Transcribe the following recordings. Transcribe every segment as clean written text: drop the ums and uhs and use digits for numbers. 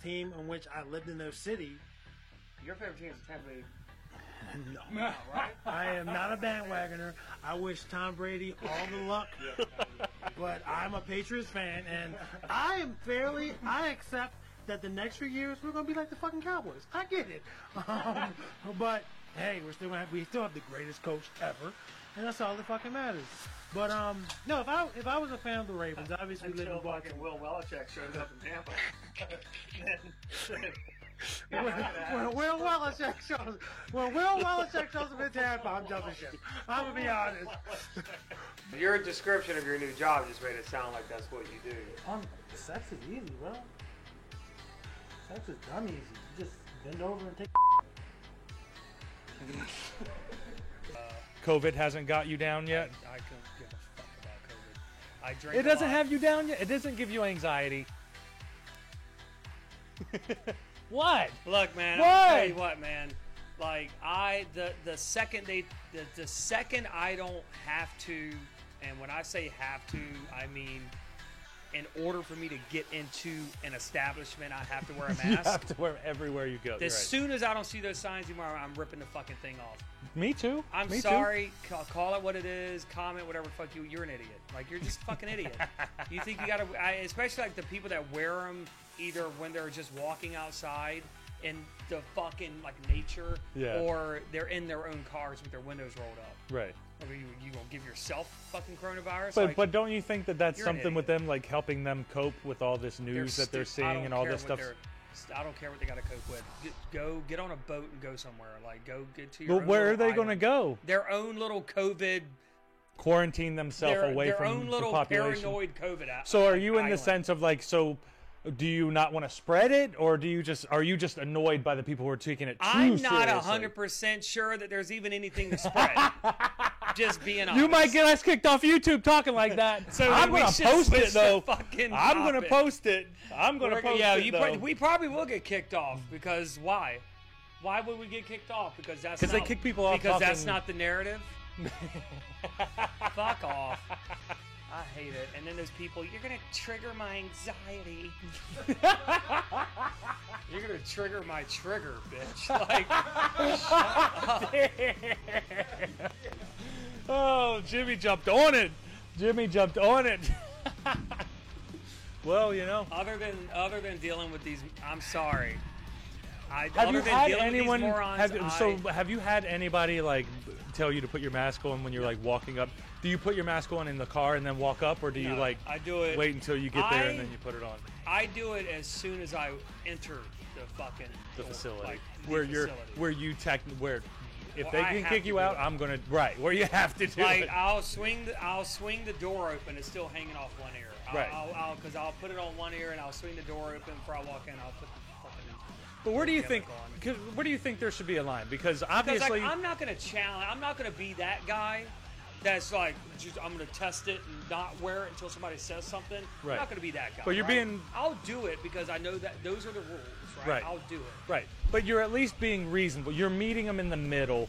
team in which I lived in their city. Your favorite team is Tampa Bay. No. Right? I am not a bandwagoner. I wish Tom Brady all the luck. But I'm a Patriots fan, and I accept that the next few years we're going to be like the fucking Cowboys. I get it. But, hey, we still have the greatest coach ever, and that's all that fucking matters. But, no, if I was a fan of the Ravens, obviously we live in Baltimore. Will Belichick showed up in Tampa. When Will Belichick shows up in Tampa, I'm jumping ship. I'm going to be honest. Your description of your new job just made it sound like that's what you do. Sex is easy, bro. Sex is dumb easy. You just bend over and take. COVID hasn't got you down yet? I couldn't give a fuck about COVID. I drink. It doesn't have you down yet? It doesn't give you anxiety? What? Look, man. What? I'll tell you what, man. Like the second the second I don't have to, and when I say have to, I mean in order for me to get into an establishment, I have to wear a mask. You have to wear everywhere you go. As soon as I don't see those signs anymore, I'm ripping the fucking thing off. Me too. I'm Me sorry. Call it what it is. Comment whatever. Fuck you. You're an idiot. Like you're just a fucking idiot. You think you gotta? Especially like the people that wear them either when they're just walking outside in the fucking like nature, Yeah. or they're in their own cars with their windows rolled up. Right. I mean, you gonna give yourself fucking coronavirus? But Like, but don't you think that that's you're an something with them, like helping them cope with all this news that they're I seeing don't and all care this what stuff? I don't care what they got to cope with. Get on a boat and go somewhere. Like go get to your. But own where are little they going to island. go? Their own little COVID. Quarantine themselves away their from own little the population. paranoid COVID. So are you in the island. sense of like, so do you not want to spread it, or are you just annoyed by the people who are taking it too I'm not seriously? 100% sure that there's even anything to spread. Just being honest. You might get us kicked off YouTube talking like that. So I'm we going to should post switch it though. the fucking I'm going to topic. post it. I'm going to post it though. We probably will get kicked off because why? Why would we get kicked off? Because they kick people off Because that's talking- not the narrative. Fuck off. I hate it. And then there's people, you're going to trigger my anxiety. You're going to trigger my trigger, bitch. Like, Oh, Jimmy jumped on it. Jimmy jumped on it. Well, you know. other than dealing with these, I'm sorry. Have you had anyone? Morons, Have you had anybody like tell you to put your mask on when you're like walking up? Do you put your mask on in the car and then walk up, or do you No, like I do it. wait until you get there and then you put it on? I do it as soon as I enter the fucking The facility like, the where facility. where if Well, they I can have kick to you do out, it. I'm gonna where you have to do Like it. I'll swing the door open. It's still hanging off one ear. Right. Because I'll put it on one ear and I'll swing the door open before I walk in. I'll put the fucking. But where do you think? chemical on. Where do you think there should be a line? Because Because obviously, like, I'm not gonna challenge. I'm not gonna be that guy. That's like, I'm gonna test it and not wear it until somebody says something. Right. I'm not gonna be that guy. But you're right? being- I'll do it because I know that those are the rules. Right. Right. I'll do it. right. But you're at least being reasonable. You're meeting them in the middle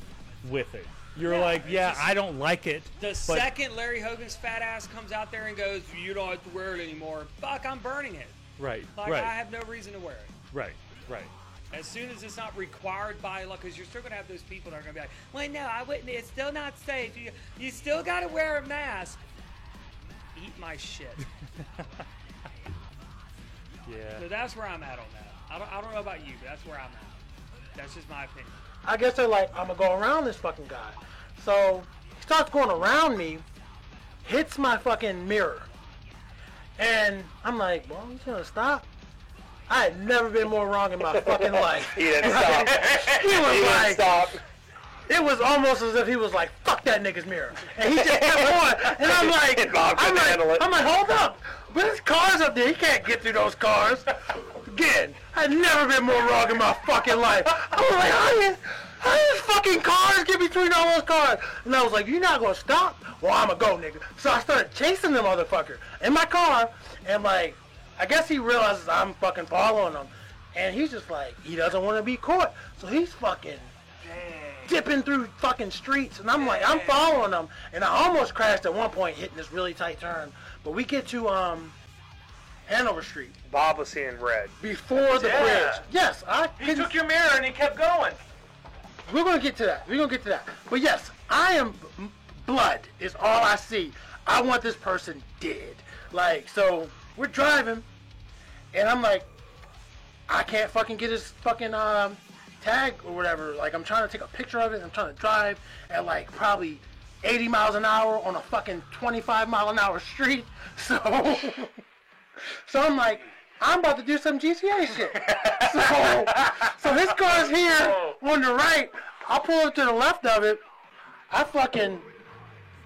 with it. You're Yeah, like, it's yeah, just- I don't like it. The but second Larry Hogan's fat ass comes out there and goes, "You don't have to wear it anymore." Fuck, I'm burning it. Right. Like right. I have no reason to wear it. Right. Right. As soon as it's not required by law, because you're still gonna have those people that are gonna be like, "Well, no, I wouldn't. It's still not safe. You still gotta wear a mask." Eat my shit. Yeah. So that's where I'm at on that. I don't know about you, but that's where I'm at. That's just my opinion. I guess they're like, I'm gonna go around this fucking guy. So he starts going around me, hits my fucking mirror, and I'm like, well, he's gonna stop. I had never been more wrong in my fucking life. He didn't stop. He was He didn't like, stop. it was almost as if he was like, fuck that nigga's mirror. And he just kept going. And I'm like, And Bob couldn't handle it. hold up. But there's cars up there. He can't get through those cars. Again, I've never been more wrong in my fucking life. I was like, how these fucking cars get between all those cars? And I was like, you're not going to stop? Well, I'm going to go, nigga. So I started chasing the motherfucker in my car. And like, I guess he realizes I'm fucking following him. And he's just like, he doesn't want to be caught. So he's fucking dipping through fucking streets, and I'm like, I'm following them, and I almost crashed at one point, hitting this really tight turn. But we get to Hanover Street, Bob was seeing red. before the Yeah. bridge. Yes, He took your mirror and he kept going. we're gonna get to that. We're gonna get to that. But yes, I am blood is all I see. I want this person dead. Like, so we're driving, and I'm like, I can't fucking get his fucking tag or whatever. Like, I'm trying to take a picture of it. I'm trying to drive at like probably 80 miles an hour on a fucking 25-mile-an-hour street. So, so I'm like, I'm about to do some GTA shit. So his car's here on the right. I pull up to the left of it. I fucking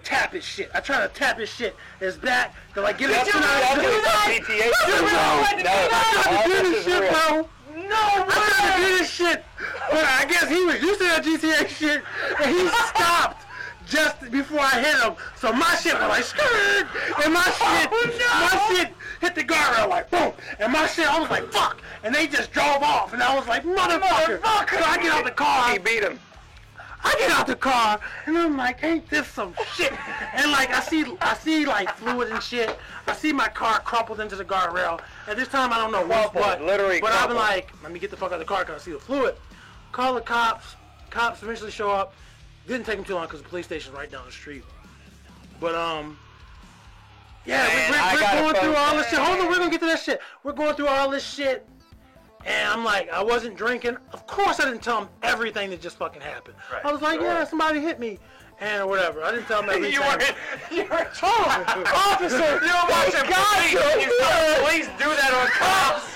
tap his shit. I try to tap his shit. His back to like get it. Did you really do that? I tried to do this shit, bro. No I tried to way! do this shit, but I guess he was used to that GTA shit, and he stopped just before I hit him. So my shit was like skirt, and my shit hit the guardrail like boom, and my shit I was like fuck, and they just drove off, and I was like motherfucker. So I get out the car. He beat him. I get out the car and I'm like, ain't this some shit? And like I see like fluid and shit. I see my car crumpled into the guardrail. At this time I don't know what's what. Literally but I'm crumpled. like, let me get the fuck out of the car because I see the fluid. Call the cops. Cops eventually show up. Didn't take them too long because the police station's right down the street. But yeah, Man, we're going through all this shit. Hold on, we're gonna get to that shit. We're going through all this shit. And I'm like, I wasn't drinking. Of course I didn't tell him everything that just fucking happened. Right. I was like, yeah, somebody hit me. And whatever. I didn't tell him everything. You were Officer, you were watching police. You saw police do that on cops.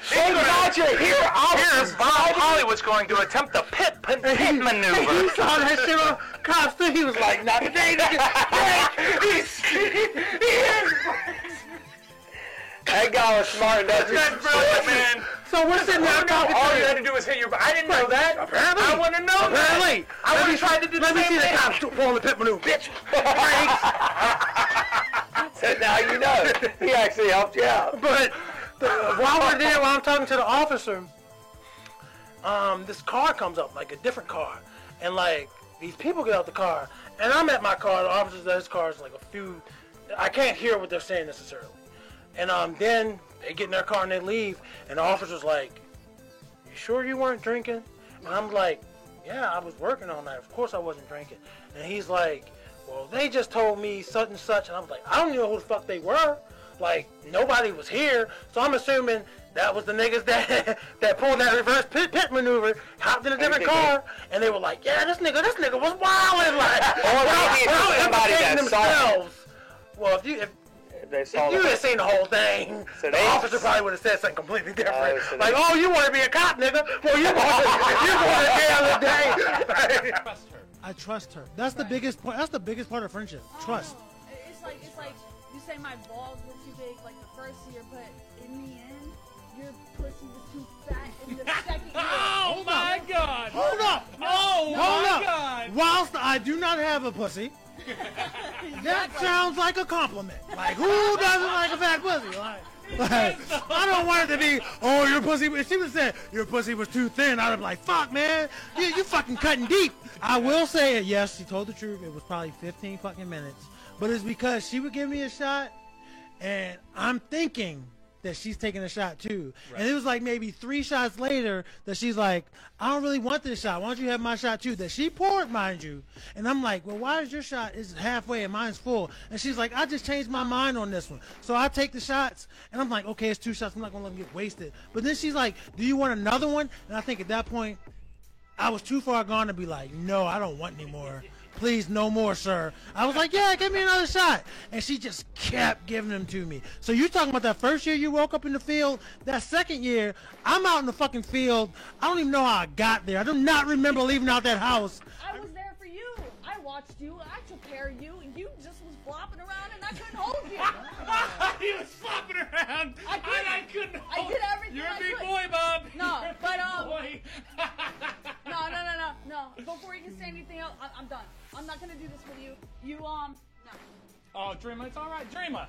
Hey, God, you're here. Here's Bob Hollywood's going to attempt the pit He maneuver. saw that shit on cops too. He was like, not today, nigga. That guy was smart. That's That's brilliant, man. So we're sitting there talking All to you him. had to do was hit your. I didn't know that. Apparently. I wouldn't have known that. Apparently. I would have tried to do the Let me same see the thing. cops pulling the pit maneuver, bitch. So now you know. He actually helped you out. But while we're there, while I'm talking to the officer, this car comes up, like a different car, and like these people get out the car, and I'm at my car. The officer's at his car is like a few. I can't hear what they're saying necessarily, and then they get in their car and they leave, and the officer's like, "You sure you weren't drinking?" And I'm like, "Yeah, I was working all night. Of course I wasn't drinking." And he's like, "Well, they just told me such and such," and I'm like, "I don't even know who the fuck they were. Like, nobody was here, so I'm assuming that was the niggas that that pulled that reverse pit maneuver, hopped in a different car, and they were like, yeah, this nigga was wilding, like, maybe it's somebody that saw themselves. Well, if They saw you the had seen the whole thing, So the they- officer probably would have said something completely different. so Like, they- oh, you want to be a cop, nigga? Well, you going to jail today. I trust her. That's the biggest point. That's the biggest part of friendship. Trust. It's like you say my balls were too big like the first year, but in the end, your pussy was too fat in the second year. Oh my God! Hold up. Oh Hold my up. God! Whilst I do not have a pussy, that sounds like a compliment. Like, who doesn't like a fat pussy? Like, I don't want it to be, oh, your pussy. If she would have said your pussy was too thin, I'd have been like, fuck, man, you fucking cutting deep. I will say it. Yes, she told the truth. It was probably 15 fucking minutes, but it's because she would give me a shot, and I'm thinking that she's taking a shot too. Right. And it was like maybe 3 shots later that she's like, I don't really want this shot. Why don't you have my shot too? That she poured, mind you. And I'm like, well, why is your shot is halfway and mine's full? And she's like, I just changed my mind on this one. So I take the shots, and I'm like, okay, it's 2 shots. I'm not going to let them get wasted. But then she's like, do you want another one? And I think at that point, I was too far gone to be like, no, I don't want any more. Please, no more, sir. I was like, yeah, give me another shot. And she just kept giving them to me. So you talking about that first year you woke up in the field? That second year, I'm out in the fucking field. I don't even know how I got there. I do not remember leaving out that house. I was there for you. I watched you. I took care of you, and you just was flopping around, and I couldn't hold you. He was flopping around. I couldn't. I did everything You're a I big could. boy, Bob. No, You're a but, big boy. No. Before you can say anything else, I'm done. I'm not gonna do this with you. No. Oh, Dreamer, it's all right. Dreamer.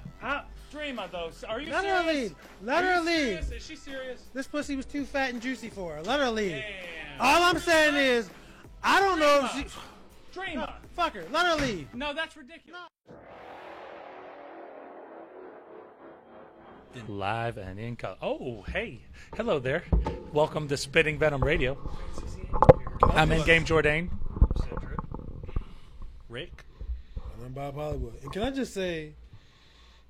Dreamer, though. Are you Let her serious? leave. Let Are her you leave. serious? Is she serious? This pussy was too fat and juicy for her. Let her leave. Damn. All I'm saying is, I don't know if she... Dreamer. Fuck her. Let her leave. No, that's ridiculous. Live and in color. Oh, hey. Hello there. Welcome to Spitting Venom Radio. I'm in Game Jordan. Rick. And I'm Bob Hollywood. And can I just say,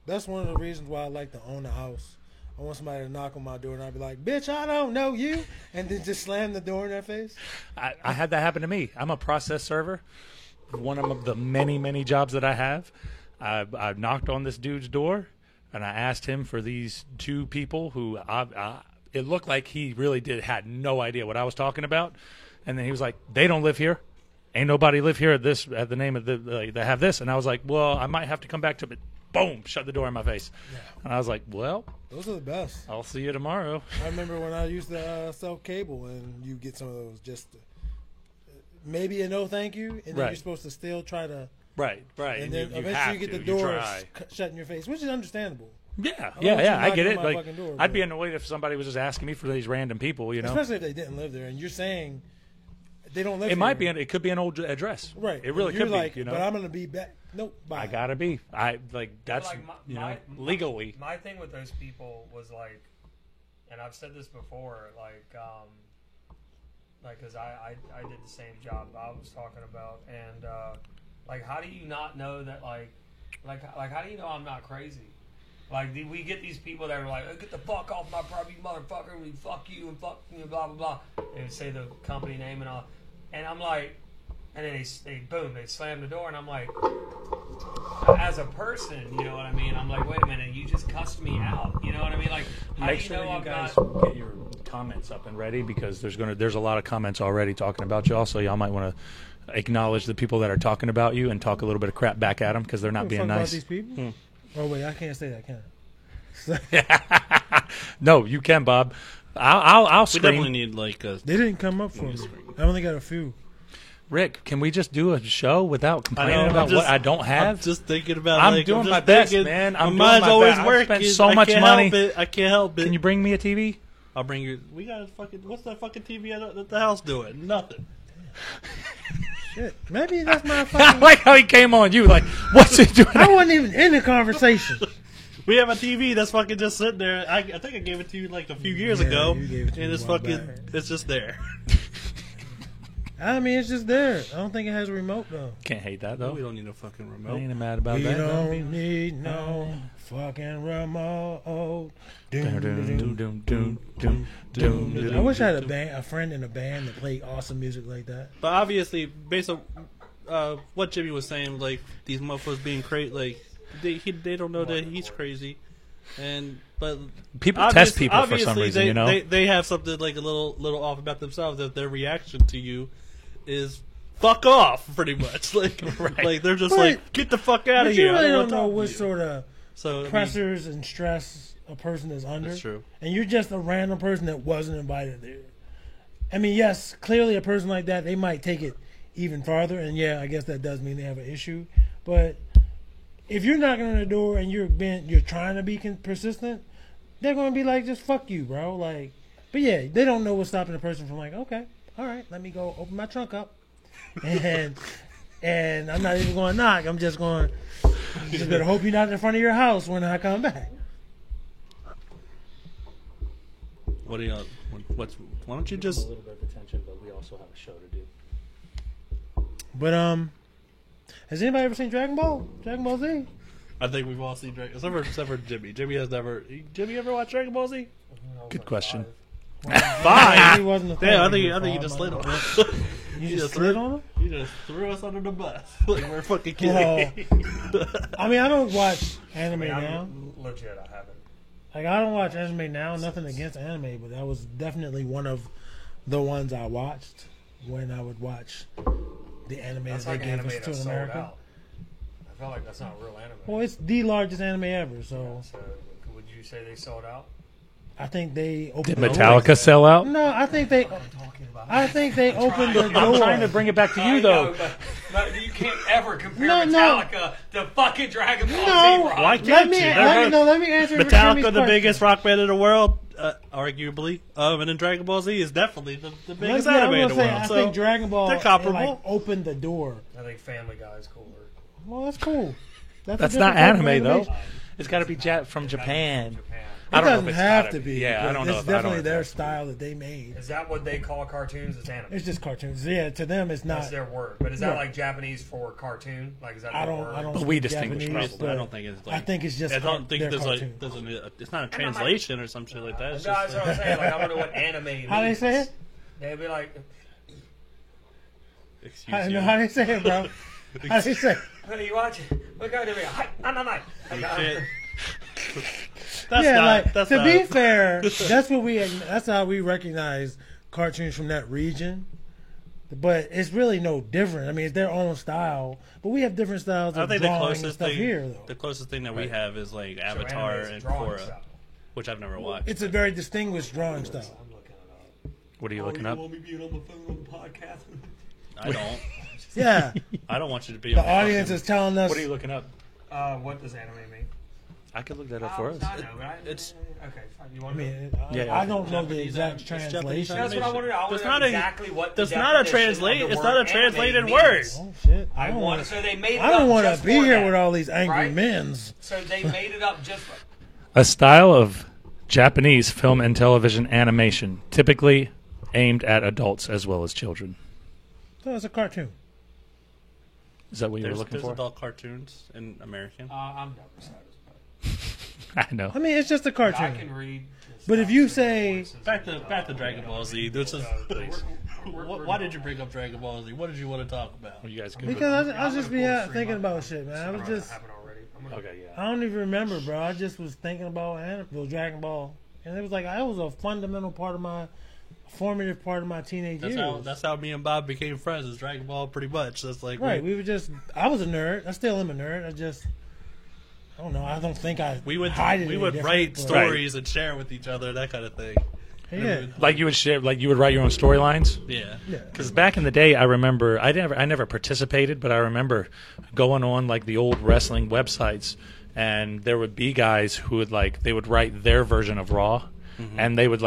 that's one of the reasons why I like to own a house. I want somebody to knock on my door and I'd be like, bitch, I don't know you. And then just slam the door in their face. I had that happen to me. I'm a process server. One of the many, many jobs that I have. I knocked on this dude's door and I asked him for these two people who it looked like he really had no idea what I was talking about. And then he was like, they don't live here. Ain't nobody live here at the name of they have this. And I was like, well, I might have to come back to it. Boom, shut the door in my face. Yeah. And I was like, well, those are the best. I'll see you tomorrow. I remember when I used to sell cable and you get some of those just maybe a no thank you. And then you're supposed to still try to. Right. And then eventually you get the door shut in your face, which is understandable. Yeah, I get it. Like, I'd be annoyed if somebody was just asking me for these random people, you know. Especially if they didn't live there, and you're saying they don't live. It could be an old address, right? It really could be, you know. But I'm gonna be back. Nope. Bye. I gotta be. That's legally. My thing with those people was like, and I've said this before, like, because I did the same job I was talking about, and like, how do you not know that, like how do you know I'm not crazy? Like, we get these people that are like, oh, get the fuck off my property, motherfucker, and fuck you, and fuck you, blah, blah, blah. And say the company name and all. And I'm like, and then they slam the door, and I'm like, as a person, you know what I mean? I'm like, wait a minute, you just cussed me out. You know what I mean? Like, how Make do you sure know you I'm guys not... get your comments up and ready, because there's a lot of comments already talking about y'all, so y'all might want to acknowledge the people that are talking about you and talk a little bit of crap back at them because they're not being nice. About these people? Oh wait, I can't say that, can I? No, you can, Bob. I'll scream. We definitely need like a. They didn't come up for me. I only got a few. Rick, can we just do a show without complaining about what I don't have? I'm just thinking about. I'm doing my best, man. My mind's always working. I spend so much money. I can't help it. Can you bring me a TV? I'll bring you. We got a fucking. What's that fucking TV at the house doing? Nothing. Shit. Maybe that's my I fucking... like how he came on you. Like, what's he doing? I wasn't even in the conversation. We have a TV that's fucking just sitting there. I think I gave it to you like a few years ago, and it's fucking. It's just there. I mean, it's just there. I don't think it has a remote though. Can't hate that though. We don't need a fucking remote. I ain't mad about we that. We don't need no fucking remote. I wish I had a friend in a band that played awesome music like that. But obviously, based on what Jimmy was saying, like these motherfuckers being crazy, like they don't know that he's crazy, but people test people for some reason. They, you know, they have something like a little off about themselves, that their reaction to you is fuck off, pretty much. Like, like they're just like, get the fuck out of here. You really don't know what sort of pressures and stress a person is under. That's true. And you're just a random person that wasn't invited there. I mean, yes, clearly a person like that, they might take it even farther, and yeah, I guess that does mean they have an issue. But if you're knocking on the door and you're trying to be persistent, they're going to be like, just fuck you, bro. Like, but yeah, they don't know what's stopping a person from like, okay, all right, let me go open my trunk up, and I'm not even going to knock. I'm just going to just better hope you're not in front of your house when I come back. What do you? Why don't you just a little bit of attention, but we also have a show to do. But has anybody ever seen Dragon Ball? Dragon Ball Z? I think we've all seen Dragon. Except for Jimmy. Jimmy has never. Jimmy ever watched Dragon Ball Z? Good question. Fine. He wasn't a fan. Yeah, I think you just slid on him. You just slid on him? You just threw us under the bus. Like we're fucking kidding. I mean, I don't watch anime now. Legit, I haven't. Like, I don't watch anime now. Nothing against anime, but that was definitely one of the ones I watched when I would watch the anime that they gave us to in America. I feel like that's not real anime. Well, it's the largest anime ever, so would you say they sold out? I think they opened. Did Metallica sell out? No, I think they opened the door. I'm trying to bring it back to you, though. But you can't ever compare Metallica to fucking Dragon Ball Z. Why can't you? Let me answer Metallica, the biggest rock band in the world, arguably, and then Dragon Ball Z is definitely the biggest anime in the world. I think Dragon Ball they're comparable. Opened the door. I think Family Guy is cooler. Well, that's cool. That's not anime, though. It's got to be from Japan. I don't know if doesn't it's have gotta to be. Yeah, I but don't know. It's if- I don't definitely know if their that's- style that they made. Is that what they call cartoons? It's anime. It's just cartoons. Yeah, to them it's not. That's their word. But is that Right. like Japanese for cartoon? Like is that I their don't. word? I don't. But we speak distinguish Japanese, probably. but I don't think it's like. I think it's just. I don't think their there's cartoons. it's not a translation or some shit like that. It's No, that's just what I'm saying. Like I don't know what anime means. How they say it? They'd be like, excuse How, you. no, how they say it, bro? How they say it? "Hey, you watch it? What guy did we? Hi, no. Shit. That's Yeah, not, like that's to not, be fair, that's how we recognize cartoons from that region. But it's really no different. I mean, it's their own style, but we have different styles I of think the drawing and closest stuff thing, here, though. the closest thing that we have is like So Avatar anime is and drawing Korra, style. which I've never watched. It's a very distinguished drawing style. What are you looking up? me being on the phone on the podcast? I don't. Yeah, I don't want you to be. the on audience fucking- is telling us. What are you looking up? What does anime mean? I could look that up for us. I know, but It's- okay. Fine. You I want to? mean, Yeah, I don't know the Japanese exact it's Japanese translation. That's what I wanted to know. I That's wanted to not know a- exactly what. That's the not a definition of translate. the It's word not a anime translated means. word. Oh shit! I don't want. wanna- So they made. It I don't up want just to be for here that. with all these angry Right? men's. So they made it up just. A style of Japanese film and television animation, typically aimed at adults as well as children. So it's a cartoon. Is that what you were There's looking for? adult cartoons in American. I'm never satisfied. I know. I mean, it's just a I cartoon. can read. But if you say, Back to Dragon Ball Z. This is, why did you bring up Dragon Ball Z? What did you want to talk about? You guys good? because I was just be thinking about shit, man. I was just, Okay, yeah. I don't even remember, bro. I just was thinking about Dragon Ball, and it was like it was a fundamental part of my formative part of my teenage years. That's how me and Bob became friends. Is Dragon Ball pretty much? That's like Right, we were just. I was a nerd. I still am a nerd. I don't know. I don't think I. we would hide it we any would different, write but- stories and share with each other, that kind of thing. Yeah, Like you would share, like you would write your own storylines. Yeah. yeah. Because back in the day, I remember I never participated, but I remember going on like the old wrestling websites, and there would be guys who would they would write their version of Raw, and they would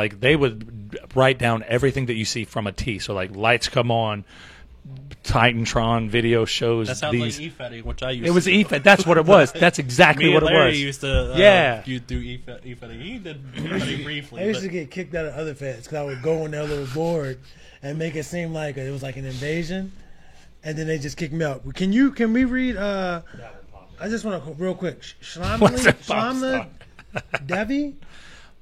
write down everything that you see from a T. So like lights come on, Titantron video shows That sounds these. like e-fetting, which I used It was to do. EFED. That's what it was. That's exactly Me what and it Larry was. used to Yeah. you do e-fetting. He did e-fetting briefly. I used but- to get kicked out of other feds because I would go on their little board and make it seem like it was like an invasion, and then they just kick me out. Can we read? I just want to real quick. What's it, Shlamla Devi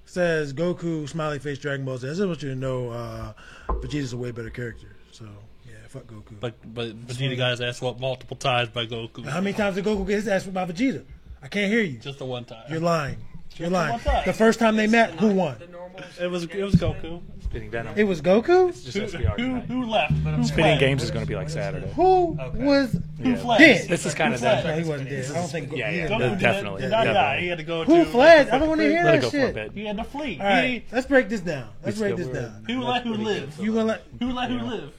says Goku smiley face Dragon Ball Z. I just want you to know Vegeta's a way better character. So yeah, fuck Goku. But Vegeta got his ass whooped multiple times by Goku. How many times did Goku get his ass whooped by Vegeta? I can't hear you. Just the one time. You're lying. You're lying. one time. The first time they met, who won? It was Goku. Spitting Venom. It was Goku. It's just SBR tonight. Who left? Who Spitting fled? Games is going to be like Saturday. Who was Who fled? dead? This is kind of Who fled? No, that. he wasn't dead. I don't think. Yeah, he yeah. didn't Goku die. Definitely. Did not die. Definitely. He had to go Who to fled? I don't want to hear Let it that go for a shit. bit. He had to flee. All right, let's break this down. Let's break this down. Who let who live? You gonna let Who let who live?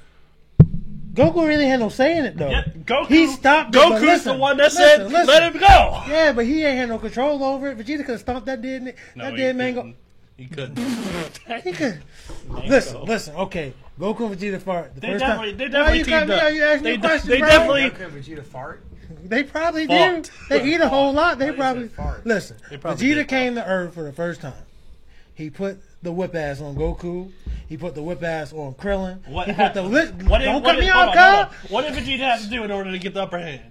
Goku really had no say in it though. Yeah, Goku. He stopped it, but Goku's listen, the one that listen, said, listen. "Let him go." Yeah, but he ain't had no control over it. Vegeta could have stomped that dead, that dead man. He couldn't. He could. Listen. Okay, Goku and Vegeta fought the They first definitely, time. they Why definitely you teamed got me? up. Are you asking me They, a question, they bro? definitely. Could Vegeta fart? They probably Fought. do. They eat a whole lot. They Why you probably said fart? listen. probably Vegeta did came to Earth for the first time. He put the whip ass on Goku. He put the whip ass on Krillin. What he hap- put the lip. what did- Don't what cut did- me hold off, on, hold Kyle. on. What did Vegeta have to do in order to get the upper hand?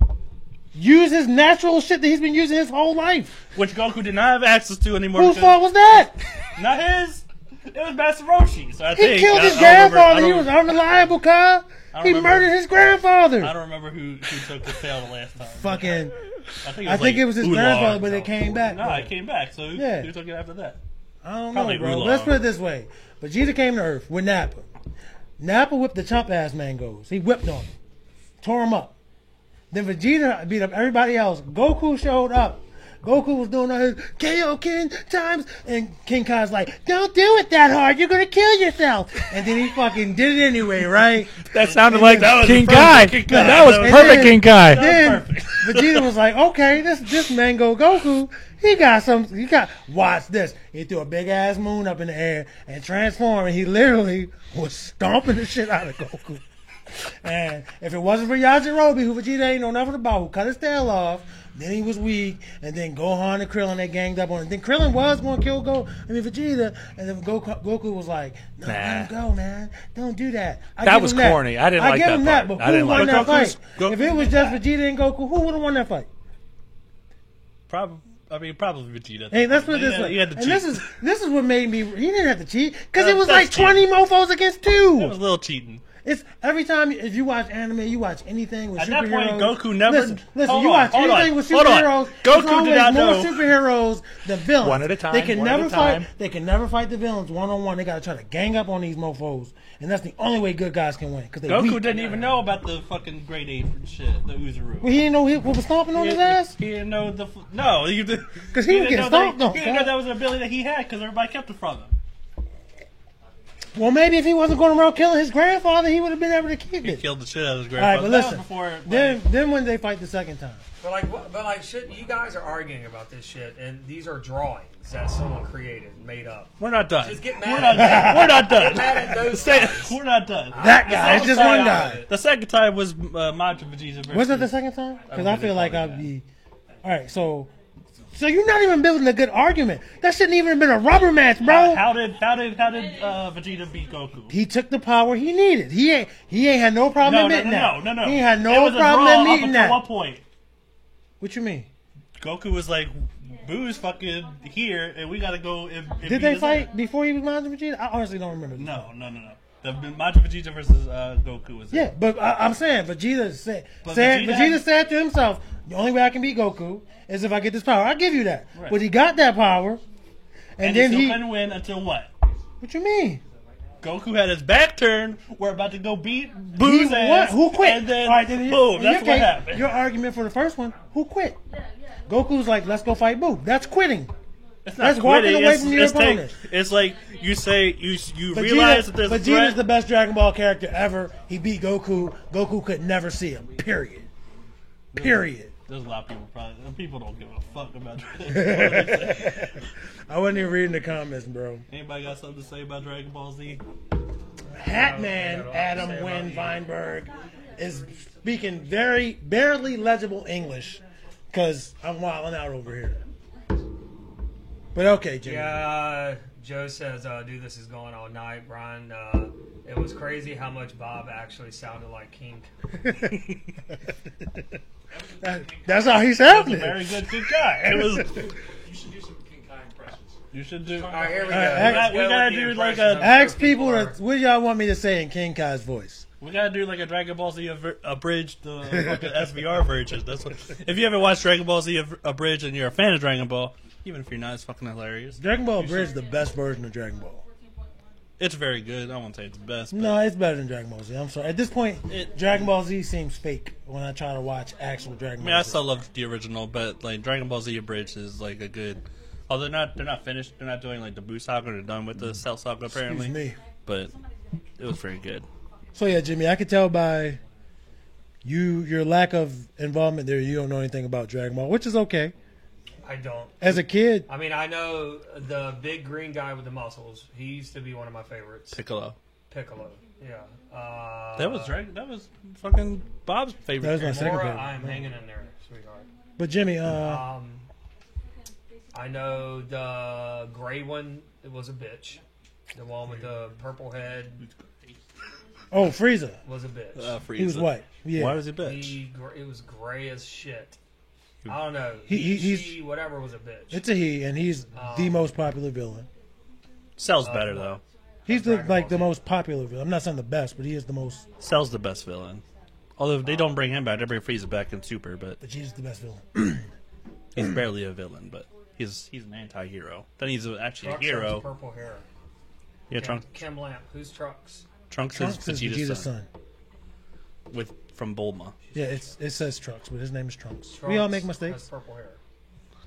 Use his natural shit that he's been using his whole life. Which Goku did not have access to anymore. Whose because- fault was that? Not his. It was Master Roshi. So I He think killed his I don't remember- grandfather. I He don't- was unreliable, Kyle. don't He remember. murdered his grandfather. I don't remember who took the tail the last time. Fucking. I I think it was his Oolong. grandfather, but it came back. No, it came back. So Yeah. who took it after that? I don't Probably know, bro. Oolong. Let's put it this way. Vegeta came to Earth with Nappa. Nappa whipped the chump ass mangoes. He whipped on him. Tore him up. Then Vegeta beat up everybody else. Goku showed up. Goku was doing all his KO King times. And King Kai's like, don't do it that hard. You're going to kill yourself. And then he fucking did it anyway, right? That sounded like That was King perfect Kai. King Kai. That was And perfect then- King Kai. Then perfect. Vegeta was like, okay, this Mango Goku, he got, watch this. He threw a big ass moon up in the air and transformed, and he literally was stomping the shit out of Goku. And if it wasn't for Yajirobe, who Vegeta ain't know nothing about, who cut his tail off, then he was weak, and then Gohan and Krillin, they ganged up on him. Then Krillin was going to kill Vegeta, and then Goku was like, no, let him go, man. Don't do that. That was corny. I didn't like give that him part. But I who didn't won like that that. fight? If it was just Vegeta and Goku, who would have won that fight? Probably Vegeta. Hey, let's put it this way. You had to And cheat. this is what made me. He didn't have to cheat because it was That's like 20 mofos against 2. That was a little cheating. It's every time if you watch anime, you watch anything with At superheroes. that point, Goku never. Listen, Hold you on, watch hold anything on, with hold on. superheroes. Goku there's did not always more know. superheroes than villains. One at a time, They can one at never a fight. time. They can never fight the villains one on one. They gotta try to gang up on these mofo's, and that's the only way good guys can win. Because they Goku weak. didn't even know about the fucking grade 8 shit, the Uzuru. Well, he didn't know what was stomping on his ass. He didn't know no, he did 'Cause he was didn't getting know stomped on, He didn't know huh? that was an ability that he had because everybody kept it from him. Well, maybe if he wasn't going around killing his grandfather, he would have been able to keep He it. killed the shit out of his All right, grandfather. but That listen. was before, Then when they fight the second time. But like, shit, you guys are arguing about this shit, and these are drawings that someone created and made up. we're not done. Just get We're mad not done. We're not done. mad at those Say- guys. We're not done. That guy, it's just one guy. The second time was Majin Vegeta versus. Was it the second time? Because I feel like probably I'd be. All right, so you're not even building a good argument. That shouldn't even have been a rubber match, bro. How did Vegeta beat Goku? He took the power he needed. He ain't had no problem admitting that. No. He had It no was a problem draw up admitting until that. one point. What you mean? Goku was like, Boo's fucking here, and we gotta go. And Did beat they his fight ass. before he was Majin Vegeta? I honestly don't remember. No. The Majin Vegeta versus Goku was Yeah, but I'm saying Vegeta said But Vegeta Vegeta said to himself, the only way I can beat Goku is if I get this power. I give you that. Right. But he got that power, and then still he. couldn't win until what? What you mean? Goku had his back turned. We're about to go beat He Boo's ass. Who quit? And then, All right, then boom, in that's your what case, happened. Your argument for the first one, who quit? Goku's like, let's go fight Boo. That's quitting. It's That's not walking quitting. away from your opponent. It's like you say you realize that there's a Vegeta's threat. the best Dragon Ball character ever. He beat Goku. Goku could never see him. Period. There's a lot of people don't give a fuck about Dragon Ball. I wasn't even reading the comments, bro. Anybody got something to say about Dragon Ball Z? Hatman Adam Wynn Weinberg is speaking very barely legible English because I'm wilding out over here. But okay, Jimmy. Yeah, Joe says, dude, this is going all night. Brian, it was crazy how much Bob actually sounded like King. That's how he He was a sounded. very good guy. It was. You should do some King Kai impressions. You should do. All right, here we go. All right, Let's we go gotta with the do like impressions. a- I'm Ask sure people are- what y'all want me to say in King Kai's voice. We gotta do like a Dragon Ball Z abridged fucking SVR version. That's what. If you haven't watched Dragon Ball Z abridged and you're a fan of Dragon Ball, even if you're not, it's fucking hilarious. Dragon Ball Bridge is the best version of Dragon Ball. It's very good. I won't say it's the best. But No, it's better than Dragon Ball Z. I'm sorry. At this point, It- Dragon Ball Z seems fake when I try to watch actual Dragon I Ball mean, I Z. still love the original, but like Dragon Ball Z abridged is like a good. Oh, they're not finished. They're not doing like the Buu saga. They're done with the Cell saga apparently. Excuse me. But it was very good. So yeah, Jimmy, I could tell by your lack of involvement there, you don't know anything about Dragon Ball, which is okay. I don't. As a kid, I mean, I know the big green guy with the muscles. He used to be one of my favorites. Piccolo. Piccolo. Yeah. That was Dragon. That was fucking Bob's favorite. That was my character. second Mora, favorite. I'm hanging in there, sweetheart. but Jimmy, I know the gray one. It was a bitch. The one with the purple head oh Frieza, was a bitch. Frieza. he was white. Yeah, Why was he bitch? It was gray as shit. I don't know. He's- She, whatever was a bitch. it's a he, and he's the most popular villain. Cell's better though. He's Dragon the Ball Z. most popular villain. I'm not saying the best, but he is the most. Cell's the best villain. Although they don't bring him back, they bring Frieza back in Super, but Vegeta's the best villain. he's barely a villain. But he's an anti-hero. Then he's actually Trunks a has hero. purple hair. Yeah, Kim, Trunks. Kim Lamp. Who's Trunks? Trunks Trunks is is Vegeta's son. son. From Bulma. Yeah, it says Trunks, but his name is Trunks. Trunks We all make Has mistakes. purple hair.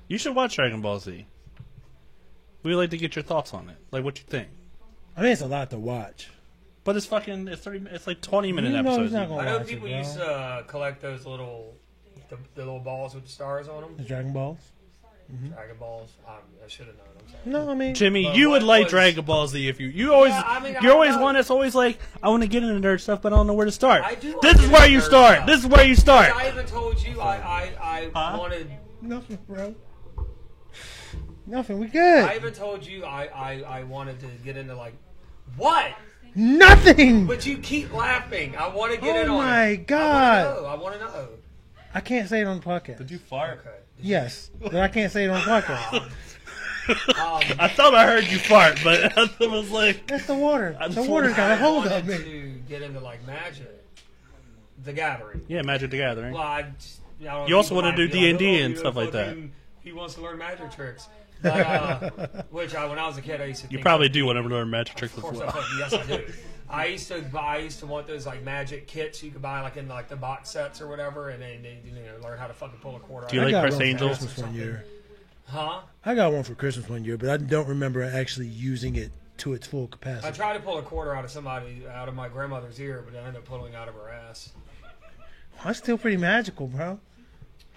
You should watch Dragon Ball Z. We'd like to get your thoughts on it. Like what you think. I mean, it's a lot to watch. But it's fucking it's 30 it's like 20-minute You know he's episodes. not gonna I know watch people it, bro. used to collect those little, the little balls with the stars on them. The Dragon Balls. Dragon Balls. I should have known. I'm sorry. No, I mean, Jimmy, But you would what like was- Dragon Ball Z if you always Yeah, I mean, you're I always know- one that's always like, I want to get into nerd stuff, but I don't know where to start. I do This wanna is get where into you nerd start. stuff. This is where you start. I even told you I Huh? wanted. nothing, bro. Nothing. We good. I even told you I wanted to get into like what? Nothing. But you keep laughing. I want to get Oh in on it. my God. I want to know. I can't say it on the podcast. Did you fart? Okay. Yes, but I can't say it on the podcast. I thought I heard you fart, but I was like, That's the water. I'm The full- water got a hold wanted of me. to get into like Magic, the Gathering. yeah, Magic the Gathering. Well, I don't know, You also people wanna might do be like, D&D "Oh, and you stuff like that." fucking- He wants to learn magic tricks. But, when I was a kid, I used to. You think probably that- do want to learn Magic tricks Of as course, well. yes, I do. I used to want those like magic kits you could buy like in like the box sets or whatever, and then learn how to fucking pull a quarter. Do you out like I got Chris one for Angel? Christmas one year. Huh? I got one for Christmas one year, but I don't remember actually using it to its full I capacity. tried to pull a quarter out of my grandmother's ear, but I ended up pulling it out of her ass. That's still pretty magical, bro.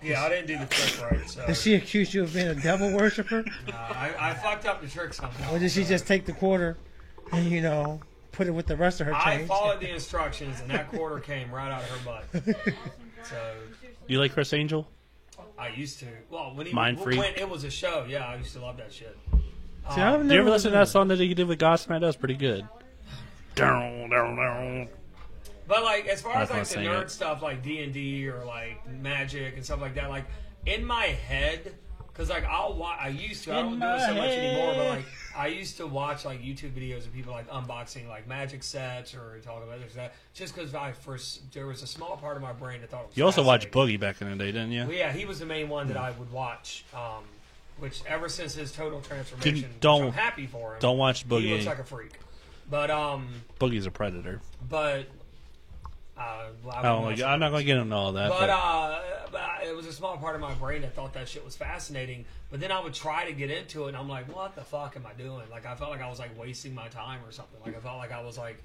Yeah, I didn't do the trick right. So Did she accuse you of being a devil worshiper? I fucked up the trick somehow. Or did she just take the quarter and, put it with the rest of her I change? followed the instructions, and that quarter came right out of her butt. So You like Chris Angel? I used to. Well, when Mind Freak? when it was a show, yeah, I used to love that shit. See, I've Do you ever never listen to that song that he did with Godsmack? That was pretty good. But like, as far I as like can't the sing nerd it. stuff, like D&D or like Magic and stuff like that, like in my head, because like I used to, I don't do it so much anymore, but like I used to watch like YouTube videos of people like unboxing like Magic sets or talking about this or that, just because there was a small part of my brain that thought it was You also watched fascinating. Boogie back in the day, didn't you? Well, yeah, he was the main one that I would watch. Which ever since his total transformation, which don't- I'm happy for him. Don't watch He Boogie. looks like a freak. But Boogie's a predator. but I'm not going to get into all that. but it was a small part of my brain that thought that shit was fascinating. But then I would try to get into it, and I'm like, what the fuck am I doing? Like, I felt like I was like wasting my time or something. Like, I felt like I was like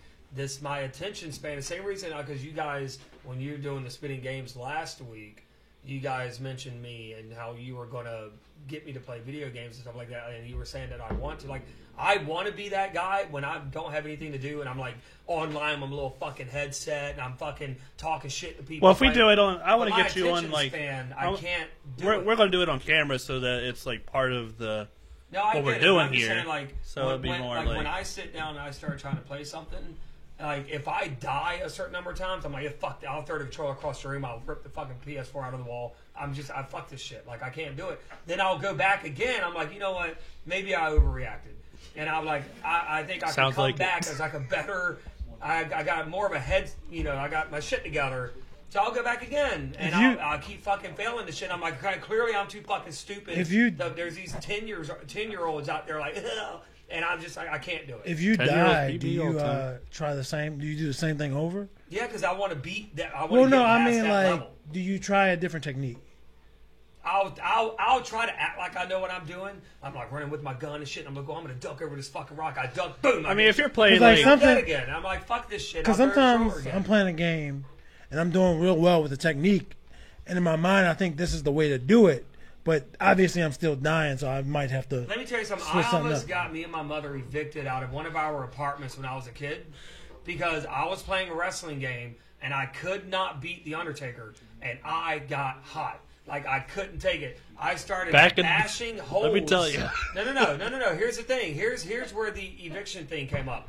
my attention span. The same reason, because you guys, when you were doing the spitting games last week, you guys mentioned me and how you were going to get me to play video games and stuff like that, and you were saying that I want to. Like, I want to be that guy when I don't have anything to do, and I'm like online with a little fucking headset, and I'm fucking talking shit to people. well, if we Like, do it on, I want but to my get you on attention like. span, I can't do We're it. going to do it on camera so that it's like part of the. No, I what we're get it, doing but I'm just here. saying, like, So it'd be more like- when I sit down and I start trying to play something, like if I die a certain number of times, I'm like, yeah, fuck, I'll throw the controller across the room. I'll rip the fucking PS4 out of the wall. I fuck this shit. Like I can't do it. Then I'll go back again. I'm like, you know what? Maybe I overreacted, and I'm like, I think I can Sounds come like it. back as like a better. I got more of a head. I got my shit together. So I'll go back again, and I'll keep fucking failing the shit. I'm like, okay, clearly I'm too fucking stupid. There's these 10-year-olds out there like, ugh, and I'm just like, I can't do it. If you 10-year-old die, do PB all you the time. try the same? Do you do the same thing over? Yeah, because I want to beat that. I want Well, to no, get I past mean that like, level. do you try a different technique? I'll try to act like I know what I'm doing. I'm like running with my gun and shit. And I'm like, I'm gonna dunk over this fucking rock. I dunk, boom. I mean, if you're playing Like like, some- dead again. And I'm like, fuck this shit. Because I'll throw the sometimes controller again. I'm playing a game and I'm doing real well with the technique, and in my mind I think this is the way to do it. But obviously I'm still dying, so I might have to. Let me tell you something. Switch I something almost up. got me and my mother evicted out of one of our apartments when I was a kid because I was playing a wrestling game and I could not beat The Undertaker, and I got hot. Like, I couldn't take it. I started bashing holes. let me tell you. No. Here's the thing. Here's where the eviction thing came up.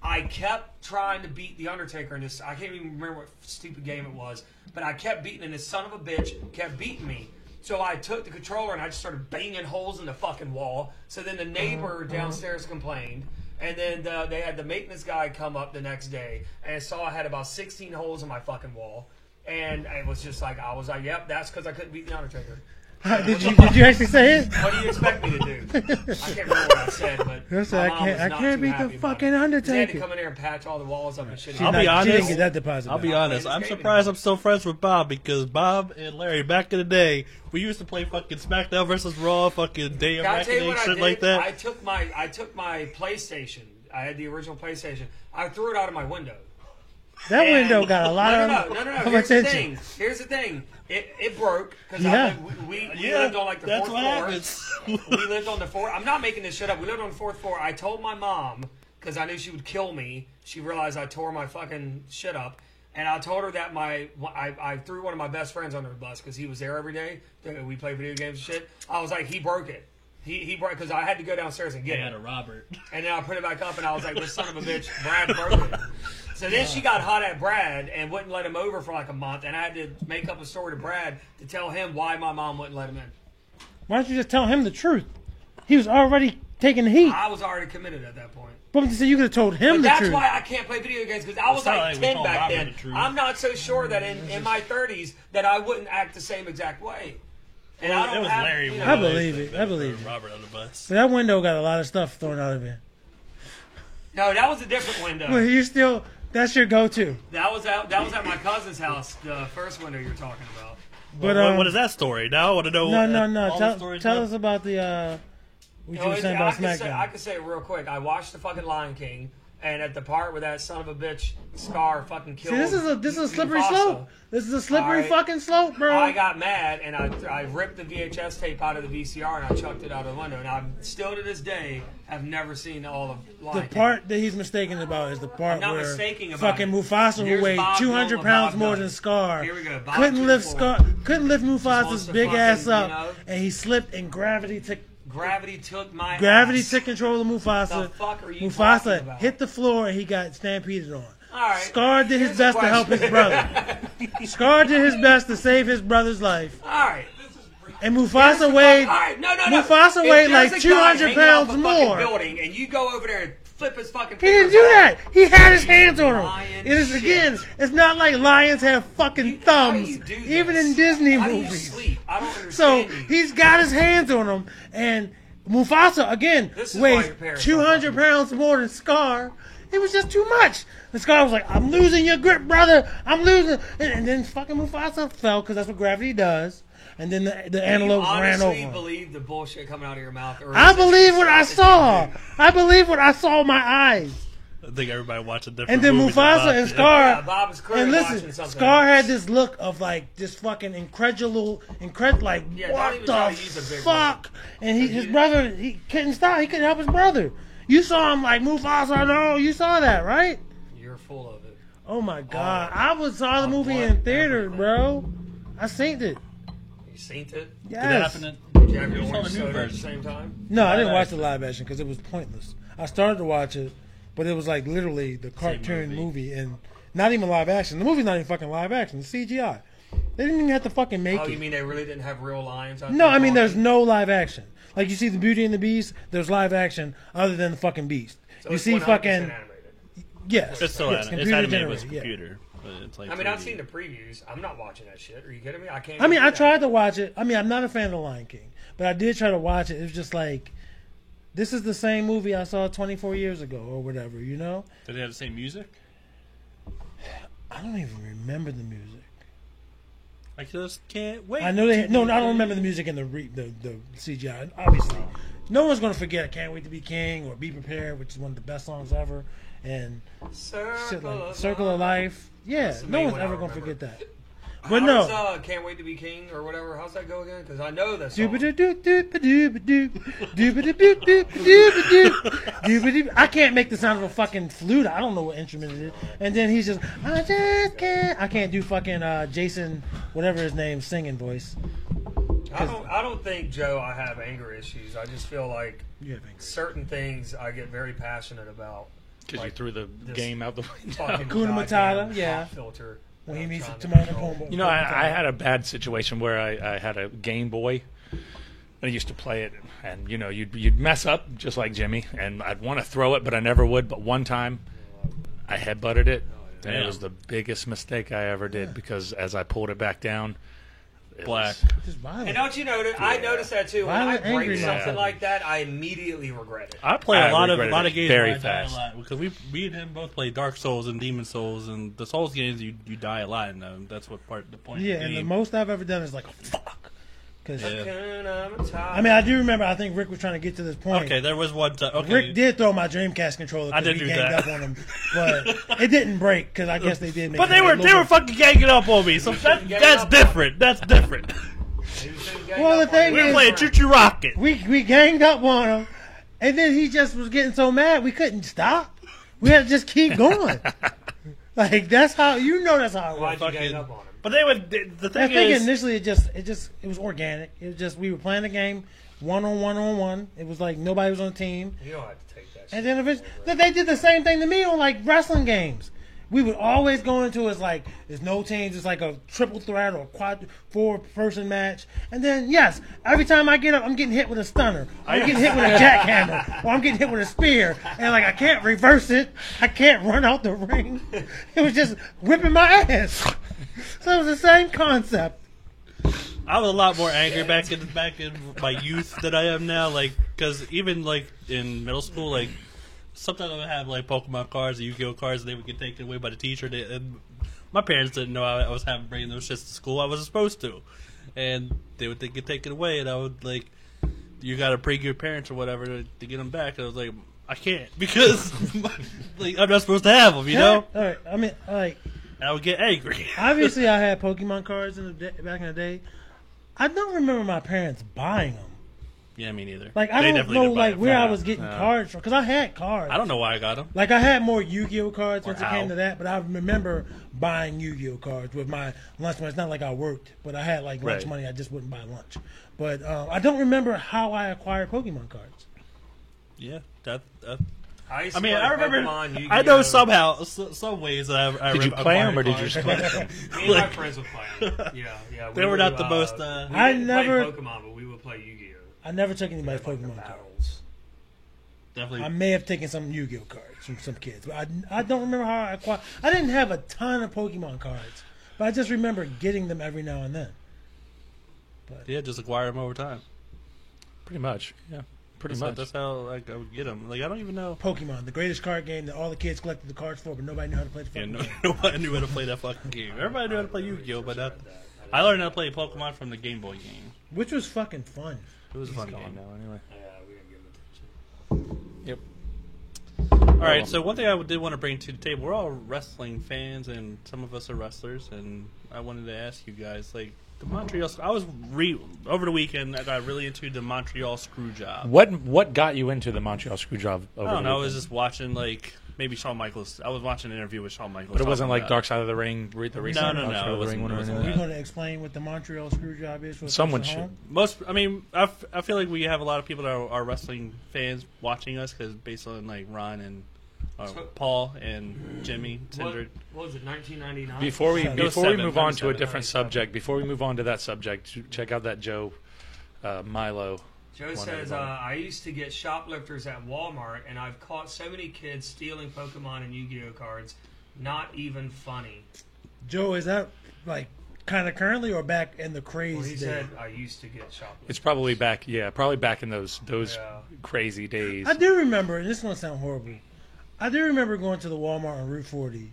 I kept trying to beat The Undertaker in this. I can't even remember what stupid game it was, but I kept beating, and this son of a bitch kept beating me. So I took the controller and I just started banging holes in the fucking wall. So then the neighbor downstairs complained. And then they had the maintenance guy come up the next day and saw I had about 16 holes in my fucking wall. And it was just like, I was like, yep, that's because I couldn't beat The Undertaker. Did you actually say it? What do you expect me to do? I can't remember what I said, but I said, my I mom can't- was I not can't too beat the happy about fucking it. They had to Undertaker. come in there and patch all the walls up and shit. I'll be She honest. didn't get that deposit. I'll be back. honest. I'm surprised I'm still friends with Bob because Bob and Larry back in the day we used to play fucking SmackDown versus Raw, fucking Day of Can I tell you Reckoning, what I shit did? like that. I took my PlayStation. I had the original PlayStation. I threw it out of my window. That window got a lot No. of Here's the attention. thing. Here's the thing. It broke because Yeah. we lived on like the that's fourth what floor. happens. We lived on the fourth. I'm not making this shit up. We lived on the fourth floor. I told my mom because I knew she would kill me. She realized I tore my fucking shit up, and I told her that I threw one of my best friends under the bus because he was there every day. We played video games and shit. I was like, he broke it. He broke because I had to go downstairs and get They it. had a Robert. And then I put it back up, and I was like, this son of a bitch, Brad broke it. So then she got hot at Brad and wouldn't let him over for like a month, and I had to make up a story to Brad to tell him why my mom wouldn't let him in. Why don't you just tell him the truth? He was already taking the heat. I was already committed at that point. But so you could have told him But the that's truth. why I can't play video games, because I was It's not like like we 10 told back Robert then. the truth. I'm not so sure that in my 30s that I wouldn't act the same exact way. And I don't It was have, Larry. you Willis know, I believe it. that I believe threw it. Robert on the bus. But that window got a lot of stuff thrown out of it. No, that was a different window. Well, you still, that's your go-to. That was at my cousin's house, the first window you're talking about. But What is that story? Now I want to know. No. all the stories Tell now. us about the what you were saying I about can SmackDown. say it real quick. I watched the fucking Lion King, and at the part where that son of a bitch Scar fucking killed. See, this is a slippery Mufasa, slope. This is a slippery Alright. fucking slope, bro. I got mad and I ripped the VHS tape out of the VCR and I chucked it out of the window. And I still to this day have never seen all of Lion The King. part that he's mistaken about is the part I'm not where mistaking about fucking it. Mufasa, who Here's weighed Bob 200 Dylan, pounds Bob more Dylan. than Scar, Here we go. Bob couldn't lift Dylan. couldn't lift wants Mufasa's to big fucking, ass up, you know, and he slipped, and gravity took Gravity took control of Mufasa. The fuck are you talking Mufasa about? hit the floor, and he got stampeded on. All right. Scar did his Here's the best to help his question. brother. Scar did his best to save his brother's life, All right. and Mufasa weighed. All right. No. Mufasa If weighed there's like a guy 200 hanging pounds off a fucking more. building, and you go over there and flip his fucking. He didn't fingers do off. that. He had his hands on him. Lion It is shit. again. It's not like lions have fucking How do thumbs, you do even this? in Disney How do you movies. sleep? I don't understand. So you. he's got his hands on him, and Mufasa again This is why weighs your parents 200 pounds more than Scar. It was just too much. And Scar was like, "I'm losing your grip, brother. I'm losing." And then fucking Mufasa fell because that's what gravity does. And then the antelopes ran over You him. honestly believe the bullshit coming out of your mouth? Or I is this believe what I just- saw. I believe what I saw with my eyes. I think everybody watched a different And then movie than Mufasa Bob and did. Scar. Yeah, Bob is clearly And watching listen, something Scar had else. this look of like this fucking like Yeah, don't what even try the to use a big fuck? And his brother, he couldn't stop. He couldn't help his brother. You saw him like Mufasa. No, you saw that, right? You're full of it. Oh my god, I saw the movie what? in theater, Everything. bro. I synced it. You seen it? Yes. Did that happen in? Did you have your You saw orange the new soda at the version. same time? No, I didn't Live watch the live action because it was pointless. I started to watch it, but it was like literally the cartoon movie. movie and not even live action. The movie's not even fucking live action. It's CGI. They didn't even have to fucking make Oh, it. you mean they really didn't have real lions? Out No, there I mean there's talking? no live action. Like you see the Beauty and the Beast, there's live action other than the fucking Beast. So You it's see 100% fucking animated. yes, It's still yes, it's animated with generated, yeah. computer. But it's like I mean, I've 3D. seen the previews. I'm not watching that shit. Are you kidding me? I can't. I mean, even I do that. tried to watch it. I mean, I'm not a fan of The Lion King, but I did try to watch it. It was just like, this is the same movie I saw 24 years ago or whatever, you know? Did they have the same music? I don't even remember the music. I just can't wait. I know they. No, I don't remember the music in the CGI. Obviously, no one's gonna forget "I Can't Wait to Be King" or "Be Prepared," which is one of the best songs ever, and shit like "Circle of Life." Yeah, That's the no main one's one I ever gonna remember. forget that. How But no. does, Can't Wait to Be King or whatever. How's that go again? Because I know that song. I can't make the sound of a fucking flute. I don't know what instrument it is. And then he's just, I just can't. I can't do fucking Jason, whatever his name, singing voice. I don't think, Joe, I have anger issues. I just feel like You have anger. certain things I get very passionate about. Because you Like threw the this game out the window. Fucking Hakuna goddamn Matata, yeah. pop filter. When he that I'm meets trying to Timon and control. Pumbaa. You know, I had a bad situation where I had a Game Boy. I used to play it, and you know, you'd mess up just like Jimmy, and I'd want to throw it, but I never would. But one time, I headbutted it, and it Damn. was the biggest mistake I ever did because as I pulled it back down, it Black. was- Just violent. And don't you notice? I noticed that too. When I Violent, break angry something motherfuckers. like that, I immediately regret it. I play I a lot of regretted it games very where I die fast. a lot because we and him both play Dark Souls and Demon Souls, and the Souls games you die a lot in them. That's what part the point. Yeah, of the and the game. most I've ever done is like, fuck. 'Cause, Yeah. I mean, I do remember. I think Rick was trying to get to this point. Okay, there was one time. Okay. Rick did throw my Dreamcast controller I because did we do ganged that. up on him, but it didn't break because I guess they did. Make But it they a were little bit- fucking ganging up on me, so that's different. That's different. Well, the thing We were is, playing Choo Choo Rocket. we ganged up on him, and then he just was getting so mad we couldn't stop. We had to just keep going. Like that's how that's how it was. Why'd you gang up on him? But they would. The I thing think is, initially it was organic. It was just we were playing the game one on one. It was like nobody was on the team. You don't have to take that shit. And then eventually, they did the same thing to me on like wrestling games. We would always go into it's like there's no teams. It's like a triple threat or a 4-person match. And then yes, every time I get up, I'm getting hit with a stunner. I'm getting hit with a jackhammer, or I'm getting hit with a spear. And like I can't reverse it. I can't run out the ring. It was just whipping my ass. So it was the same concept. I was a lot more angry back in my youth than I am now. Like, because even like in middle school, like sometimes I would have like Pokemon cards, or Yu-Gi-Oh cards, and they would get taken away by the teacher. And my parents didn't know I was having bringing those shits to school. I wasn't supposed to, and they would get taken away, and I would like, you got to bring your parents or whatever to get them back. And I was like, I can't because like I'm not supposed to have them, you know. All right. I mean, like. And I would get angry. Obviously, I had Pokemon cards back in the day. I don't remember my parents buying them. Yeah, me neither. Like I They don't definitely know didn't buy like it. where I was getting cards from because I had cards. I don't know why I got them. Like I had more Yu-Gi-Oh cards once it how. came to that, but I remember buying Yu-Gi-Oh cards with my lunch money. It's not like I worked, but I had like lunch Right. money. I just wouldn't buy lunch. But I don't remember how I acquired Pokemon cards. Yeah, that I used I to mean, play I remember. Pokemon, Yu-Gi-Oh. I know somehow, some ways that I Did you play them or did you just play them? Me and my friends would play them. Yeah. They were not the most. We I didn't never- play Pokemon, but we would play Yu-Gi-Oh. I never took anybody's Like the Pokemon cards. battles. Definitely. I may have taken some Yu-Gi-Oh cards from some kids, but I don't remember how I acquired. I didn't have a ton of Pokemon cards, but I just remember getting them every now and then. Yeah, just acquire them over time. Pretty much. Yeah. Pretty That's much. That's how like I would get them. Like I don't even know. Pokemon, the greatest card game that all the kids collected the cards for, but nobody knew how to play the Yeah, fucking game. nobody knew how to play that fucking game. Everybody knew how to play Yu-Gi-Oh, but not. I learned how to play Pokemon from the Game Boy game. Which was fucking fun. It was a fun game. Now, anyway. Yeah, we didn't give them attention. Yep. All right, so one thing I did want to bring to the table, we're all wrestling fans, and some of us are wrestlers, and I wanted to ask you guys, like, the Montreal. I was over the weekend. I got really into the Montreal Screwjob. What got you into the Montreal Screwjob? Over I don't the know. I was weekend? just watching like maybe Shawn Michaels. I was watching an interview with Shawn Michaels. But it wasn't talking like about- Dark Side of the Ring. The recent no, Dark Side it of the wasn't- Ring one it or wasn't anything Are like you that? going to explain what the Montreal Screwjob is? For Someone folks at should. home? Most, I mean, I feel like we have a lot of people that are wrestling fans watching us because based on like Ron and Paul and Jimmy Tindred. What was it, 1999? Before we Seven. move on to a 97. different subject, before we move on to that subject, check out that Joe Milo. Joe One says, everybody. I used to get shoplifters at Walmart, and I've caught so many kids stealing Pokemon and Yu-Gi-Oh cards. Not even funny. Joe, is that like kind of currently or back in the craze Well, he days? said, I used to get shoplifters. It's probably back. Yeah, probably back in those Yeah. crazy days. I do remember, and this is going to sound horrible. I do remember going to the Walmart on Route 40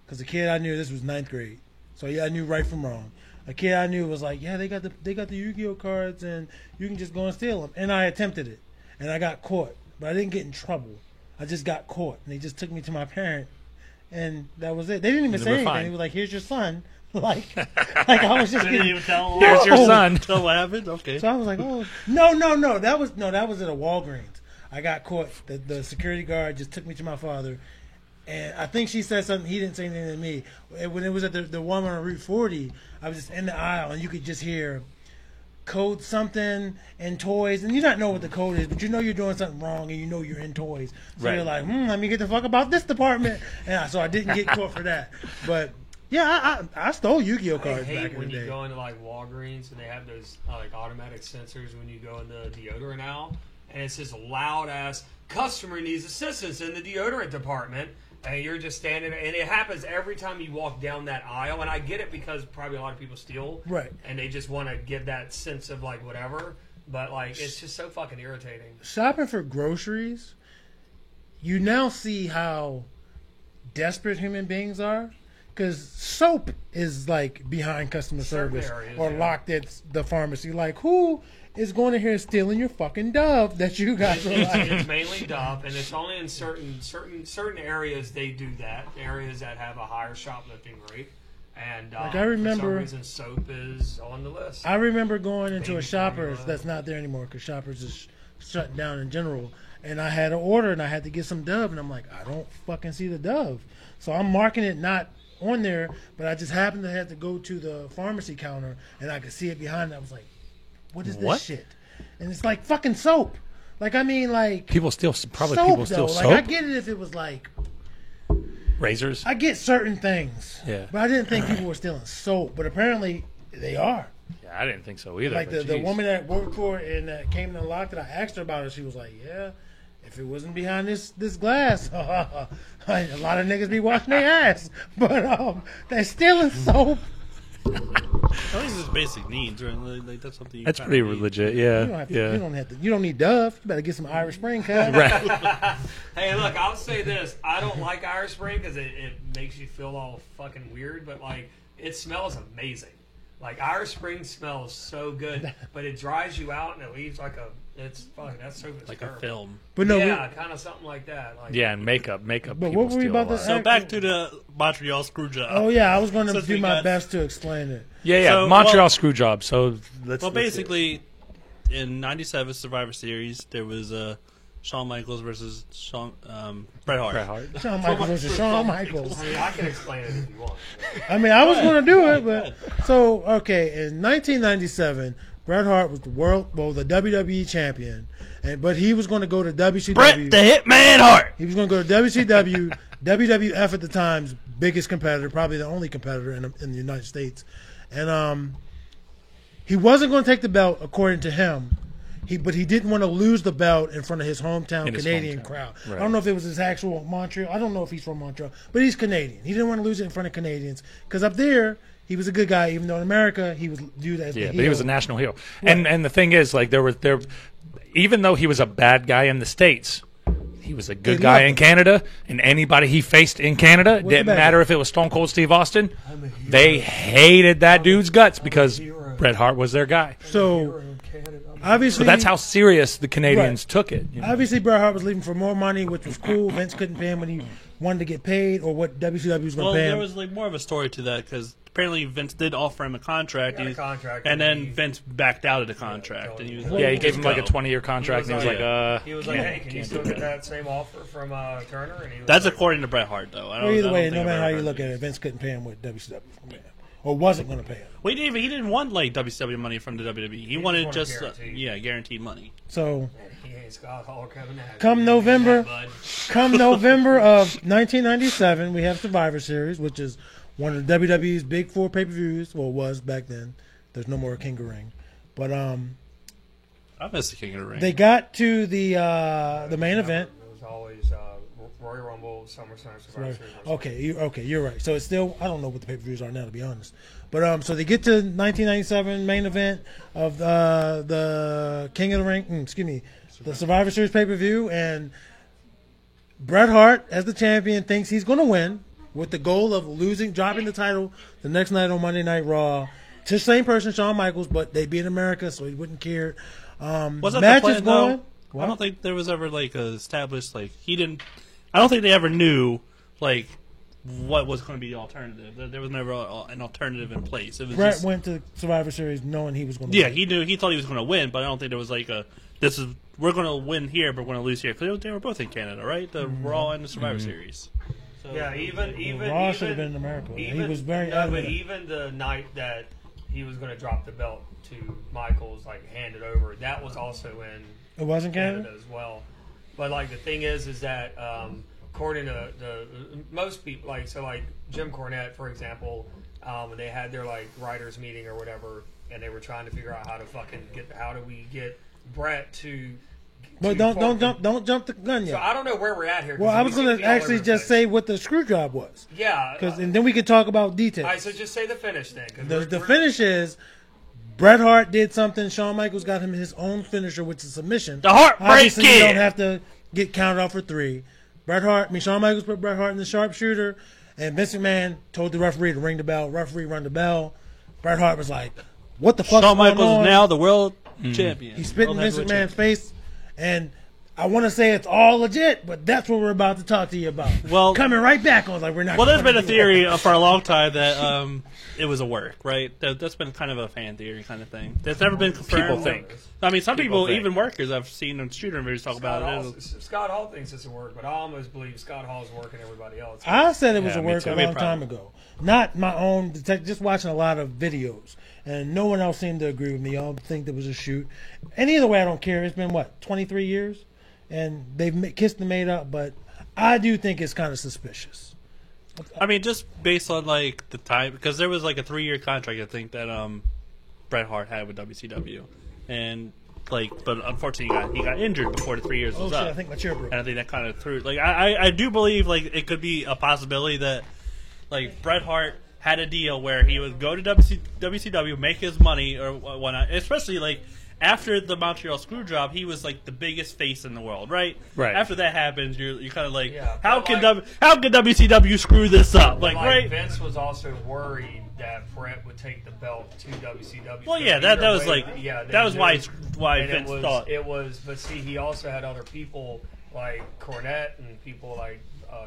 because a kid I knew, this was 9th grade, so yeah, I knew right from wrong. A kid I knew was like, yeah, they got the Yu-Gi-Oh cards, and you can just go and steal them. And I attempted it, and I got caught, but I didn't get in trouble. I just got caught, and they just took me to my parent, and that was it. They didn't even And say they were anything. fine. They were like, "Here's your son." like I was just Didn't getting. even tell Here's your son. Tell what happened. Okay. So I was like, "Oh no, that was at a Walgreens." I got caught. The security guard just took me to my father, and I think she said something. He didn't say anything to me. And when it was at the Walmart on Route 40, I was just in the aisle, and you could just hear code something and toys, and you don't know what the code is, but you know you're doing something wrong, and you know you're in toys. So Right. you're like, let me get the fuck about this department. And so I didn't get caught for that. But yeah, I stole Yu-Gi-Oh I cards back hate in when the you day. go into like Walgreens and they have those like automatic sensors when you go in the deodorant aisle, and it's this loud ass customer needs assistance in the deodorant department, and you're just standing there, and it happens every time you walk down that aisle. And I get it because probably a lot of people steal, Right. And they just want to give that sense of like whatever, but like it's just so fucking irritating. Shopping for groceries, you now see how desperate human beings are. Because soap is like behind customer Certain service areas, or yeah. locked at the pharmacy. Like, who is going in here stealing your fucking Dove that you guys are It's like? mainly Dove, and it's only in certain areas they do that. Areas that have a higher shoplifting rate, and Like, I remember- for some reason soap is on the list. I remember going into Baby a Shoppers formula. that's not there anymore because Shoppers is shut down in general. And I had an order and I had to get some Dove, and I'm like, I don't fucking see the Dove. So I'm marking it not on there, but I just happened to have to go to the pharmacy counter and I could see it behind it. I was like, what is this What? shit? And it's like fucking soap. Like, I mean, like, People still probably soap, people still though. soap. Like, I get it if it was like, Razors. I get certain things. Yeah. But I didn't think people were stealing soap, but apparently they are. Yeah, I didn't think so either. Like but the geez. woman that worked for it and that came and unlocked it, I asked her about it. She was like, "Yeah, if it wasn't behind this glass, a lot of niggas be washing their ass, but they're stealing soap." I think it's just basic needs, right? Like that's something. That's pretty legit. Yeah, You don't have to. yeah. You don't have to. You don't need Dove. You better get some Irish Spring, cut. Right. Hey, look, I'll say this: I don't like Irish Spring because it makes you feel all fucking weird, but like it smells amazing. Like Irish Spring smells so good, but it dries you out and it leaves like that's soap is like a terrible. film. But no, Yeah, kind of something like that. Like, Yeah, and makeup. But people what were we steal about a to lot. So Act- back to the Montreal screw job. oh yeah, I was going to Since do we my got- best to explain it. Yeah, yeah. So, Montreal well- screw job. So let's. Well, let's- basically, in '97 Survivor Series, there was Shawn Michaels versus Bret Hart. Bret Hart. Shawn Michaels versus Shawn Michaels. I mean, I can explain it if you want. I mean, I was going to do it, Go but so okay. In 1997, Bret Hart was the WWE champion, but he was going to go to WCW. Bret the Hitman Hart. He was going to go to WCW, WWF at the time's biggest competitor, probably the only competitor in the United States, and he wasn't going to take the belt according to him. But he didn't want to lose the belt in front of his hometown In his Canadian hometown. crowd. Right. I don't know if it was his actual Montreal. I don't know if he's from Montreal, but he's Canadian. He didn't want to lose it in front of Canadians because up there he was a good guy, even though in America he was viewed as the Yeah, heel. but he was a national heel. And the thing is, like, even though he was a bad guy in the States, he was a good They guy loved in him. Canada, and anybody he faced in Canada, the didn't bad matter guy? if it was Stone Cold Steve Austin, they hated that dude's guts because Bret Hart was their guy. So obviously, So that's how serious the Canadians took it. You know? obviously Bret Hart was leaving for more money, which was cool. Vince couldn't pay him when he wanted to get paid, or what WCW was going Well, to pay there him. was like more of a story to that because apparently Vince did offer him a contract, He got a contract, and then he- Vince backed out of the contract, and he was like, Yeah, he gave him like a "Go." 20-year contract, and he was like, he was like, hey, can you still get that same offer from Turner? And he was That's like, according to Bret Hart, though. I don't, Well, either I way, don't no think I've matter ever how you heard look of at it, Vince couldn't pay him what WCW was going to pay him, or wasn't going to pay him. Well, he didn't want like WCW money from the WWE. He wanted wanted just guaranteed. Guaranteed money. So He ain't Scott Hall or Kevin Nash. Come November- Bud. come November of 1997, we have Survivor Series, which is one of the WWE's big four pay-per-views. Well, it was back then. There's no more King of the Ring. But I miss the King of the Ring. they got to the main event. It was always Royal Rumble, SummerSlam, Survivor Series. Okay, you're right. So it's still, I don't know what the pay-per-views are now, to be honest. But so they get to 1997 main event of the King of the Ring, the Survivor Series pay-per-view, and Bret Hart, as the champion, thinks he's going to win with the goal of dropping the title the next night on Monday Night Raw to the same person, Shawn Michaels, but they'd be in America, so he wouldn't care. Was that match the plan, is going. though? I don't think there was ever like a established like he didn't. I don't think they ever knew like what was going to be the alternative. There was never an alternative in place. It was Bret just, went to Survivor Series knowing he was going to yeah, win. he knew. He thought he was going to win, but I don't think there was like we're going to win here, but we're going to lose here because they were both in Canada, right? The Raw and the Survivor Series. So, Yeah, even Raw should have been in America. He was very no, but adamant. even the night that he was going to drop the belt to Michaels, like hand it over, that was also in It wasn't Canada Canada? as well. But like the thing is that according to the most people, like Jim Cornette, for example, when they had their like writers meeting or whatever, and they were trying to figure out how do we get Bret to. But don't jump the gun So yet. I don't know where we're at here. 'cause Well, I we was seem going be to all actually over the just place. say what the screw job was, Yeah. and then we could talk about all details. right, so just say the finish then. 'cause The we're- finish is Bret Hart did something. Shawn Michaels got him his own finisher, which is submission. The Heartbreak Obviously, you Kid. don't have to get counted out for 3. Shawn Michaels put Bret Hart in the sharpshooter, And Vince McMahon told the referee to ring the bell. Referee rung the bell. Bret Hart was like, "What the fuck?" Shawn Michaels is now the world champion. He spit in World Vince heavyweight McMahon's face, and I want to say it's all legit, but that's what we're about to talk to you about. Well- coming right back on like we're not. Well, there's gonna been a do theory for a long time that it was a work, right? That's been kind of a fan theory kind of thing. That's never been confirmed. People think. I mean, some people, think. even workers, I've seen on shooter interviews talk about it. Scott Hall thinks it's a work, but I almost believe Scott Hall's working everybody else. I said it was Yeah, a me work too. a long time ago. Not my own detective, just watching a lot of videos. And no one else seemed to agree with me. Y'all think there was a shoot. And either way, I don't care. It's been, 23 years? And they've kissed and made up, but I do think it's kind of suspicious. I mean, just based on like the time, because there was like a 3-year contract, I think that Bret Hart had with WCW, and like, but unfortunately he got injured before the 3 years Oh, was shit, up. I think my chair broke. And I think that kind of threw. Like, I do believe like it could be a possibility that like Bret Hart had a deal where he would go to WCW, make his money or whatnot, especially like. After the Montreal Screwjob, he was like the biggest face in the world, right? Right. After that happens, you're kind of like, Yeah, how but can like- how can WCW screw this up? Like, right? Vince was also worried that Bret would take the belt to WCW. Well, yeah, that was like that was why and Vince it was, thought. it was. But see, he also had other people like Cornette and people like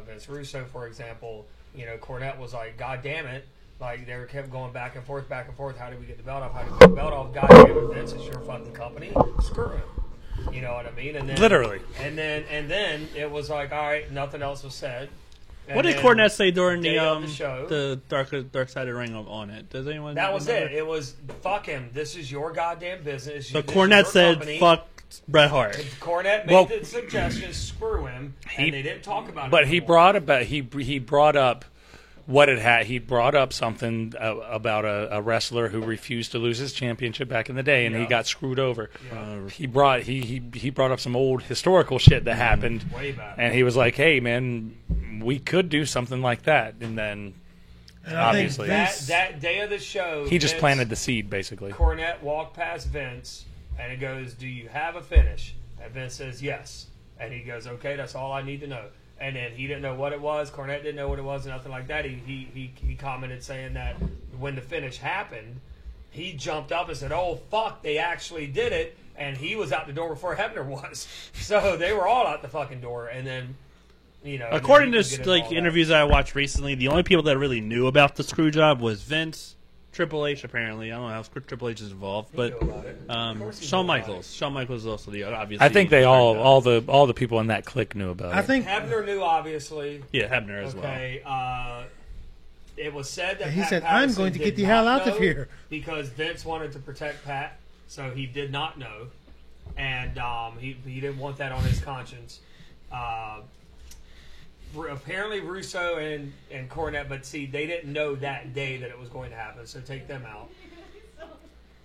Vince Russo, for example. You know, Cornette was like, "God damn it." Like, they kept going back and forth. How did we get the belt off? How did we get the belt off? God damn it, Vince, it's your fucking company. Screw him. You know what I mean? And then, Literally. And then it was like, all right, nothing else was said. And What did then Cornette say during day of the show? the dark side of ring on it? Does anyone? That was remember? it. It was, fuck him. This is your goddamn business. So This is Cornette your said, company. "Fuck Bret Hart." Cornette made Well- the suggestion, screw him, and they didn't talk about it. But he anymore. brought up what it had. He brought up something about a wrestler who refused to lose his championship back in the day, and he got screwed over. He brought up some old historical shit that happened, Way back. and he was like, "Hey, man, we could do something like that." And then And I think obviously that day of the show, he just Vince- planted the seed, basically. Cornette walked past Vince, and he goes, "Do you have a finish?" And Vince says, "Yes." And he goes, "Okay, that's all I need to know." And then he didn't know what it was. Cornette didn't know what it was, nothing like that. He commented saying that when the finish happened, he jumped up and said, "Oh fuck, they actually did it!" And he was out the door before Hebner was. So they were all out the fucking door. And then, you know, According and then he to could get like into all interviews that I watched recently, the only people that really knew about the screw job was Vince, Triple H. Apparently, I don't know how Triple H is involved, but knew about it. Of course he Shawn knew about Michaels. Shawn Michaels is also the obviously. I think they turned all up. all the people in that clique knew about I it. think Hebner knew, obviously. Yeah, Hebner as Okay, it was said that He Pat said, Patterson "I'm going to did get the not hell out of know here." because Vince wanted to protect Pat, so he did not know, and he didn't want that on his conscience. Apparently, Russo and Cornette, but see, they didn't know that day that it was going to happen, so take them out.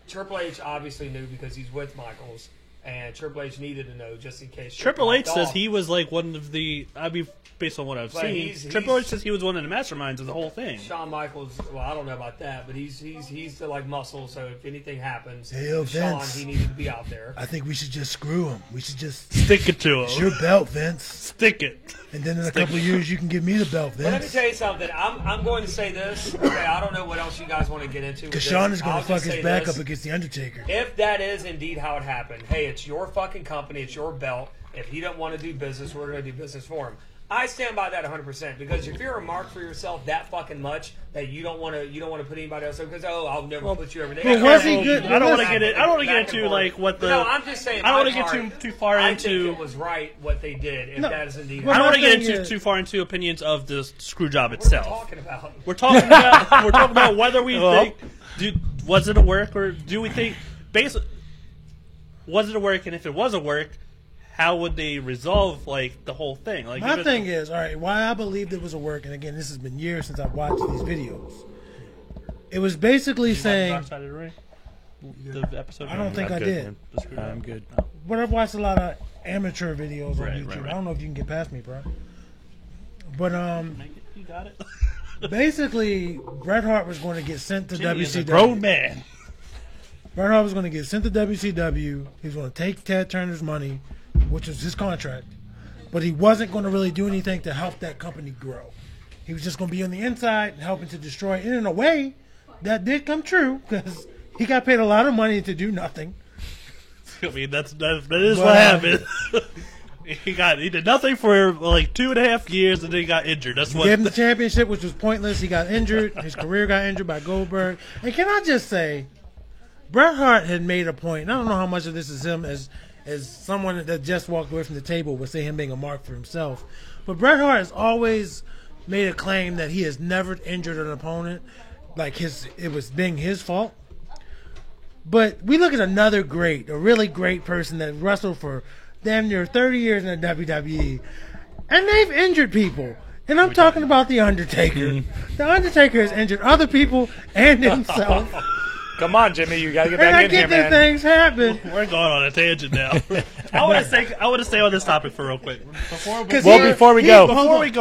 Triple H obviously knew because he's with Michaels, and Triple H needed to know just in case. shit Triple H popped says off. he was like one of the. I mean, based on what I've But seen, he's- Triple H says he was one of the masterminds of the whole thing. Shawn Michaels, well, I don't know about that, but he's the like muscle. So if anything happens, Hey, yo, to Shawn, Vince. he needed to be out there. I think we should just screw him. We should just Stick it to it's him. your belt, Vince. Stick it. And then in a couple of years, you can give me the belt, But let me Vince. tell you something. I'm going to say this. Okay, I don't know what else you guys want to get into. with Because this. Shawn is going I'll to fuck just his say back this. up against the Undertaker. If that is indeed how it happened, hey, it's your fucking company, it's your belt. If he doesn't want to do business, we're going to do business for him. I stand by that 100% because if you're a mark for yourself that fucking much that you don't want to put anybody else because I'll never put you over there. Well, was he good? I don't want to Listen, get it. I don't want to get into like what the. No, I'm just saying. I don't want want to get too far I into. think it was right what they did. If No, that is indeed, well, I don't my want to get thing into is- too far into opinions of the screw job what are we itself. talking about? We're talking about whether we think was it a work or do we think basically was it a work, and if it was a work, how would they resolve like the whole thing? Like My thing is, all right, why I believed it was a work, and again, this has been years since I've watched these videos. It was basically saying, Dark Side of the Ring, the episode. I don't think I good, did. man. I'm good. But I've watched a lot of amateur videos on Right, YouTube. right. I don't know if you can get past me, bro. But You got it. basically, Bret Hart was going to get sent to Jimmy is a WCW. grown man. Bret Hart was going to get sent to WCW. He was going to take Ted Turner's money, which was his contract, but he wasn't going to really do anything to help that company grow. he was just going to be on the inside and helping to destroy. And in a way, that did come true because he got paid a lot of money to do nothing. I mean, that is what happened. He did nothing for like 2.5 years, and then he got injured. That's what gave him the championship, which was pointless. He got injured. His career got injured by Goldberg. And can I just say, Bret Hart had made a point. And I don't know how much of this is him as someone that just walked away from the table would say him being a mark for himself. But Bret Hart has always made a claim that he has never injured an opponent, like it was being his fault. But we look at another great, a really great person that wrestled for damn near 30 years in the WWE, and they've injured people. And I'm talking about The Undertaker. The Undertaker has injured other people and himself. Come on, Jimmy, you gotta get And back I in here, get that man. things happen. we're going on a tangent now. I want to stay on this topic for real quick. Before we go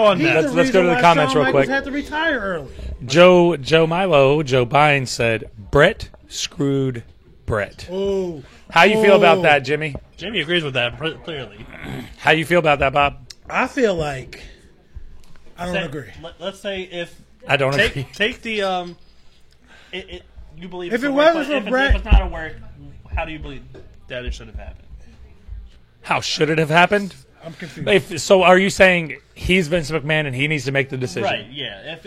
on that, let's go to the comments real quick. Had to retire early. Joe Biden said Brett screwed Brett. Oh, How you feel about that, Jimmy? Jimmy agrees with that clearly. How you feel about that, Bob? I feel like I don't agree. Let's say if I don't agree. Take the you believe If it's it a work, wasn't but for if Brett- it's not a work, how do you believe that it should have happened? How should it have happened? I'm confused. So are you saying he's Vince McMahon and he needs to make the decision? Right? Yeah. If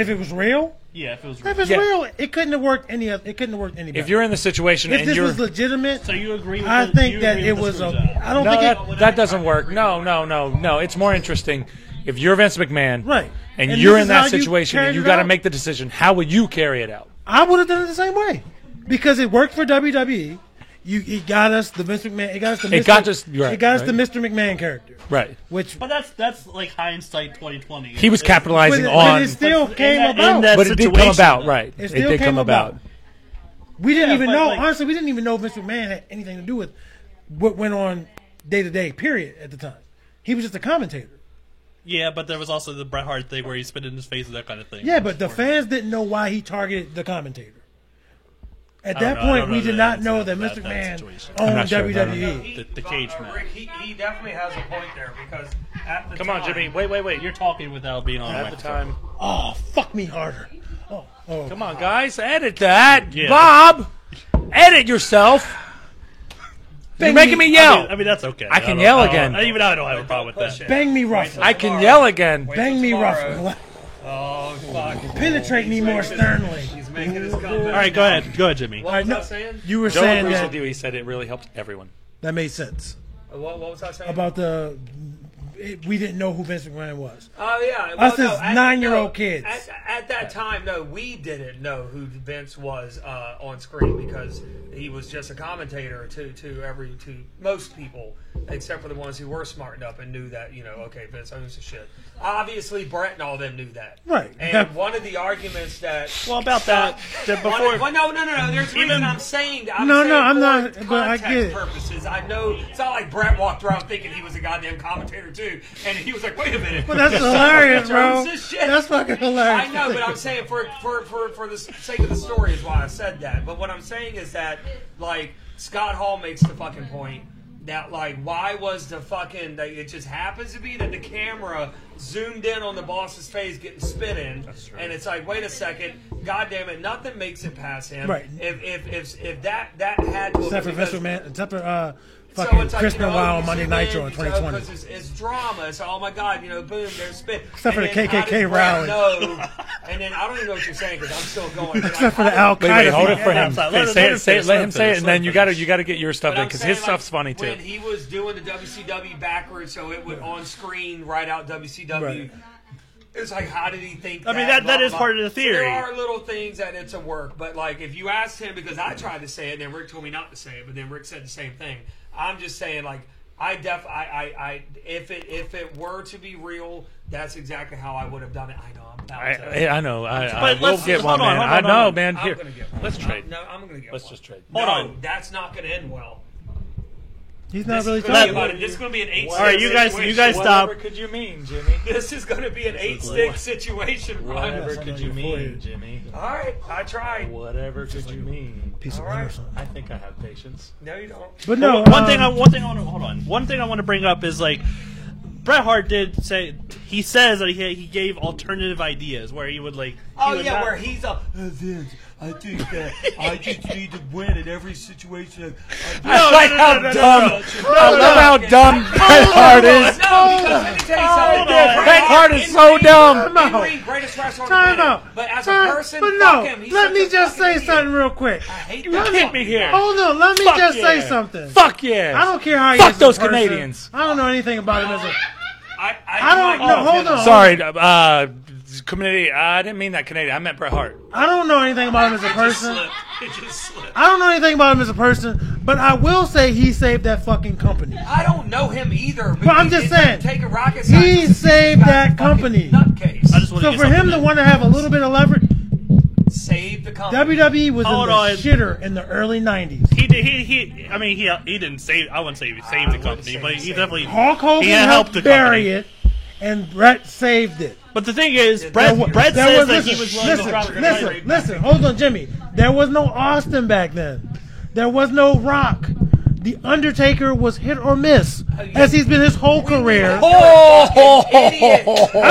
it was real, if it was if it's real, it couldn't have worked any better. If you're in the situation If and this you're was legitimate, so you agree with I the, think you that agree it with the was screw a. job. I don't no, think that doesn't work. No. It's more interesting if you're Vince McMahon, Right. and And you're this in is how that you situation and carried you it got to out? make the decision. How would you carry it out? I would have done it the same way because it worked for WWE. It got us the Vince McMahon. It got us the It got us- right, it got us right. the Mr. McMahon character, Right. which But that's like hindsight 2020. He was capitalizing but on, it still But came in about. that but it did come situation, about. though. Right. It It still did came come about. We didn't Yeah, even but, know. like- Honestly, we didn't even know Vince McMahon had anything to do with what went on day to day. Period. At the time, he was just a commentator. Yeah, but there was also the Bret Hart thing where he spit in his face and that kind of thing. Yeah, but the fans didn't know why he targeted the commentator. At I that don't know. I point, don't we know did that not it's know that- that Mr. that McMahon situation. I'm owned not sure. WWE. The cage match. Rick, he definitely has a point there because at the Come time, on, Jimmy. Wait. You're talking without being on At the microphone. time. Oh, fuck me harder. Oh. Come on, guys. Edit that. Yeah. Bob, edit yourself. You're making me yell. I mean, that's okay. I can don't- yell I don't- again. Even I don't have a problem with that. Bang me rough. I can yell again. Bang me rough. Oh fuck! Penetrate me more sternly. He's making his comeback. All right, go ahead, Jimmy. What was I saying? You were Joe saying agrees that with you. He said it really helped everyone. that made sense What was I saying? about we didn't know who Vince McMahon was. Oh yeah, Us as 9-year-old kids. At that time, no, we didn't know who Vince was on screen because he was just a commentator to most people, except for the ones who were smart enough and knew that okay, Vince owns the shit. Obviously, Brett and all them knew that, Right. And one of the arguments that about that before. no. There's a reason I'm saying. I'm not, for but I context get it. purposes. I know it's not like Brett walked around thinking he was a goddamn commentator too, and he was like, "Wait a minute." But that's hilarious, bro. Owns this shit. That's fucking hilarious. I know, but I'm saying for the sake of the story is why I said that. But what I'm saying is that like Scott Hall makes the fucking point that like why was the fucking it just happens to be that the camera zoomed in on the boss's face getting spit in, and it's like wait a second, god damn it, nothing makes it past him. Right. If that had to Except for Vince because- McMahon, except for so fucking it's like, Chris Benoit on you Monday zoom Nitro in in, 2020. because it's drama. So, oh my God, boom, there's spit. Except for And the then how KKK does Brett rally. know? And then I don't even know what you're saying because I'm still going. But Except for like, the Al Wait, Qaeda. hold it for him. Let Hey, him say finish, it. Let him say it, and let then him you finish. got to get your stuff But in I'm because saying, his like, stuff's funny too. When he was doing the WCW backwards, so it would on screen write out WCW. Right. It's like, how did he think? I mean, that that blah, is blah. part of the So theory. there are little things that it's a work, but like if you asked him, because I tried to say it, and then Rick told me not to say it, but then Rick said the same thing. I'm just saying, like, if it were to be real, that's exactly how I would have done it. I know I'm about to. I know. I But will let's- get one, hold on, man. hold on, I know, hold on. man. I'm Here, gonna get one. let's trade. No, I'm gonna get Let's one. just trade. Hold No, on. that's not gonna end well. He's not really This is gonna be talking. about it. This is gonna be an 8-6 All right, you guys situation. stop. Whatever could you mean, Jimmy? This is gonna be an 8-6 situation, Whatever Ron. could you mean, Jimmy? All right, I tried. Whatever could you mean? Piece of All right. or something. I think I have patience. No, you don't. But no, One thing I want to hold on. One thing I want to bring up is like Bret Hart did say he says that he gave alternative ideas where he would like. Oh yeah, where he's a. I think that I just need to win in every situation. I like how dumb. I love how dumb Bret Hart is. No, because let me tell you something. Bret Hart is so dumb. In ring, greatest wrestler on the Time planet. out. But as a Time- person, but fuck no, him. He's let such me a just fucking say idiot. something real quick. I hate You that. can't hit me here. Hold on, let me Fuck just say yeah. something. Fuck yeah. I don't care how he Fuck is as a those person. Canadians. I don't know anything about him as a. I I don't know. Hold on. Sorry, Canadian. I didn't mean that Canadian. I meant Bret Hart. I don't know anything about him as a person. It just slipped. I don't know anything about him as a person, but I will say he saved that fucking company. I don't know him either. But I'm just saying, Take a rocket he scientist. saved He's that got a company. fucking Nutcase. I just want So to for him to want to have a little bit of leverage, Save the company. WWE was Hold in the on. shitter in the early '90s. He did. I mean, he didn't save. I wouldn't say he saved the company, but he definitely. Hulk Hogan He helped helped the bury company. it, and Brett saved it. But the thing is, There Brett was- says that he was willing to drop the listen, hold on, Jimmy. There was no Austin back then. There was no Rock. The Undertaker was hit or miss, as he's been his whole career. I'm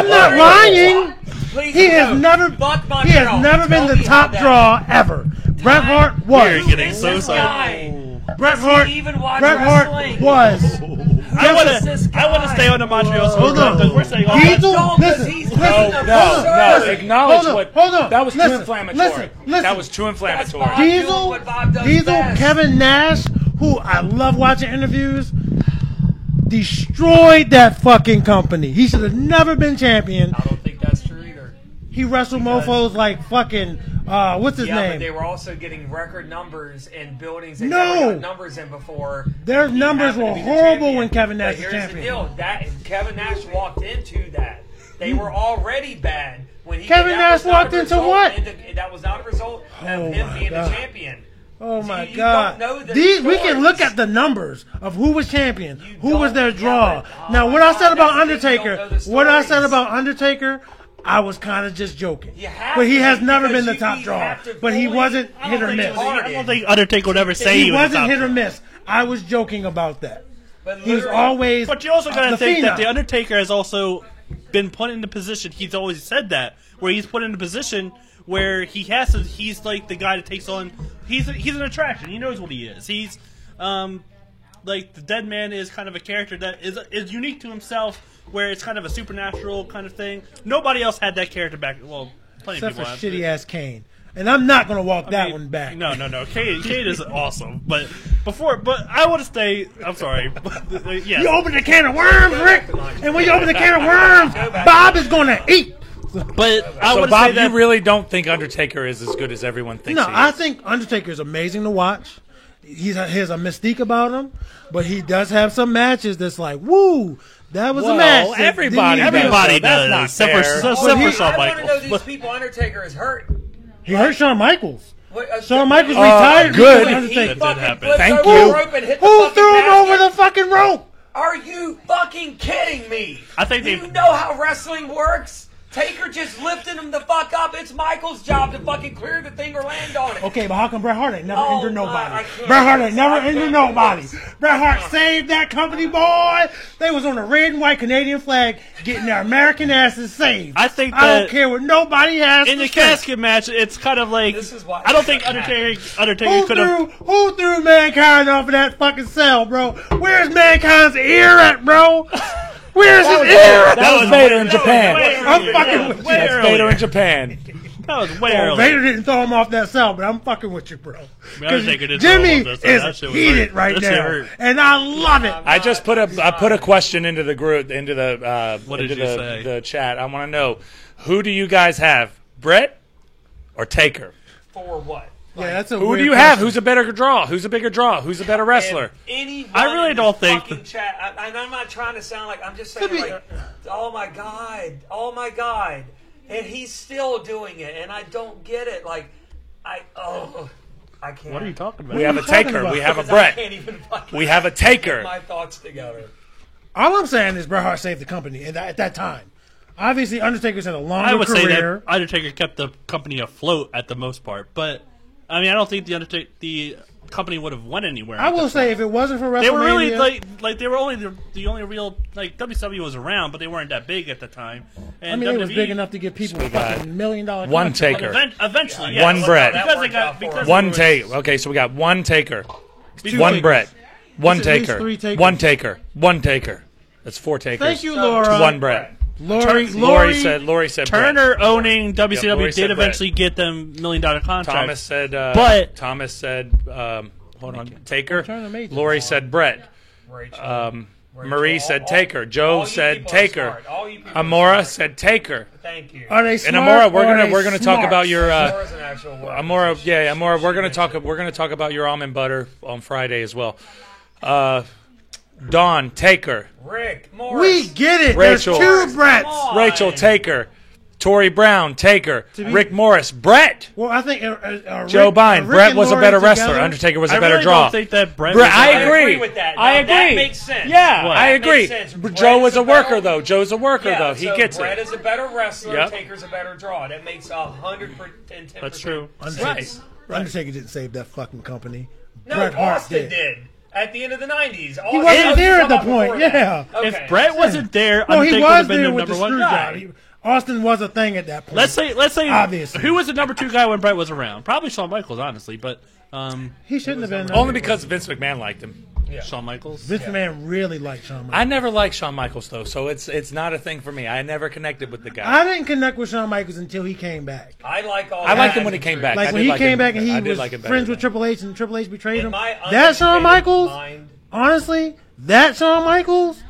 not lying. Please He has never, Buck he has Montreal. never been Tell the me top how that- draw ever. Bret Hart You're was. getting so This sorry. guy. Bret Does he Hart. even watch Bret Hart wrestling? was. I want is this to. I want to guy? stay on the Montreal Hold Screwjob on. because we're saying all Diesel, that. listen, he's listen, making hold a on, No, Sir. acknowledge Hold on, what. hold on. That was too Listen, inflammatory. listen. That was too inflammatory. That's fine. doing Diesel, what Bob does Diesel, best. Kevin Nash, who I love watching interviews, destroyed that fucking company. He should have never been champion. I don't think that's true either. He wrestled mofos like fucking, what's his Yeah, but name? they were also getting record numbers in buildings they No. never got numbers in before. Their He numbers happened were to be the horrible champion. when Kevin But Nash was here's champion. the deal: that Kevin Nash walked into that. They were already bad when he. Kevin that Nash was not walked a into result- what? That was not a result Oh of him my being God. the champion. Oh So my you God! don't know the We can look stories. at the numbers of who was champion, You who was don't- their yeah, draw. but- Now, oh what my I said God, about that's the thing, you Undertaker, don't know the what I said stories. about Undertaker, I was kind of just joking. You have But he to has be, never because been the you top draw. have to But he fully- wasn't I don't hit or think miss. it was- I don't think Undertaker would ever say He he was wasn't top hit or draw. miss. I was joking about that. But He was literally- always. But you also got to the think that phenom. the Undertaker has also been put in the position. He's always said that where he's put in a position where he has to. He's like the guy that takes on. He's an attraction. He knows what he is. He's like the Dead Man is kind of a character that is unique to himself, where it's kind of a supernatural kind of thing. Nobody else had that character back. Well, plenty Except of for people have. shitty ass Kane. And I'm not going to walk I that mean, one back. No. Kane is awesome, but I want to stay. I'm sorry. Yes. You open the can of worms, Rick. And when you open the can of worms, Bob is going to eat. But I So, want to say Bob, that you really don't think Undertaker is as good as everyone thinks No, he is? I think Undertaker is amazing to watch. He has a mystique about him, but he does have some matches that's like, woo, that was a Well, match. that everybody didn't even- everybody That's does. not Except fair. for But Shawn he- I want to know Michaels. these people Undertaker is hurt. He hurt Shawn Michaels. What, Shawn Michaels Oh, retired. good. because of He Undertaker. fucking happen. flipped Thank over you. the rope and hit the Who fucking threw him basket. over the fucking rope? Are you fucking kidding me? I think Do they- you know how wrestling works? Taker just lifted him the fuck up. It's Michael's job to fucking clear the thing or land on it. Okay, but how come Bret Hart ain't never Oh, injured my, nobody? I can't Bret Hart do ain't this. never I can't injured do nobody. this. Bret Hart saved that company, boy. They was on the red and white Canadian flag getting their American asses saved. I think I that don't care what nobody has in to the say. casket match, it's kind of like This is why- I don't think Undertaker could have. Who threw Mankind off of that fucking cell, bro? Where's Mankind's ear at, bro? Where's his ear? That was Vader in Japan. I'm fucking with you. That's Vader in Japan. That was way Oh, early. Vader didn't throw him off that cell, but I'm fucking with you, bro. Undertaker didn't throw him Jimmy off that cell. That is shit was heated hurt. right That shit now, hurt. and I love it. I just put a question into the group into the What did into you the, say? the chat. I want to know, who do you guys have, Brett or Taker? For what? Yeah, that's a Who weird do you have? question. Who's a better draw? Who's a bigger draw? Who's a better wrestler? Anyone I really in don't this think fucking chat. And I'm not trying to sound like I'm just saying like, oh my god, and he's still doing it, and I don't get it. Like, I can't. What are you talking about? We have a talking Taker. about? We have a Because I Brett. can't even fucking We have a get Taker. my thoughts together. All I'm saying is Bret Hart saved the company at that time. Obviously, Undertaker's had a longer I would say career. that Undertaker kept the company afloat at the most part, but I mean, I don't think the company would have went anywhere. I will say, if it wasn't for WrestleMania, they were really like they were only the only real like WCW was around, but they weren't that big at the time. And I mean, it was WWE big enough to give people we got fucking $1 million. one contracts. taker. Eventually, Yeah, One look Brett. how that Because they worked got out for because us. One take. Okay, so we got one taker, Two one takers. Brett, one It's at least taker, 3 takers. one taker, one taker. That's 4 takers. Thank you, So, Laura. One Brett. Lori Lori said Brett. Turner owning Yep, WCW Lori said did eventually get them $1 million contracts. Thomas said, hold on, Taker. Turner made Lori said Brett. Rachel. Marie said all- Taker. Joe all you said people are Taker. smart. All you people are Amora smart. said Taker. Thank you. Are they And smart? Amora, or are they we're gonna talk smart? about your Amora's an actual word. Amora. Yeah, Amora. We're gonna She talk about your almond butter on Friday as well. Dawn Taker. Rick Morris. We get it. Rachel. There's 2 Bretts. Come on. Rachel Taker. Tori Brown Taker. To be- Rick Morris. Brett. Well, I think Joe Biden. Rick Brett and was a Lori better wrestler. together- Undertaker was a I better really draw. don't think that Brett. Brett, was I a- agree. agree with that. I Now, agree. that makes sense. Yeah, What? I That agree. makes sense. Brett Joe is was a better- worker, though. Joe's a worker, Yeah, though. He so gets Brett it. is a better wrestler. Yep. Taker's a better draw. That makes 110%. That's true. Undertaker didn't save that fucking company. No, Bret Hart Austin did. At the end of the 90s. He wasn't there at the point. Yeah. If Brett wasn't there, No, he Undertaker would was have been there the with the number one screw guy. job. Austin was a thing at that point. Let's say Obviously. who was the number 2 guy when Brett was around? Probably Shawn Michaels, honestly, but he shouldn't have been. Only because Vince McMahon liked him. Shawn Michaels. Vince McMahon really liked Shawn Michaels. I never liked Shawn Michaels, though, so it's not a thing for me. I never connected with the guy. I didn't connect with Shawn Michaels until he came back. I like all I liked that. him when he came back. Like I when did he like came him- back and I he did was like him better friends than with Triple H and Triple H betrayed In him. my That Shawn uneducated Michaels, mind- honestly, that Shawn Michaels,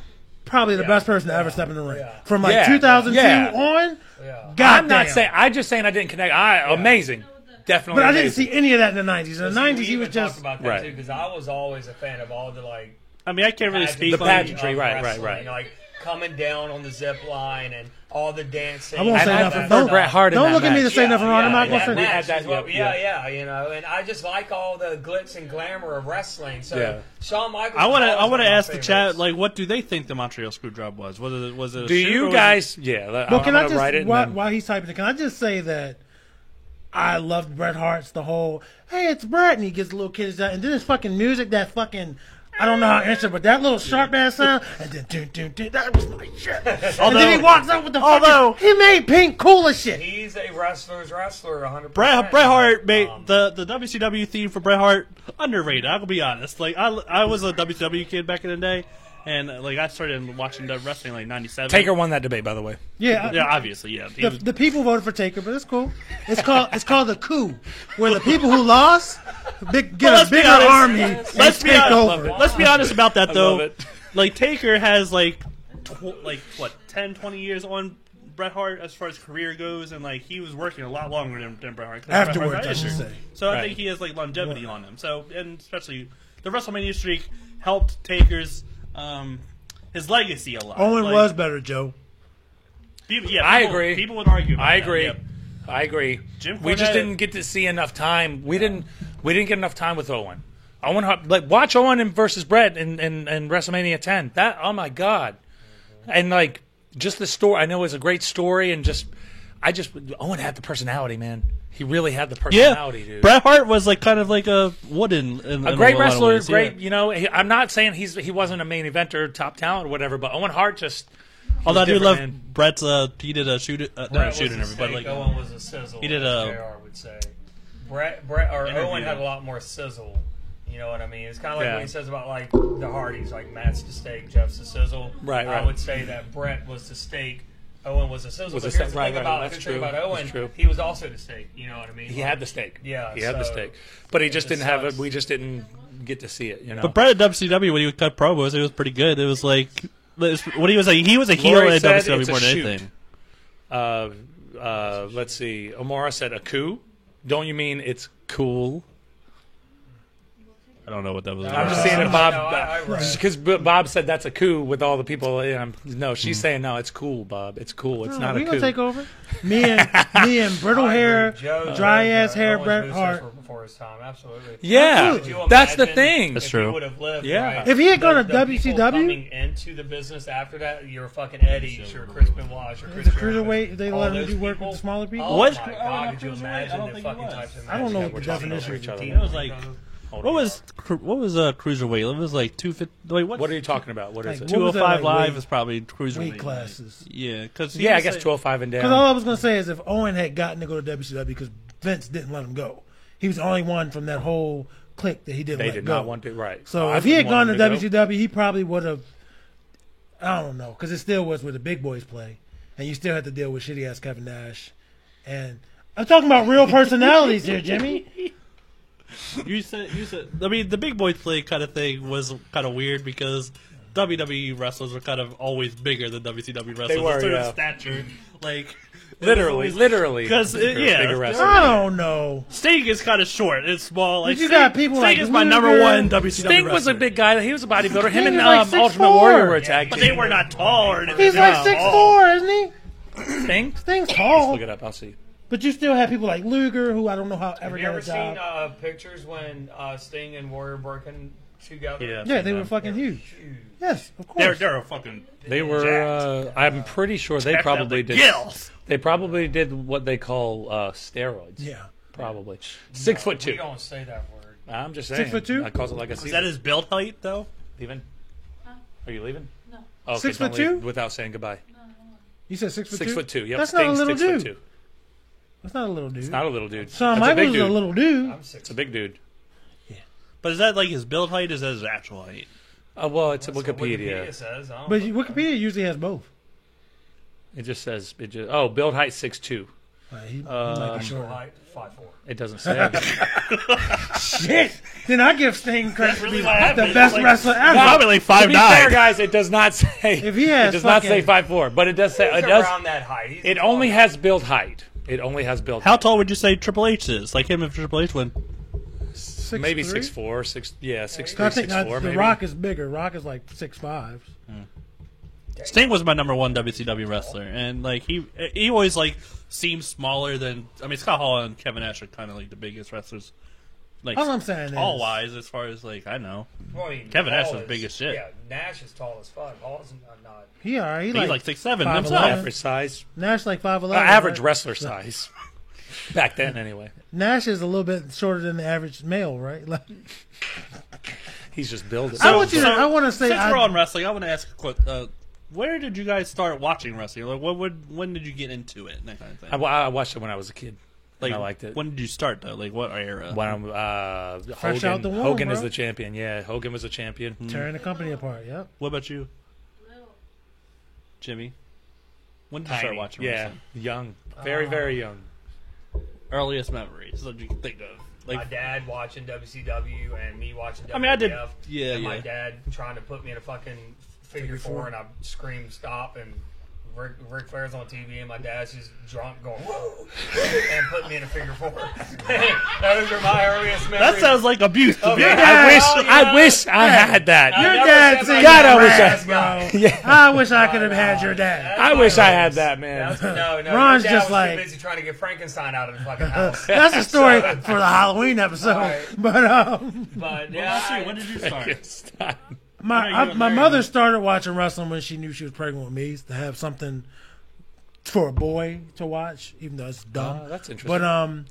probably the best person to ever step in the ring. Yeah. From like Yeah. 2002 Yeah. on, Yeah. God I'm not saying. I'm just saying I didn't connect. Amazing, definitely. But I didn't amazing. see any of that in the 90s. In the 90s, he We was even talked just. about that Right. too because I was always a fan of all the like I mean, I can't really speak The on pageantry, of right, wrestling, like coming down on the zip line and all the dancing. I won't And say I nothing. prefer Don't, Bret Hart in don't that look at me to match. say nothing wrong. I'm not going to that say match that. is what- Yeah. yeah, you know, and I just like all the glitz and glamour of wrestling. So Yeah. Shawn Michaels. I want is to always one of my ask the chat, favorites. like, what do they think the Montreal Screwjob was? Was it a Do shoot or you was guys? Yeah. Well, I'm can I gonna write it. just, and while, then- while he's typing it, can I just say that I loved Bret Hart's the whole, hey, it's Bret, and he gets the little kids out, and then his fucking music, that fucking, I don't know how to answer, but that little sharp ass sound, and then dun, dun, dun, that was my shit. And then he walks out with the fucking, he made Pink cool as shit. He's a wrestler's wrestler, 100%. Bret Hart made the WCW theme for Bret Hart underrated. I'll be honest. Like I was a WCW kid back in the day, and like I started watching wrestling like '97. Taker won that debate, by the way. Yeah, Yeah, obviously, yeah. He the, was- the people voted for Taker, but it's cool. It's called the coup, where the people who lost get Well, a let's be bigger honest. army and Let's be take honest. over. Let's be honest about that, though. love it. Like Taker has like 10, 20 years on Bret Hart as far as career goes, and like he was working a lot longer than Bret Hart. 'cause Bret Afterwards, Hart I got should injured. say. So I Right. think he has like longevity on him. So and especially the WrestleMania streak helped Taker's his legacy a lot. Owen Like, was better, Joe. I agree. People would argue. About I that, agree. yep. I agree. Jim We just Cornette- didn't get to see enough time. We didn't get enough time with Owen. Owen Hart, like watch Owen versus Brett in WrestleMania 10. That, oh my god, and like just the story. I know it was a great story, and Owen had the personality, man. He really had the personality, dude. Bret Hart was like kind of like a wooden, in A great lot of wrestler, ways, great. yeah. You know, I'm not saying he wasn't a main eventer, top talent, or whatever. But Owen Hart just. Although I do different, love man. Brett's. He did a shoot, not a Brett shooting was a everybody. steak, Like Owen was a sizzle. he did as a- JR would say. Owen had a lot more sizzle. You know what I mean? It's kind of like Yeah. what he says about like the Hardys, like Matt's the steak, Jeff's the sizzle. Right, I right. would say that Brett was the steak, Owen was the sizzle. Was But the here's steak, the right, thing right, about that's here's the thing true, about Owen, that's true. he was also the steak. You know what I mean? He had the steak. Yeah, he had the so- steak, but he just it didn't have it. sucks. We just didn't get to see it. You know. But Brett at WCW when he would cut promos, it was pretty good. It was like when he was a heel Lori at said WCW it's a more than shoot. anything. Let's see. Omara said a coup. Don't you mean it's cool? I don't know what that was. I'm about. just saying it, Bob, No, I read. because Bob said that's a coup with all the people. No, she's saying no. It's cool, Bob. It's cool. It's not we a gonna coup. take over. Me and brittle I hair, agree. Joe, dry ass hair, Owen Bret Moose Hart. were before his time, absolutely. Yeah, Could you that's the imagine thing. That's if true. he would have lived, Yeah. right? If he had gone to the people WCW? coming into the business after that, you're fucking Eddie, you're Chris Benoit, you're Chris The Jericho. cruiserweight, they All let him those do work with people? the smaller people. Oh Was my Owen God, a could you cruiserweight? I imagine don't the think he fucking was. types of I don't know matches what that the we're talking definition about of with it It Tino was like and What was cruiserweight? It was like 250. Wait, What are you talking about? What is Like, it? what was that, 205 like, live weight- is probably cruiserweight. weight classes. Yeah, because Yeah, I guess 205 and Because down. all I was gonna say is if Owen had gotten to go to WCW because Vince didn't let him go, he was the only one from that whole clique that he didn't They let did go. not want to. Right. So I if he had wouldn't gone to want him go. WCW, he probably would have. I don't know, because it still was where the big boys play, and you still had to deal with shitty ass Kevin Nash. And I'm talking about real personalities here, Jimmy. you said. I mean, the big boys play kind of thing was kind of weird because WWE wrestlers were kind of always bigger than WCW wrestlers. were, in terms yeah. of stature, like Literally. because Bigger wrestlers. I don't know. Sting is kind of short and small. Like But you Sting, got people Sting like is my Luger. number one WCW Sting was a wrestler. big guy. He was a bodybuilder. Him and Sting is like 6'4". Ultimate Warrior were a tag but team. they were not tall or anything. He's like 6'4", isn't he? Sting? Sting's Let's tall. look it up. I'll see. But you still have people like Luger, who I don't know how ever Have you got ever a seen job. pictures when Sting and Warrior working together? Yeah. Yeah, they were fucking huge. Yes, of course. They're a fucking. They were. I'm pretty sure they probably did. Gills. They probably did what they call steroids. Yeah. Probably. We 6'2". don't say that word. I'm just saying. 6'2"? I calls it like a Is season. that his build height though? Leaving? Are you leaving? No. Oh, okay, 6'2"? don't leave without saying goodbye. You said 6'2"? 6'2". Yep. That's not a Sting's little 6'2". dude. That's not a little dude. It's not a little dude. Shawn That's a big Michaels is a dude. little dude. I'm 6'. It's a big dude. But is that like his build height? Or is that his actual height? Well, it's a That's what Wikipedia. Wikipedia says. I don't But know. Wikipedia usually has both. It just says. Build height 6'2". He might be Short short. height, 5'4". It doesn't say. Shit! Then I give Sting credit for really being what the happened. best Like- wrestler ever. Probably like To be fair, 5'9". guys, it does not say. If he has it does not say fucking- 5'4", but it does say. He's It does. around that height. He's It only has build height. It only has build. How height. tall would you say Triple H is? Like him if Triple H went. Maybe 6'3"? 6'4", 6. Yeah, 6'3", I think 6'4", The maybe. Rock is bigger. Rock is like 6'5". Sting was my number one WCW wrestler, and like he always like seems smaller than. I mean, Scott Hall and Kevin Nash are kind of like the biggest wrestlers. Like All I'm saying is, tall wise, as far as like I know, Well, I mean, Kevin Nash Hall is big as shit. Yeah, Nash is tall as fuck. Hall's not. he all right. He he's like 6'7" himself. 5'11". Average size. Nash like 5'11". Average right? wrestler size. Back then, anyway. Nash is a little bit shorter than the average male, right? Like, He's just built it. I want you to. I want to say. Since we're on wrestling, I want to ask a quick. Where did you guys start watching wrestling? Like, when did you get into it? That kind of thing. I watched it when I was a kid. Like, I liked it. When did you start though? Like, what era? When I'm, Fresh Hogan, out the womb, Hogan bro. is the champion. Yeah, Hogan was a champion. tearing the company apart. Yep. What about you, Jimmy? When did you start Tiny. watching Yeah, wrestling? young. Very, very young. Earliest memories that you can think of. My Like, dad watching WCW and me watching WWF. I mean, I did- yeah, and my yeah. dad trying to put me in a fucking figure four, and I screamed stop, and Ric Flair's on TV, and my dad's just drunk going, whoa, and put me in a figure four. Those are my earliest memories. that sounds like abuse to me. I wish I had that. I Your never dad said said my God, I dad wish was I- that guy. Yeah, I wish I could have had your dad. I wish I had that, man. No, Ron's your dad just was like- too busy trying to get Frankenstein out of the fucking house. That's a story for the Halloween episode. Right. But But yeah, When did you start? my mother started watching wrestling when she knew she was pregnant with me to have something for a boy to watch, even though it's dumb. That's interesting. But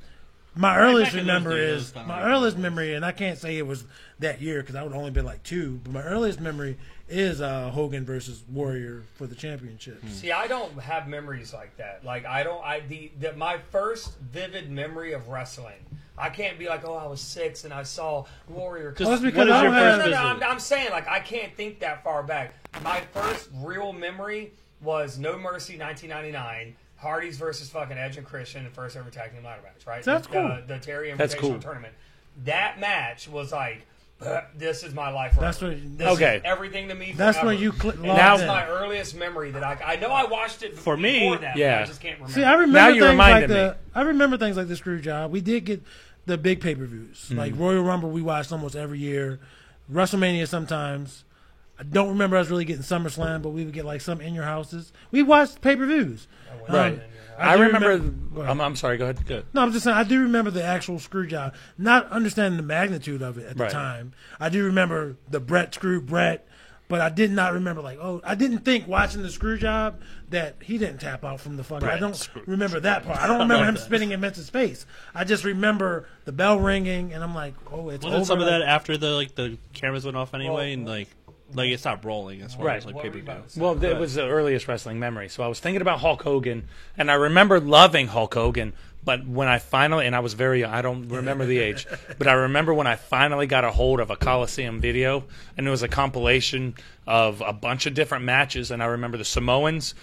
my earliest back in those remember days, it is was kinda my like earliest memory, and I can't say it was that year because I would only been like 2. But my earliest memory is Hogan versus Warrior for the championship. See, I don't have memories like that. Like I don't. My first vivid memory of wrestling. I can't be like, oh, I was 6 and I saw Warrior. Well, that's because What is I your don't first have. visit? I'm saying like I can't think that far back. My first real memory was No Mercy 1999. Hardy's versus fucking Edge and Christian, the first ever tag team ladder match, right? That's cool. The Terry That's Invitational cool. tournament. That match was like, this is my life. That's forever. what- This Okay. is everything to me. That's forever. when you logged That's in. my earliest memory that I know I watched it For me, before that, yeah. but I just can't remember. See, I remember Now you things like reminded me. I remember things like the screw job. We did get the big pay-per-views, Mm-hmm. like Royal Rumble. We watched almost every year. WrestleMania sometimes. I don't remember us really getting SummerSlam, but we would get like some in your houses. We watched pay-per-views. Right. I I do remember. Go ahead. I'm sorry. Go ahead. Good. No, I'm just saying I do remember the actual screw job, not understanding the magnitude of it at the Right. time. I do remember the Brett screw Brett. But I did not remember, like, I didn't think watching the screw job that he didn't tap out from the fucking. I don't remember that part. I don't remember him spinning in Vince's face. I just remember the bell ringing, and I'm like, oh, it's over. Wasn't some of that after the cameras went off anyway, and like it stopped rolling as far as like pay-per-view. Well, it was the earliest wrestling memory. So I was thinking about Hulk Hogan, and I remember loving Hulk Hogan. But when I finally, and I was very young, I don't remember the age, but I remember when I finally got a hold of a Coliseum video, and it was a compilation of a bunch of different matches, and I remember the Samoans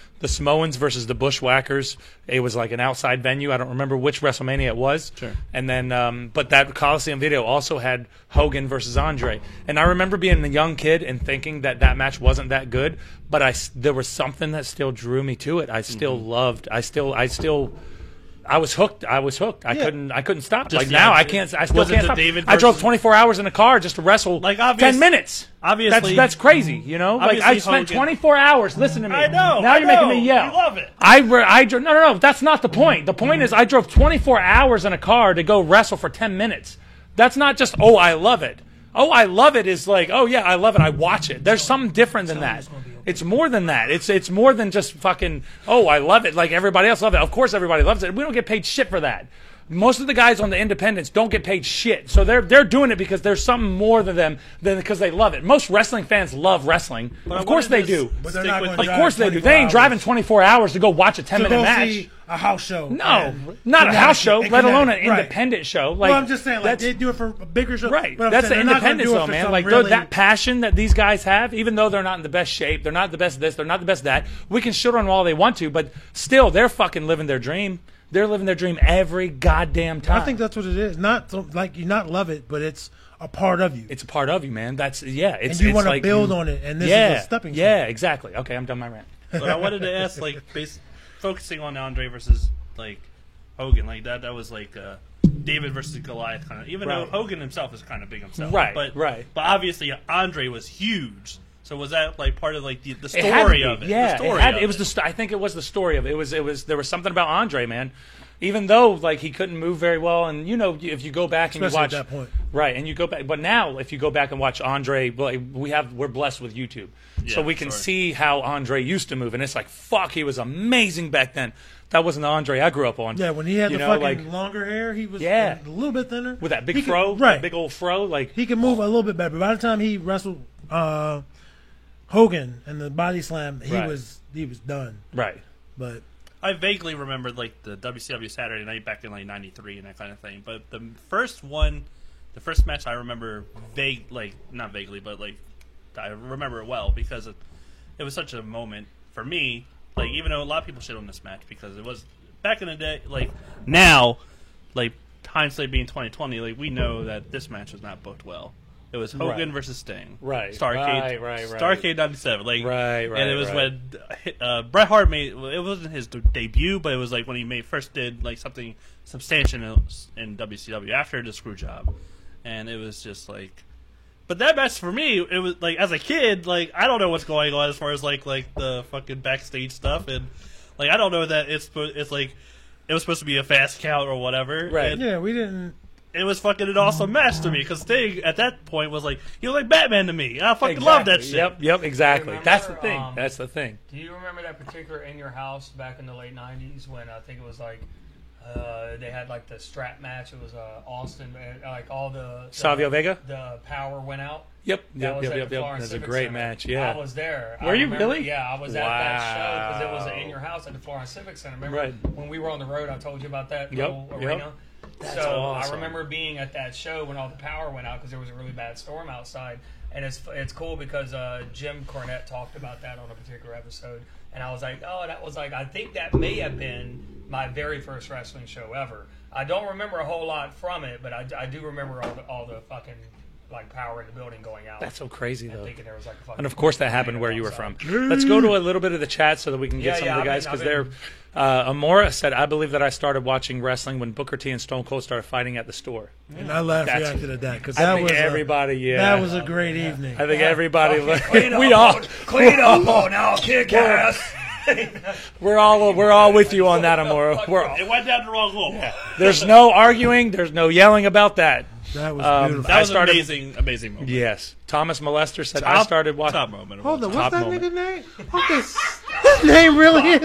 versus the Bushwhackers. It was like an outside venue. I don't remember which WrestleMania it was. Sure. And then, but that Coliseum video also had Hogan versus Andre. And I remember being a young kid and thinking that that match wasn't that good, but there was something that still drew me to it. I still loved, I was hooked. I couldn't stop. Just like now, I still was it can't the stop. David I drove versus- 24 hours in a car just to wrestle Like, 10 minutes. obviously- that's crazy. You know, like I obviously spent Hogan- 24 hours. Listen to me. I know. Now I you're making know. me yell. You love it. I drove. No. That's not the point. The point is I drove 24 hours in a car to go wrestle for 10 minutes. That's not just I love it. Oh, I love it is like, oh yeah, I love it. I watch it. There's something different than that. It's more than that. It's more than just fucking, I love it. Like everybody else loves it. Of course everybody loves it. We don't get paid shit for that. Most of the guys on the independents don't get paid shit. So they're doing it because there's something more than them than because they love it. Most wrestling fans love wrestling. Of course they do. But they're not going to Of drive course they do. 24 They ain't hours driving 24 hours to go watch a to 10-minute go match. see a house show. No, and not a house show, Connecticut, let alone an right. independent show. Like, Well, I'm just saying, like, that's- they do it for a bigger show. Right. But I'm That's the saying they're not gonna independence, do it though, for man. some Like, really, that passion that these guys have, even though they're not in the best shape, they're not the best this, they're not the best that, we can shit on them all they want to, but still, they're fucking living their dream. They're living their dream every goddamn time. I think that's what it is. Not so, like you not love it, but it's a part of you. It's a part of you, man. That's, yeah. It's, and you it's want to like build you- on it, and this yeah, is a stepping stone. Yeah, exactly. Okay, I'm done my rant. But I wanted to ask, like, focusing on Andre versus like Hogan, like that was like David versus Goliath kind of. Even Right. though Hogan himself is kind of big himself, Right, But right. But obviously Andre was huge. So was that like part of like the It had to story be. of it? Yeah, the story it of was the. I think it was the story of it. It was. There was something about Andre, man. Even though like he couldn't move very well, and if you go back and Especially you watch at that point. right, and you go back, but now if you go back and watch Andre, like, we're blessed with YouTube, so Yeah, we can sure. see how Andre used to move, and it's like fuck, he was amazing back then. That wasn't the Andre I grew up on. Yeah, when he had You the know, fucking like, longer hair, he was Yeah. a little bit thinner. with that big He could- fro, right? that big old fro, like He can move a little bit better. But by the time he wrestled Hogan and the body slam, he Right. was done. right. But I vaguely remembered like the WCW Saturday Night back in like '93 and that kind of thing. But the first match I remember not vaguely, but like I remember it well because it was such a moment for me. Like even though a lot of people shit on this match because it was back in the day, like now, like hindsight being 2020, like we know that this match was not booked well. It was Hogan Right. versus Sting. Right. Starcade. Right. Starcade '97. Like, Right, And it was right. when Bret Hart made. It wasn't his debut, but it was like when he first did like something substantial in WCW after the screw job, and it was just like. But that match for me, it was like as a kid, like I don't know what's going on as far as like the fucking backstage stuff, and like I don't know that it's like it was supposed to be a fast count or whatever. Right. And yeah, we didn't. it was fucking an awesome match to me because Sting at that point was like he was like Batman to me. I fucking love that shit. Yep, exactly. Remember, That's the thing. um, That's the thing. Do you remember that particular In Your House back in the late 90s when I think it was like they had like the strap match? It was Austin, like all the Savio Vega? The power went out. Yep, That was at the yep. Florence That's a Civic great Center. match. Yeah. I was there. Were I you remember- really? Yeah, I was at that show because it was Wow. In Your House at the Florence Civic Center. Remember Right. when we were on the road? I told you about that Yep, little yep. arena. That's So awesome. I remember being at that show when all the power went out because there was a really bad storm outside. And it's cool because Jim Cornette talked about that on a particular episode, and I was like, oh, that was like I think that may have been my very first wrestling show ever. I don't remember a whole lot from it, but I do remember all the fucking like power in the building going out. That's so crazy, and though. thinking there was like a fucking And of course that happened where you were outside. from. Let's go to a little bit of the chat so that we can get Yeah, some yeah, of the I've guys been- because I've they're. been- Amora said, "I believe that I started watching wrestling when Booker T and Stone Cold started fighting at the store." And I laughed That's- reacted at that because I that think was everybody, yeah. that was a great evening. I think everybody. Clean we up, all clean up on now, kick ass. we're all with you on that, Amora. It went down the wrong hole. There's no arguing. There's no yelling about that. That was beautiful. That was I started- an amazing moment. Yes. Thomas Molester said I started watching. Top moment. of Hold all on, time. what's Top that moment. nigga's name? Okay, his name really is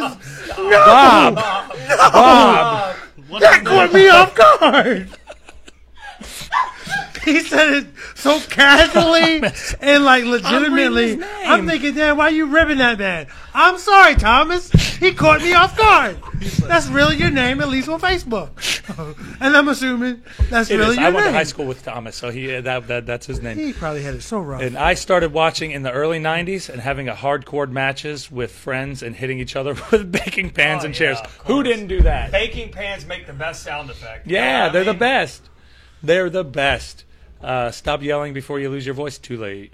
Bob. Bob. What's That his caught name? me off guard. He said it so casually and like legitimately. his name. I'm thinking, damn, why you ribbing that man? I'm sorry, Thomas. He caught me off guard. That's really your name, at least on Facebook. And I'm assuming that's It really is. your I name. went to high school with Thomas, so that's his name. He probably had it so rough. And I started watching in the early 90s and having a hardcore matches with friends and hitting each other with baking pans Oh, and yeah, chairs. of Who course. didn't do that? Baking pans make the best sound effect. Yeah, You know they're what I the mean? best. They're the best. Stop yelling before you lose your voice. Too late.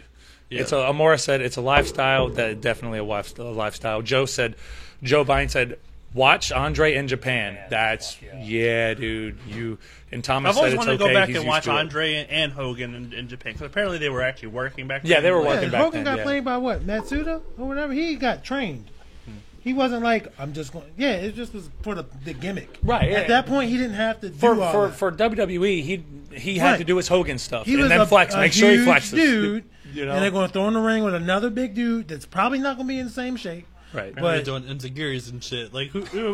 Yeah. Amora said it's a lifestyle. That definitely a lifestyle. Joe Biden said, watch Andre in Japan. That's yeah, dude. You and Thomas I've always said it's wanted to okay. go back He's and used watch to it. Andre and Hogan in Japan because apparently they were actually working back then. Yeah, they were Like, working back Hogan then. got Yeah. played by what? Matsuda or whatever. He got trained. He wasn't like, I'm just going. Yeah, it just was for the gimmick. Right, At yeah. that point, he didn't have to do all that. For WWE, he had Right. to do his Hogan stuff He and was then a, flex. a Make sure he huge flexes. dude, You know? and they're going to throw in the ring with another big dude that's probably not going to be in the same shape. Right. Apparently But- doing enzuigiris and shit. Like,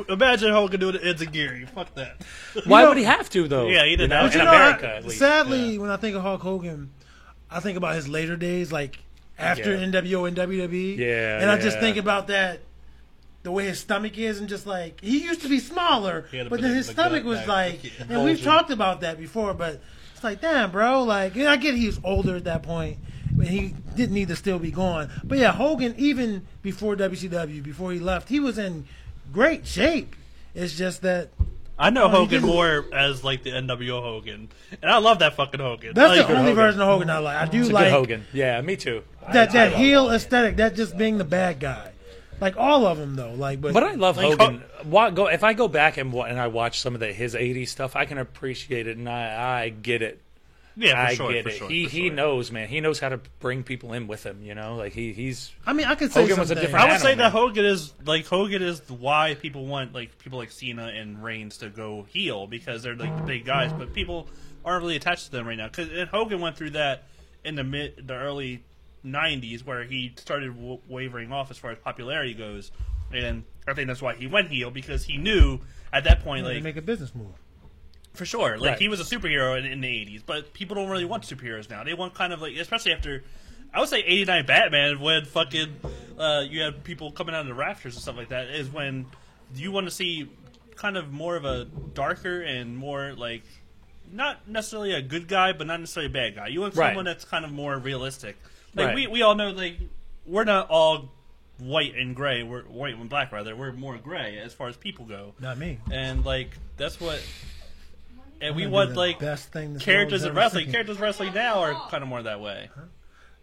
imagine Hogan doing enzugiri. Fuck that. Why know- would he have to though? Yeah, he didn't You know, have in to. America, at least. Sadly, when I think of Hulk Hogan, I think about his later days, like after Yeah. NWO and WWE. Yeah, and I just yeah. think about that. The way his stomach is, and just like he used to be smaller, He had a but bit then of his the stomach gut was back, like, yeah, and we've bulging. talked about that before, but it's like, damn, bro, like, and I get he was older at that point, but he didn't need to still be gone. But yeah, Hogan, even before WCW, before he left, he was in great shape. It's just that I know he Hogan didn't- more as like the NWO Hogan, and I love that fucking Hogan. that's Like, the only Hogan. version of Hogan I like. I do It's a like good Hogan. Yeah, me too. that heel aesthetic, that just being the bad guy, like all of them though. Like, But I love Like, Hogan. If I go back and I watch some of his '80s stuff, I can appreciate it, and I get it. yeah, for I sure, get for it. sure. He for sure. knows, man. He knows how to bring people in with him. You know, like he's. I mean, I could say Hogan was a something. different I would say animal, that Hogan is why people want like people like Cena and Reigns to go heel because they're like the big guys, but people aren't really attached to them right now. Because Hogan went through that in the early '90s where he started wavering off as far as popularity goes, and I think that's why he went heel because he knew at that point They like make a business move. for sure. Like Right. he was a superhero in the '80s, but people don't really want superheroes now. They want kind of like, especially after, I would say '89 Batman when fucking you had people coming out of the rafters and stuff like that. Is when you want to see kind of more of a darker and more like not necessarily a good guy, but not necessarily a bad guy. You want Right. someone that's kind of more realistic. Like Right. we all know like we're not all white and gray. We're white and black rather. We're more gray as far as people go. Not me. And like that's what. And we gonna want do the like best thing this characters world in has ever wrestling. seen. Characters in wrestling now are kind of more that way.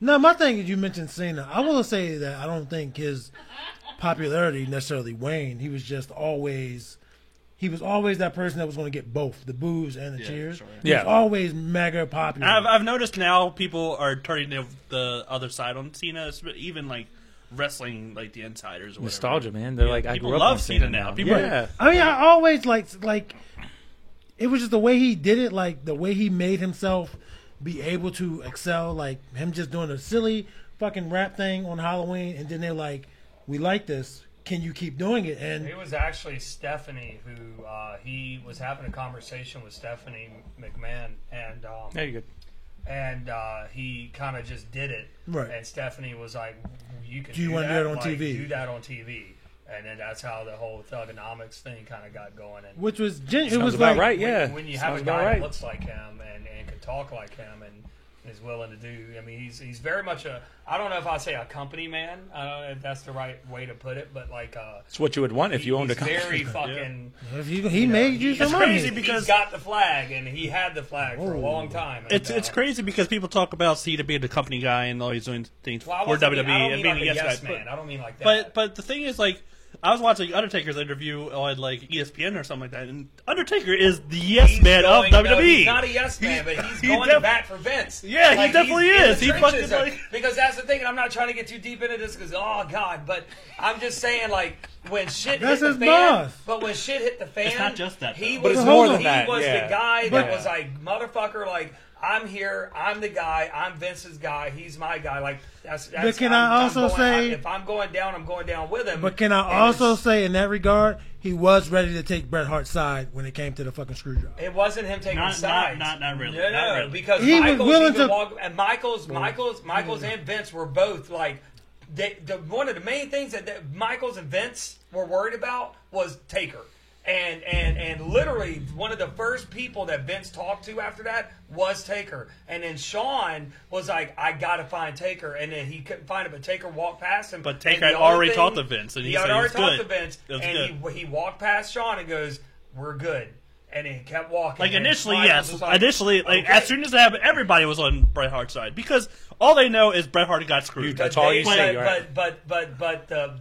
No, my thing is you mentioned Cena. I will say that I don't think his popularity necessarily waned. He was just always. He was always that person that was going to get both the boos and the Yeah, cheers. sure. He was always mega popular. I've noticed now people are turning the other side on Cena, even like wrestling, like the insiders. Or whatever. nostalgia, man. They're like, I people grew up love on Cena now. People, Yeah. I mean, I always like. It was just the way he did it, like the way he made himself be able to excel, like him just doing a silly fucking rap thing on Halloween, and then they're like, "We like this. Can you keep doing it?" And It was actually Stephanie who he was having a conversation with Stephanie McMahon, and There you go. and he kind of just did it. Right. And Stephanie was like, "You can Do you do wanna that do it on like, TV?" Do that on TV." And then that's how the whole Thugonomics thing kind of got going. And which was it Sounds was about like right, yeah. when you Sounds have a about guy right. that looks like him and can talk like him and is willing to do. I mean, he's very much a. I don't know if I say a company man. I don't know if that's the right way to put it, but like It's what you would want if you owned a he's company. very fucking. if he made you some It's money. crazy He's because got the flag and he had the flag for a Oh. long time. And, it's crazy because people talk about Cena being the company guy and always doing things well, I for wasn't- WWE I don't and mean being like a a yes yes guy. man. I don't mean like that. But the thing is, like, I was watching Undertaker's interview on like ESPN or something like that, and Undertaker is the yes He's man of going- no, WWE. he's not a yes man, but he's he going def- to bat for Vince. Yeah, he definitely he's in is. the He trenches fucking, like- because that's the thing, and I'm not trying to get too deep into this because oh god, but I'm just saying like when shit That's hit his the fan, boss. but when shit hit the fan, It's not just that, he though. But was it's more he than that, was yeah. the guy But- that was like motherfucker, like I'm here. I'm the guy. I'm Vince's guy. He's my guy. Like that's. But can I also say, if I'm going down, I'm going down with him. But can I also say, in that regard, he was ready to take Bret Hart's side when it came to the fucking screw job. It wasn't him taking sides. Not really. No, not really. because He was Michaels willing even to- walked, and Michaels and Vince were both like, one of the main things that Michaels and Vince were worried about was Taker. And literally one of the first people that Vince talked to after that was Taker. And then Shawn was like, I gotta find Taker, and then he couldn't find him, but Taker walked past him. But Taker and had the only already thing- talked to Vince, and he had said it already was talked good. to Vince, It was and good. he walked past Shawn and goes, "We're good." And he kept walking. Like and initially, Michaels yes. was like, Initially, like okay. as soon as it happened, everybody was on Bret Hart's side because all they know is Bret Hart got screwed. That's all you see, right? But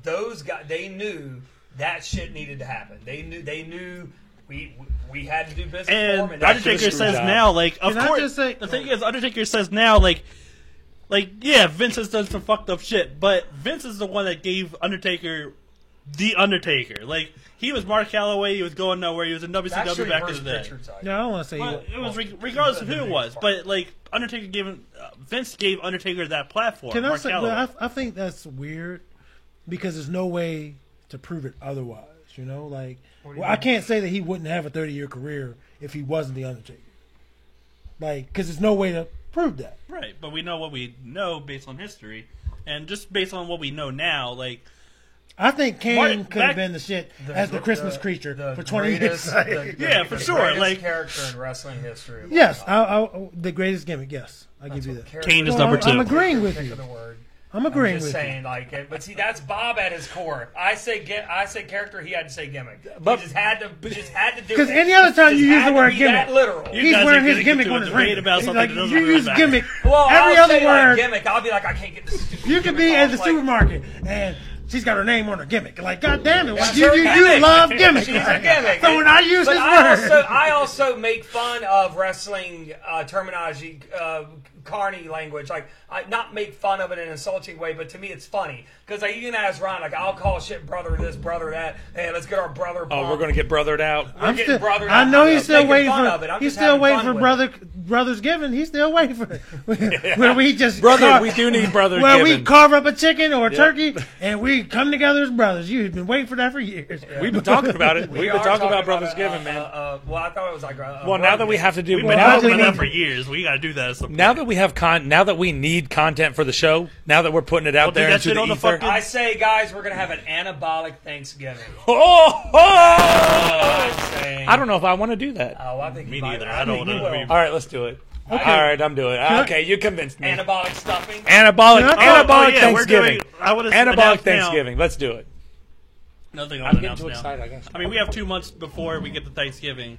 those guys, they knew that shit needed to happen. They knew we had to do business for And him. And that's Undertaker the screw says job. now, like, of Can I course, just say- the thing is, Undertaker says now, like, yeah, Vince has done some fucked up shit, but Vince is the one that gave Undertaker the Undertaker. Like, he was Mark Calloway, he was going nowhere, he was in WCW actually back in Bruce the day. Pritchard's side. Yeah, I don't want to say But it was regardless of who it was, but like Undertaker Vince gave Undertaker that platform. Can I Mark say? Calloway. Well, I think that's weird because there's no way to prove it otherwise. You know, like I can't say that he wouldn't have a 30-year career if he wasn't the Undertaker. Like, because there's no way to prove that. Right, but we know what we know based on history, and just based on what we know now, like I think Kane Martin, could have back- been the shit as the Christmas creature for 20 greatest- years. Yeah, for sure, greatest like- character in wrestling history. of Yes, all time. the greatest gimmick. Yes, I give you that. Character- Kane is Well, number I'm two. agreeing with Pick you. of the word. I'm agreeing I'm just with saying, like, but see, that's Bob at his core. I say character, he had to say gimmick. But- he just had to do it. Because any other time you Just use had the to word be gimmick, that literal. You he's guys wearing are his getting gimmick into on a his debate ring. about He's something like, that doesn't you really use matter. gimmick. Well, Every I'll other say, like, word. gimmick. I'll be like, I can't get this stupid You could gimmick be off, at the like, supermarket and she's got her name on her gimmick. Like, God damn it, That's you her gimmick. love gimmick. She's a gimmick. So when I use But his word, I also make fun of wrestling terminology, carny language. Like, I not make fun of it in an insulting way, but to me it's funny. Because like, you can ask Ron, like, I'll call shit brother this, brother that. Hey, let's get our brother Oh, we're going to get brothered out. I'm getting still, brothered I out. know I'm he's just still making waiting fun for. of it. I'm He's just still having waiting fun for with Brothers Given. He's still waiting for it. Where we just Brother, we do need brother Where we given. carve up a chicken or a turkey and we come together as brothers. You've been waiting for that for years. We've been talking about it. We've been are talking about brothers it, given, man. well, I thought it was like. Well, now that we have to do, We've Well, been I talking think about we- that for years. We got to do that at some point. now that we have now that we need content for the show, now that we're putting it out Well, do there that into shit the on the ether. fucking- I say, guys, we're gonna have an anabolic Thanksgiving. Oh, I'm saying. I don't know if I want to do that. Oh, I think Me you might. neither. I don't think wanna you will. be- All right, let's do it. All right, I'm doing it. Okay, you convinced me. Anabolic stuffing. Anabolic, Oh, anabolic yeah, we're Thanksgiving. doing- I wanna Anabolic announce now- Thanksgiving. Let's do it. Nothing I'm I'll getting announce too now. excited. I guess. I mean, we have 2 months before we get to Thanksgiving.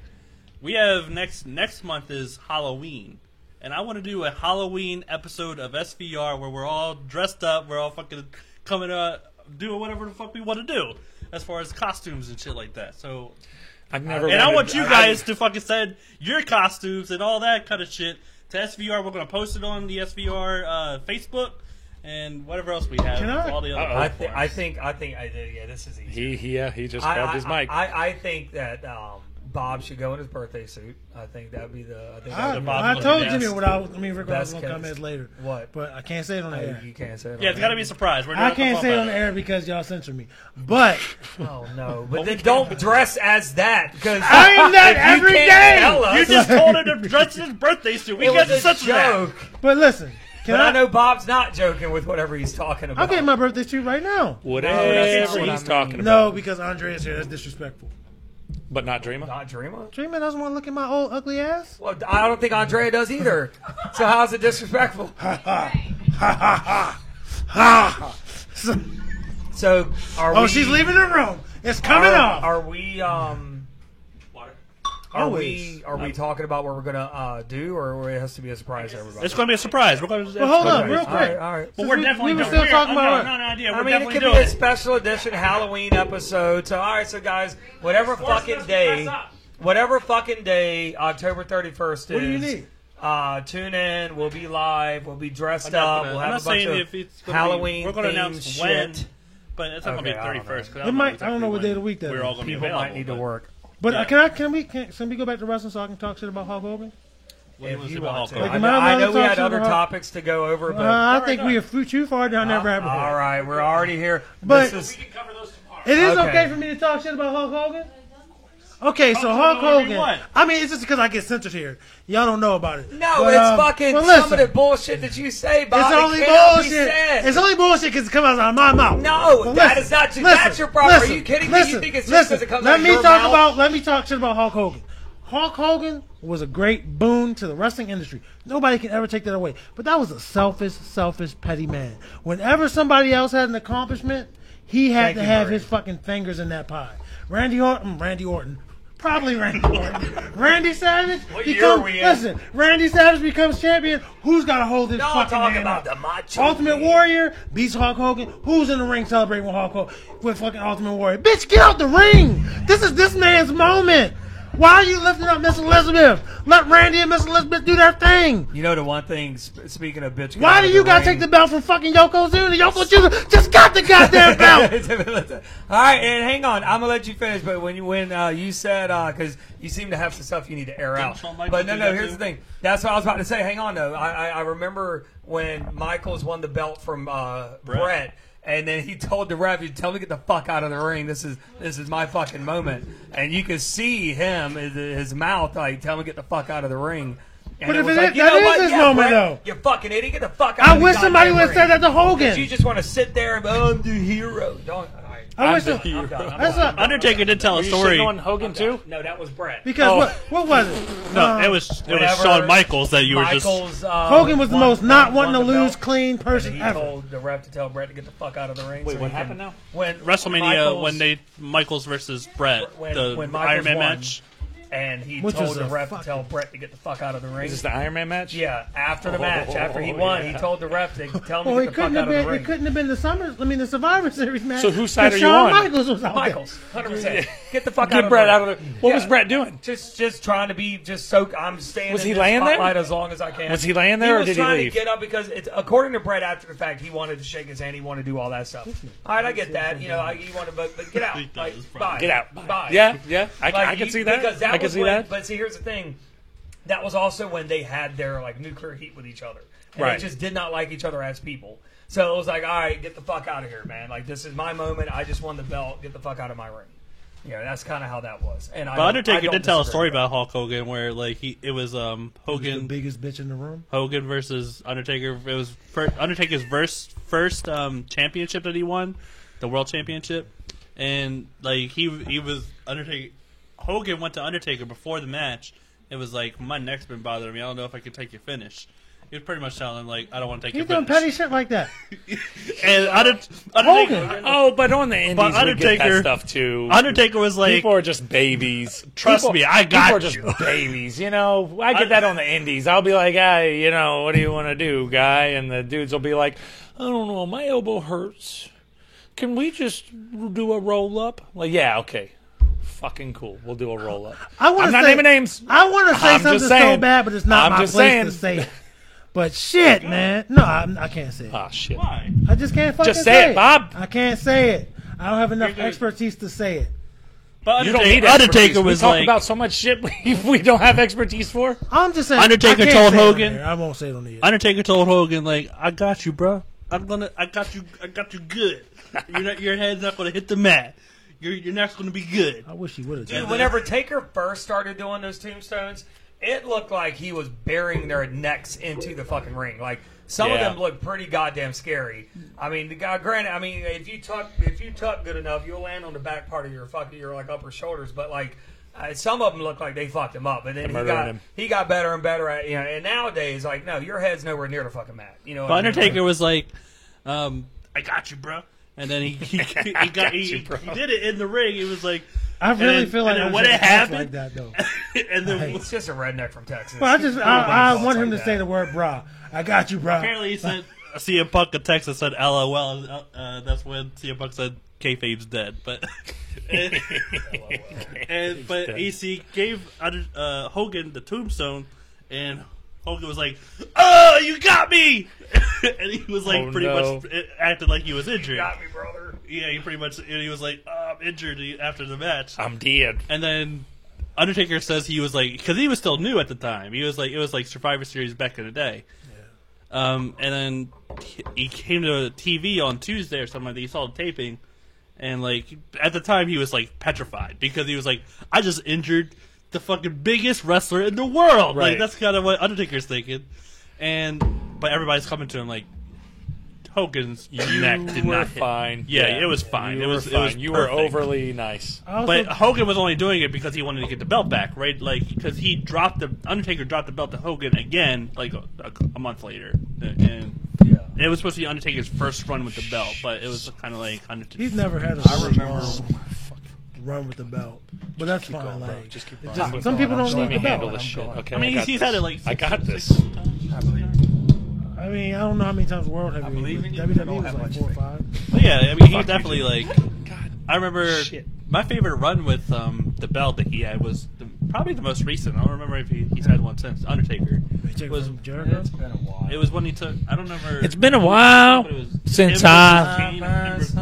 We have next month is Halloween, and I want to do a Halloween episode of SVR where we're all dressed up, we're all fucking coming doing whatever the fuck we want to do as far as costumes and shit like that. So, I've never. and I wanted- want you guys to fucking send your costumes and all that kind of shit to SVR. We're gonna post it on the SVR Facebook and whatever else we have. Can I- All the other Uh-oh. platforms. I think. Yeah, this is easy. He just grabbed his mic. I think that Bob should go in his birthday suit. I think that'd be the. I think that'd be I Bob's told gonna be Jimmy best. what I was. I mean, Rick was Best going to come case. as later. What? But I can't say it on the air. You can't say it. Yeah, it's got to be a surprise. We're I not can't gonna say it bump on the that. air because y'all censor me. But Oh no! But then don't dress as that because I am that every day. You just told him to dress his birthday suit. We It got was a such joke. but listen, can But I I? know Bob's not joking with whatever he's talking about. I'm getting my birthday suit right now. Whatever that's not what he's I talking about. No, because Andre is here. That's disrespectful. But not Dreamer. Not Dreamer. Dreamer doesn't want to look at my old ugly ass. Well, I don't think Andrea does either. So how's it disrespectful? So are Oh, we? she's leaving the room. It's coming off. Are we? Always. Are we talking about what we're gonna do, or it has to be a surprise to everybody? It's going to be a surprise. We're going to. Well, hold up, Okay. real quick. All right, all right. But we're we- definitely we were doing still it. talking about no, what? no idea. I We're mean, it definitely could be doing a it. special edition Halloween episode. So, all right, so guys, whatever fucking day, October 31st is. What do you need? Tune in. We'll be live. We'll be dressed I'm not up. gonna- We'll I'm have not a bunch saying of if it's gonna Halloween. Be, we're going to themed announce when, shit. but it's not going to Okay, be I don't 31st. know. It might. I don't know what day of the week that We're is. all going to be People available. might need to but work. But Yeah. can we go back to wrestling so I can talk shit about Hulk Hogan? What do you If want to you say about want Hulk to. Hogan? Like, I know we talk had shit other about- topics to go over, but I think we are too far down that rabbit hole. all right, we're already here. But- This is, It is Okay. okay for me to talk shit about Hulk Hogan? Okay, so Hulk whatever you Hogan. want. I mean, it's just because I get censored here. Y'all don't know about it. no, But, it's fucking but some of the listen, bullshit that you say, Bob. it's It only cannot be bullshit. said. It's only bullshit because it comes out of my mouth. No, But that listen, is not. listen, That's your problem. listen, Are you kidding me? listen, You think it's just listen, because it comes let out of me your talk mouth? about. Let me talk shit about Hulk Hogan. Hulk Hogan was a great boon to the wrestling industry. Nobody can ever take that away. But that was a selfish, petty man. Whenever somebody else had an accomplishment, he had to have his fucking fingers in that pie. Randy Orton. Probably Randy Orton. Randy Savage Randy Savage becomes champion. Who's got to hold his No, I'm fucking talking hand about up? the Macho Ultimate Man. Warrior beats Hulk Hogan. Who's in the ring celebrating with Hulk Hogan? With fucking Ultimate Warrior. Bitch, get out the ring. This is this man's moment. Why are you lifting up Miss Elizabeth? Let Randy and Miss Elizabeth do their thing. You know the one thing. Speaking of bitch, Why do you gotta take the belt from fucking Yokozuna? Yokozuna just got the goddamn belt. All right, and hang on, I'm gonna let you finish. But when you said because you seem to have some stuff you need to air out. Shawn Michaels But do no, that here's too? the thing. That's what I was about to say. Hang on though. I remember when Michaels won the belt from Brett. And then he told the ref, "Tell me to get the fuck out of the ring. This is my fucking moment." And you could see him, his mouth, like, "Tell me to get the fuck out of the ring." And But if was it like, is- you that know is what? his Yeah, moment, Brett, though. You fucking idiot, get the fuck out. I of the wish somebody goddamn would have said ring. that to Hogan. You just want to sit there and I'm the hero. Don't. I wish I'm the- done. That's not- Undertaker did tell a You story. shitting on Hogan too? No, that was Brett. Because what was it? No, it was Whenever Shawn Michaels that you were just. Michaels, Hogan was the most not wanting to won the lose belt, clean and person he ever. told the ref to tell Brett to get the fuck out of the ring. Wait, so what he can- happened now? When WrestleMania Michaels- when Michaels versus Brett, when the Michaels Iron Man won, match. and he Which was told the a ref to fucking- tell Brett to get the fuck out of the ring. Is this the Iron Man match? Yeah, after the match, after he won, he told the ref to tell him Well, to it get the fuck couldn't out have of the been. ring. It couldn't have been the Survivor Series match. So whose side because are you Shawn on? Michaels was out there. Michaels, 100%. Get the fuck out Get of Brett the out ring. of the. What Yeah. was Brett doing? Just trying to be I'm staying. Was in he this laying there? spotlight as long as I can. Was he laying there, or was did he trying leave? to get up because it's according to Brett after the fact he wanted to shake his hand, he wanted to do all that stuff. All right, I get that. You know, you want to, but get out. Like, bye. Get out. Bye. Yeah. I Like, can see that. because that I can was see when, that. But see, here's the thing. That was also when they had their like nuclear heat with each other. And Right. they just did not like each other as people. So it was like, all right, get the fuck out of here, man. Like, this is my moment. I just won the belt. Get the fuck out of my ring. Yeah, that's kind of how that was. And But Undertaker did tell a story about about Hulk Hogan where like it was The Hogan biggest bitch in the room. Hogan versus Undertaker. It was Undertaker's first championship that he won, the World Championship, and like he was Undertaker. Hogan went to Undertaker before the match. It was like, my neck's been bothering me. I don't know if I can take your finish. He was pretty much telling him like, I don't want to take He's your doing finish. petty shit like that. And Undertaker, Hogan. Oh, but on the indies, we get that Undertaker- stuff too. Undertaker was like, People are just babies. Trust me, I got people you. are just babies. You know, I get that on the indies. I'll be like, hey, you know, what do you want to do, guy? And the dudes will be like, I don't know, my elbow hurts. Can we just do a roll up? Like, yeah, okay. Fucking cool. We'll do a roll up. I'm not naming names. I want to say I'm just something so saying. bad, but it's not I'm my just place saying. to say it. But shit, man. No, I can't say it. Ah, shit. why? I just can't fucking Just say it, Bob. I can't say it. I don't have enough You're gonna- expertise to say it. But You don't need expertise. Undertaker We was talk like, about so much shit we don't have expertise for. I'm just saying. Undertaker I can't told say it on Hogan- air. I won't say it on the air. Undertaker told Hogan like, I got you, bro. I got you good. Your head's not gonna hit the mat. Your neck's gonna be good. I wish he would have done Dude, that. whenever Taker first started doing those tombstones, it looked like he was burying their necks into the fucking ring. Like, some of Yeah. them looked pretty goddamn scary. I mean, the guy, granted, I mean, if you tuck good enough, you'll land on the back part of your like upper shoulders. But like, some of them look like they fucked him up, and then murdering him. he got better and better at And nowadays, like, no, your head's nowhere near the fucking mat. You know, what But I mean? Undertaker was like, I got you, bro. And then he got you, bro. he did it in the ring. He was like, I really and feel like then I'm when it like happened, that though. and then He's just a redneck from Texas. Well, I want him to that. say the word "bra." I got you, bro. apparently he said CM Punk in Texas said LOL. That's when CM Punk said kayfabe's dead. But but EC gave Hogan the tombstone, and Hogan was like, "Oh, you got me!" And he was like, Oh, pretty no. much acted like he was injured. Got me, brother. Yeah, he pretty much he was like, "Oh, I'm injured" after the match. I'm dead. And then Undertaker says he was like, because he was still new at the time. He was like, it was like Survivor Series back in the day. And then he came to TV on Tuesday or something like that. He saw the taping, and like at the time he was like petrified because he was like, I just injured the fucking biggest wrestler in the world. Right. Like that's kind of what Undertaker's thinking. But everybody's coming to him like, Hogan's neck did not hit. Fine. Yeah, it was fine. You It were was fine. You were perfect. overly nice. I also- But Hogan was only doing it because he wanted to get the belt back, right? Like, because Undertaker dropped the belt to Hogan again, like a month later, and it was supposed to be Undertaker's first run with the belt, but it was kind of like Undertaker. he's never had a really long run with the belt, but that's fine. going, bro. like, Just keep it's going. just- some people don't Let need me the handle belt. this shit. Okay. I mean, he's had it like I got six this. times. I mean, I don't know how many times world heavyweight. believe in you. WWE Don't was have like much 4 or faith. 5. But yeah, I mean, he Fuck definitely you, like. God. I remember Shit. my favorite run with the belt that he had was probably the most recent. I don't remember if he's had one since Undertaker. They take Was- from Jericho. It's been a while. It was when he took. I don't remember. It's been a while but it was since him I versus Kane and versus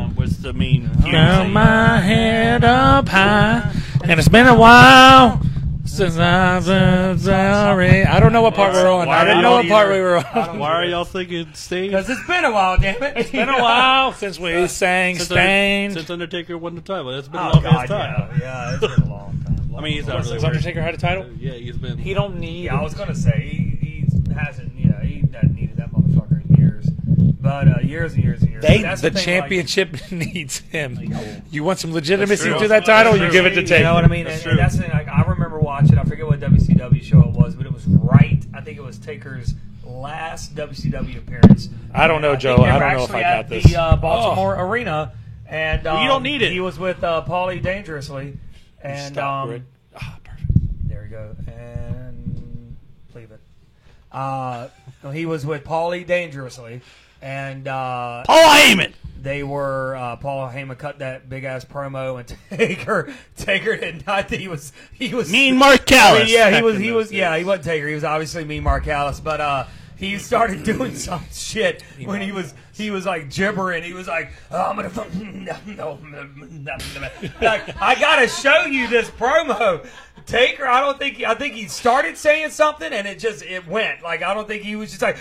Edge, was the main feud. found my head up high, and it's been a while since I've been sorry. I don't know what part we're on. Why I didn't don't know what you part either? we were on. Why are y'all thinking Sting? Because it's been a while, damn it. It's been a while since we sang Stain. Since Undertaker won the title. It's been a Oh, long God, ass time. yeah, it's been a long time. I mean, he's not really Has Undertaker had a title? Yeah, he's been. He don't need. Yeah, I was gonna say he hasn't. Yeah, he hasn't needed that motherfucker in years. But years and years and years. They, That's the thing, championship needs him. You want some legitimacy That's to true. that title? That's You true. give it to You Taker. know what I mean? That's And true. that's the thing. Like, I remember watching. I forget what WCW show it was, but it was right. I think it was Taker's last WCW appearance. I don't know, And Joe. think they I were don't know if actually I got at this. The Baltimore Arena, and You don't need it. He was with Paulie Dangerously, and Stop, Red. Ah, perfect. there we go, and leave it. He was with Paulie Dangerously, and Paul Heyman! they were Paul Heyman cut that big ass promo, and Taker did not. He was Mean Mark Callis. I mean, yeah, back in he those was days. yeah, he wasn't Taker. He was obviously Mean Mark Callis, but he started doing some shit when he was like gibbering. He was like, oh, I'm gonna like, I gotta show you this promo. Taker, I think he started saying something and it went. Like, I don't think he was just like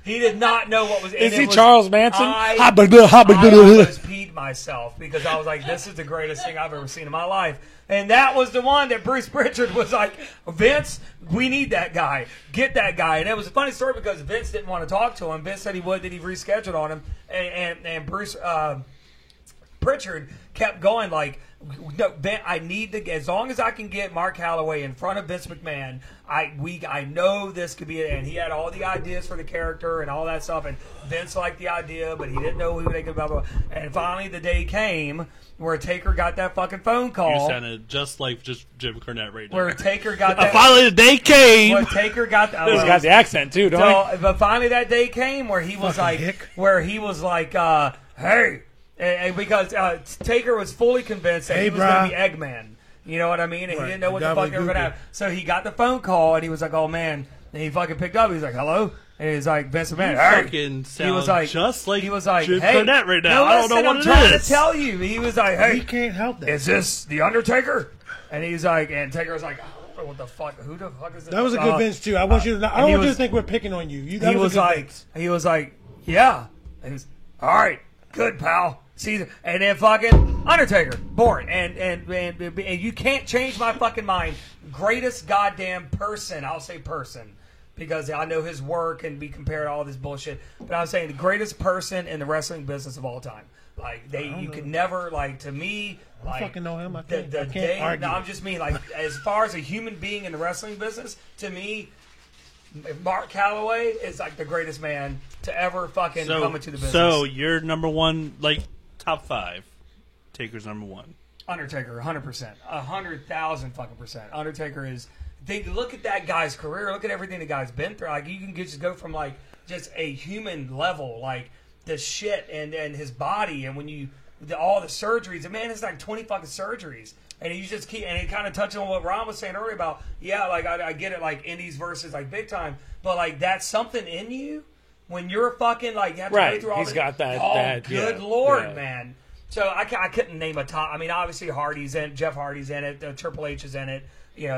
he did not know what was. Is and he it was- Charles Manson? I Hobba-doo-hobba-doo-doo. almost peed myself because I was like, this is the greatest thing I've ever seen in my life. And that was the one that Bruce Pritchard was like, Vince, we need that guy. Get that guy. And it was a funny story because Vince didn't want to talk to him. Vince said he would, that he rescheduled on him. And Bruce Pritchard kept going like, no, I need to, as long as I can get Mark Calloway in front of Vince McMahon, I know this could be it. And he had all the ideas for the character and all that stuff. And Vince liked the idea, but he didn't know who they could blah, blah, blah. And finally the day came where Taker got that fucking phone You call. sounded just like just Jim Cornette right now. Where Taker got that. Finally, the day came. Where Taker got that. He's got the accent too, don't So, but finally that day came where he was like, hey, and because Taker was fully convinced that Hey, he was going brah. to be Eggman. You know what I mean? And Right, he didn't know what the the fuck they were going to gobbledygook. have. So he got the phone call and he was like, oh man. And he fucking picked up. He was like, hello? And he was like, Vince McMahon. You Hey. fucking He sound was like, just like he was like, Jim hey, Cornette right now. No, I don't listen, know what I'm it trying is. to tell you. He was like, hey, He can't help that. is this the Undertaker? And he's like, and Taker was like, I don't know what the fuck. Who the fuck is this? That was a good Vince too. I want you to. I and he don't want you to was- think we're picking on you. That He was a good like, Vince. yeah. And he was, all right, good pal. See, and then fucking Undertaker, born, and you can't change my fucking mind. Greatest goddamn person, I'll say person, because I know his work can be compared to all this bullshit. But I'm saying the greatest person in the wrestling business of all time. Like you could never like to me. Like, fucking know him. I the can't day, argue. no, I'm just mean like as far as a human being in the wrestling business, to me, Mark Calloway is like the greatest man to ever fucking come into the business. So you're number one, like top 5. Taker's number 1. Undertaker, 100%, 100,000 fucking percent. Undertaker is. Look at that guy's career. Look at everything the guy's been through. Like you can just go from like just a human level, like the shit and his body, and when you all the surgeries. The man has like 20 fucking surgeries, and you just keep. And it kind of touching on what Ron was saying earlier about like I get it, like indies versus like big time, but like that's something in you when you're fucking like you have to Right. go through all He's this. got that- Oh, that, good yeah, lord, yeah. man. So I couldn't name a top. I mean, obviously Hardy's in, Jeff Hardy's in it, Triple H is in it,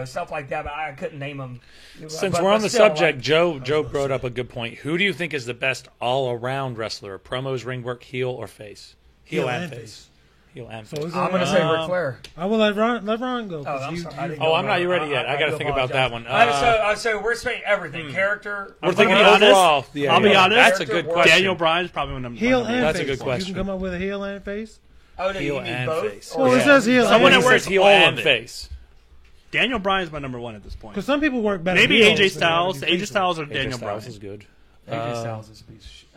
stuff like that. But I couldn't name them. Since we're on the subject, Joe brought up a good point. Who do you think is the best all-around wrestler? Promos, ring work, heel, or face? Heel and face. Heel and face. So I'm going to say Ric Flair. I will let Ron go. Oh, I'm sorry. I'm not ready yet. I got to think about that one. So we're saying everything. Character. We're thinking overall. Yeah, I'll be honest. That's a good question. Daniel Bryan's probably one of them. Heel and That's face. a good question. You can come up with a heel and face. Oh, no, Heel you mean and both? face. Well, it says heel. Someone and that face. wears heel all and of it. face. Daniel Bryan's my number one at this point. Because some people work better. Maybe heels AJ than they do Styles. AJ faces. Styles or AJ Daniel Styles Bryan. is good. AJ Styles is a piece of shit.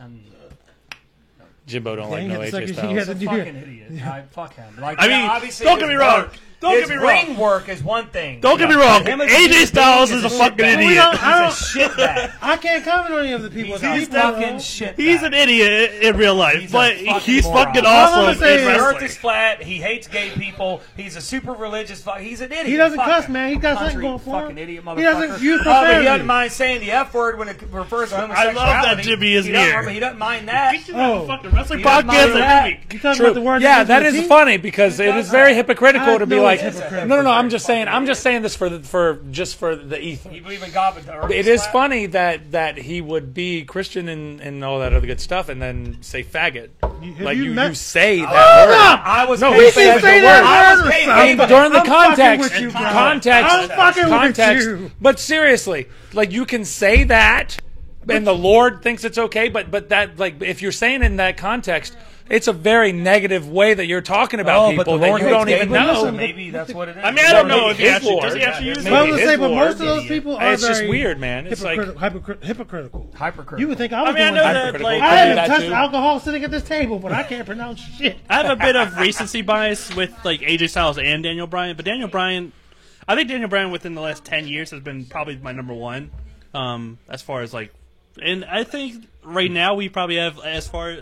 Jimbo don't like Dang no it, AJ it's like you Styles. had He's to a do fucking idiot. Fuck him. Like, I mean, obviously don't his get me wrong. work- Don't his get me wrong. ring work is one thing. Don't get me wrong. Him as AJ Styles is a fucking shitbag. idiot. He's a shitbag. I can't comment on any of the people. He's a People fucking are- shitbag. He's an idiot in real life, He's a but fucking he's moron. fucking All I'm awesome saying in is- His earth wrestling. is flat. He hates gay people. He's a super religious. He's an idiot. He doesn't Fuck cuss, him. man. He got something Country going for him. Fucking idiot, He motherfucker. doesn't use But he profanity. doesn't mind saying the F word when it refers to I homosexuality. love that Jimmy is he doesn't- here. He doesn't mind that. Oh. Fucking wrestling He doesn't mind podcast that. every week. You talking True. about the word? Yeah, that against is the funny because it is very hypocritical to be know like, it's hypocritical. no. I'm just saying this for the ether. You believe in God, but the earth It is is flat? funny that he would be Christian and all that other good stuff, and then say faggot. Have You met- say that Hold word. up! I was No, paid we for can the say word. that I was word, paid son. for During the I'm fucking context, with you, bro. context, I'm fucking with context. you. But seriously, like you can say that, and the Lord thinks it's okay. But that, like, if you're saying in that context, it's a very negative way that you're talking about Oh, but people the that Lord you hates don't gay even people, know. so maybe that's what it is. I mean, I don't know Maybe if he his actually Lord. does. He actually use Maybe But I was his gonna say, but Lord. most of those people are It's just very weird, man. It's like hypocritical. Hypercritical. You would think I was I mean, I doing know that. that, hypocritical. like, I I do haven't that touched too. alcohol sitting at this table, but I can't pronounce shit. I have a bit of recency bias with like AJ Styles and Daniel Bryan, but Daniel Bryan, I think Daniel Bryan within the last 10 years has been probably my number one, as far as like, and I think right now we probably have as far.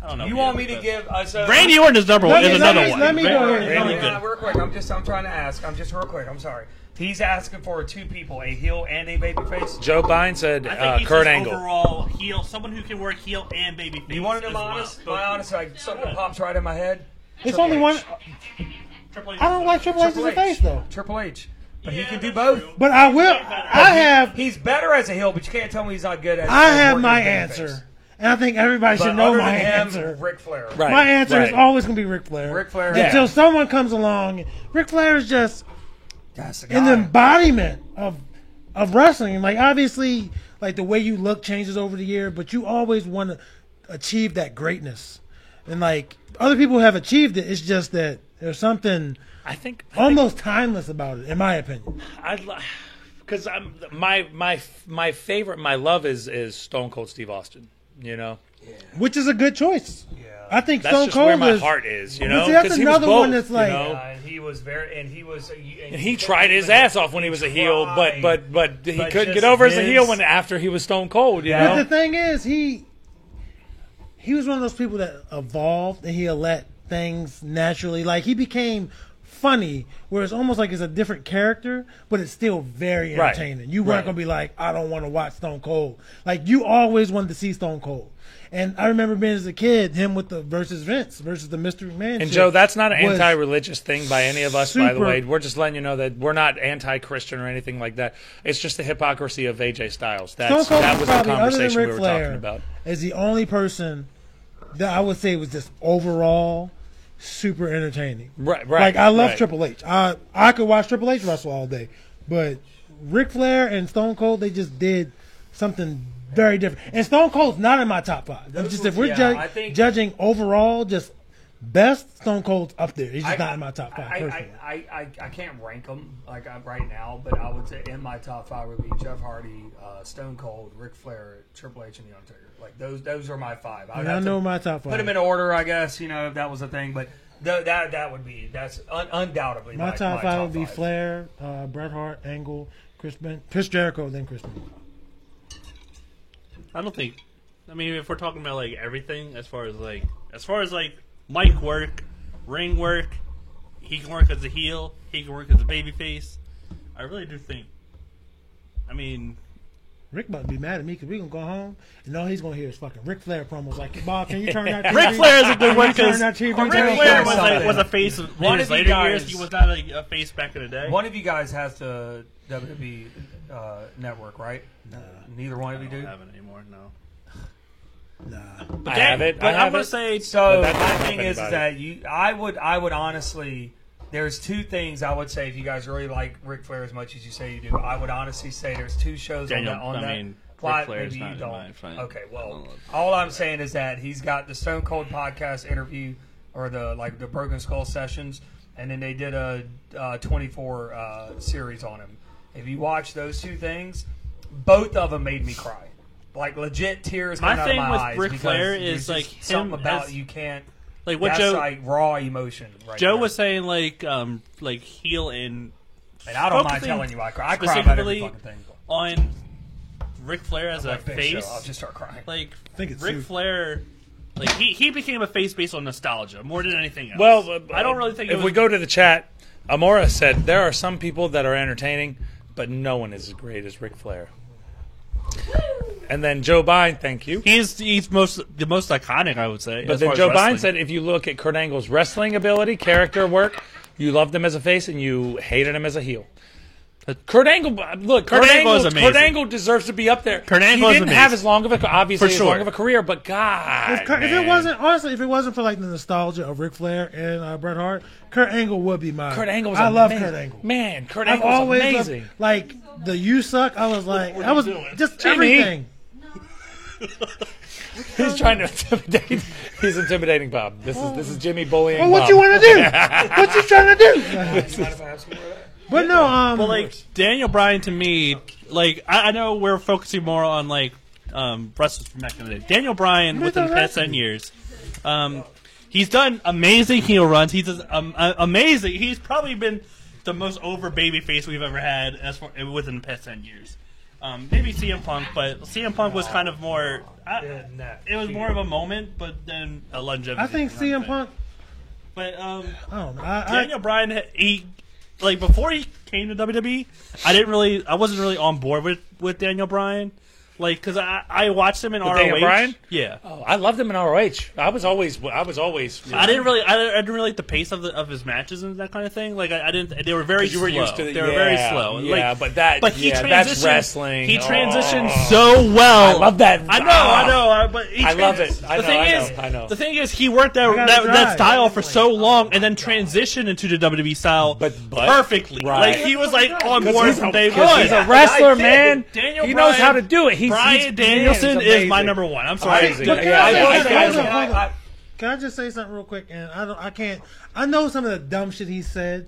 I don't know. You want me to give? So Randy Orton is number one. Let me- Is let another me- one. let me go ahead. Randy No, good. no, real quick. I'm trying to ask. I'm just real quick. I'm sorry. He's asking for two people, a heel and a babyface. Joe Biden said I think he's Kurt just Angle. overall heel, someone who can work heel and babyface. You want to know as my well. honest? My honest, like something pops right in my head. It's Triple only H. one. Triple H I don't like Triple H as Triple a face H. though. Triple H, but he can do both. But I will. I have. He's better as a heel, but you can't tell me he's not good as. I as have working my as a babyface. answer, and I think everybody But should know other my than him, answer. Ric Flair. Right. My answer is right. always going to be Ric Flair. Ric Flair. Until someone comes along. Ric Flair is just That's the an guy. embodiment of wrestling. Like obviously, like the way you look changes over the year, but you always want to achieve that greatness. And like other people have achieved it, it's just that there's something I think almost timeless about it, in my opinion. because my favorite, my love is Stone Cold Steve Austin. You know, Which is a good choice. I think that's Stone just Cold where my is. heart is. You But know, see, that's 'cause he was another one both, that's like- you know? And he was very, and he was. And he tried his ass off when he was a heel, but he But couldn't just get over as a heel his- when after he was Stone Cold. You But know, the thing is, he was one of those people that evolved and he'll let things naturally. Like he became funny, where it's almost like it's a different character, but it's still very Right. entertaining. You weren't Right. gonna be like, I don't want to watch Stone Cold. Like you always wanted to see Stone Cold. And I remember being as a kid, him with the versus Vince versus the Mr. McMahon. and shit Joe, that's not an was anti-religious thing by any of us. By the super- way, we're just letting you know that we're not anti-Christian or anything like that. It's just the hypocrisy of AJ Styles. Stone That Cold was the probably, other than conversation we Ric were Flair, talking about. is the only person that I would say was just overall super entertaining. Right, right. Like I love right. Triple H. I could watch Triple H wrestle all day, but Ric Flair and Stone Cold, they just did something very different. And Stone Cold's not in my top five. I'm just if we're I think- judging overall, just best, Stone Cold's up there. He's just not in my top five. Personally. I can't rank them like right now, but I would say in my top five would be Jeff Hardy, Stone Cold, Ric Flair, Triple H, and The Undertaker. Like those are my five. And I know my top five. Put them in order, I guess. If that was a thing, but that would be undoubtedly My top five would be Flair, Bret Hart, Angle, Chris Jericho, then Chris Benoit. I don't think. I mean, if we're talking about like everything, as far as like mic work, ring work, he can work as a heel, he can work as a babyface. I really do think. I mean, Rick about to be mad at me because we gonna go home and all he's gonna hear is fucking Ric Flair promos. Like, Bob, can you turn that TV? Ric Flair is a good one because Turn that TV Ric down. Flair something. was a face of One in his of you later guys- years. He was not a face back in the day. One of you guys has the WWE network, right? Neither one of you I don't do. have it anymore. No. Nah. I have it. But I have I'm gonna it. say So But that my doesn't thing help is anybody. that I would honestly. There's two things I would say if you guys really like Ric Flair as much as you say you do. I would honestly say there's two shows Daniel- on that. I mean, Why, Ric Flair's maybe not you in don't. my fine. Okay, I well, don't know. all I'm saying is that he's got the Stone Cold podcast interview or the Broken Skull sessions, and then they did a 24 series on him. If you watch those two things, both of them made me cry. Like legit tears My coming out thing of my with eyes. Ric because Flair there's is, just like, something him about as- you can't. like what That's Joe like raw emotion. Right Joe there. was saying, like heel in. And I don't mind focusing telling you, I cry about every specifically fucking thing. on Ric Flair as a Like Big Show, face. I'll just start crying. Like think it's Ric Sue. Flair, like he became a face based on nostalgia more than anything else. Well, I don't really think if it was, we go to the chat, Amora said there are some people that are entertaining, but no one is as great as Ric Flair. And then Joe Biden, thank you. he's the most iconic, I would say. But as then far as Joe wrestling. Biden said if you look at Kurt Angle's wrestling ability, character work, you loved him as a face and you hated him as a heel. Kurt Angle, look, Kurt Angle is Kurt amazing. Angle deserves to be up there. Kurt Angle he is didn't have amazing. as long of a, obviously, For as sure. long of a career, but God, If it wasn't honestly, if it wasn't for like the nostalgia of Ric Flair and Bret Hart, Kurt Angle would be mine. Kurt Angle was I love amazing. Kurt Angle. Man, Kurt I've Angle was always amazing. loved, like the "You Suck." I was like, I was just Jimmy. everything. He's trying to intimidate. He's intimidating Bob. This is Jimmy bullying. Well, what Bob. you want to do? What you trying to do? But no, But like Daniel Bryan to me, like I know we're focusing more on like wrestlers from back in the day. Daniel Bryan within the past 10 years, he's done amazing heel runs. He's amazing. He's probably been the most over babyface we've ever had as far, within the past 10 years. Maybe CM Punk, but CM Punk was kind of more. It was more of a moment, but then a longevity. I think CM Punk. But I don't know. Daniel Bryan, he like before he came to WWE, I wasn't really on board with Daniel Bryan, like because I watched him in ROH. Daniel Bryan? Yeah, Oh, I loved him in ROH. I was always. I didn't really like the pace of his matches and that kind of thing. Like I didn't. They were very. You were slow. used to the- They were very yeah, slow. yeah, Like, but he yeah, transitioned. that's wrestling. He transitioned Oh. so well. I love that. I Ah. know. But he I love it. I the know, thing I know, is, I know. the thing is, he worked that gotta that drive. style for so long, and then transitioned into the WWE style But- perfectly. right. Like he was like on board he's from a- day because one. he's a wrestler, man. Daniel he Bryan, knows how to do it. He's Bryan Danielson is my number one. I'm sorry. Amazing. But Yeah, I can I like say- that. hold on, hold on. Can I just say something real quick? And I can't. I know some of the dumb shit he said,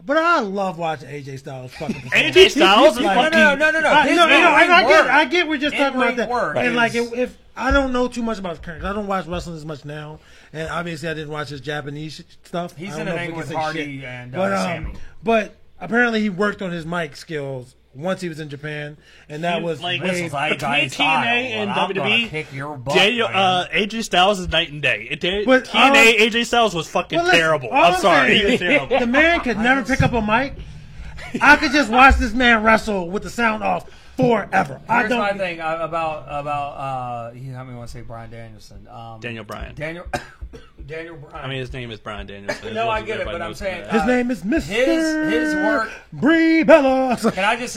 but I love watching AJ Styles fucking. perform. AJ Styles is Like, fucking. I get we're just talking about that. Work And like, is- if I don't know too much about his current, I don't watch wrestling as much now, and obviously I didn't watch his Japanese stuff. He's I don't in know an if we angle can with say Hardy shit. and But Sammy. but apparently he worked on his mic skills once he was in Japan, and that was like, way. This is like Between guy style, TNA and I'm gonna WWE, kick your butt, Daniel, man. AJ Styles is night and day. But, TNA AJ Styles was fucking Well, listen, terrible. all I'm sorry, saying he was is, terrible. the man could never pick up a mic. I could just watch this man wrestle with the sound off forever. I Here's my don't. thing about you how many want to say Bryan Danielson? Daniel Bryan. Daniel Bryan. I mean, his name is Bryan Danielson. No, I get it, but I'm saying His name is Mr. his work. Brie Bella. Can I just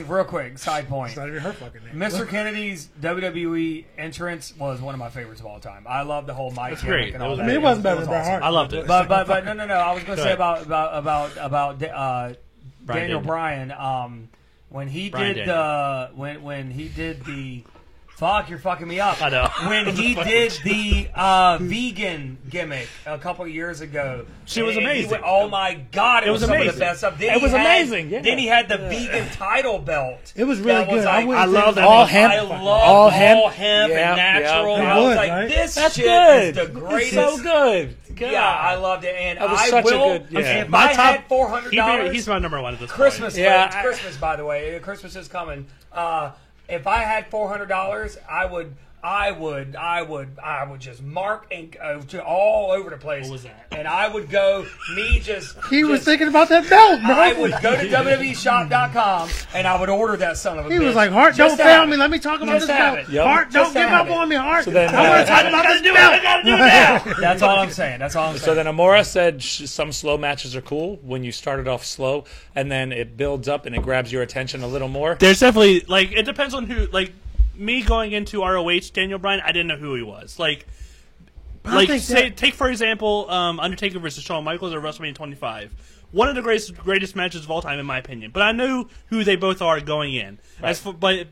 real quick side point? It's not even her fucking name. Mr. Kennedy's WWE entrance was one of my favorites of all time. I love the whole mic That's gimmick great. and all It was that. I mean, it wasn't better than Bret awesome. Hart. I loved it. But no. I was going to say ahead. about Daniel Daniel. Bryan. When he Bryan did Daniel. when he did the fuck, you're fucking me up. I know. When he did the vegan gimmick a couple of years ago, She was and he amazing. went, oh my god, it was some of amazing. the best stuff. Then It he was had- amazing, yeah. Then he had the vegan title belt. It was really That was good. like- wouldn't I say love it that. was- All hemp. I love All hemp. and Yeah, natural. yeah. I was Good, like, right? this That's shit good. is the greatest. It's so good. God. Yeah, I loved it, and That was I such a will. good- yeah. If My I top- had $400, He's my number one at this Christmas. point. Yeah, it's I- Christmas, by the way. Christmas is coming. If I had $400, I would I would just mark and go to all over the place. What was that? And I would go, He was thinking about that belt, bro. I would go to WWEshop.com and I would order that son of a bitch. He was like, Hart, Just don't to fail have me. it. Let me talk about Just this to have belt. it. Yep. Hart, don't Just to give have up it. on me, Hart. So then, I want to talk about this belt. That's all I'm saying. That's all I'm saying. So then Amora said some slow matches are cool when you started off slow, and then it builds up and it grabs your attention a little more. There's definitely like it depends on who. Like me going into ROH, Daniel Bryan, I didn't know who he was. Like take for example, Undertaker versus Shawn Michaels at WrestleMania 25. One of the greatest matches of all time, in my opinion. But I knew who they both are going in. Right. But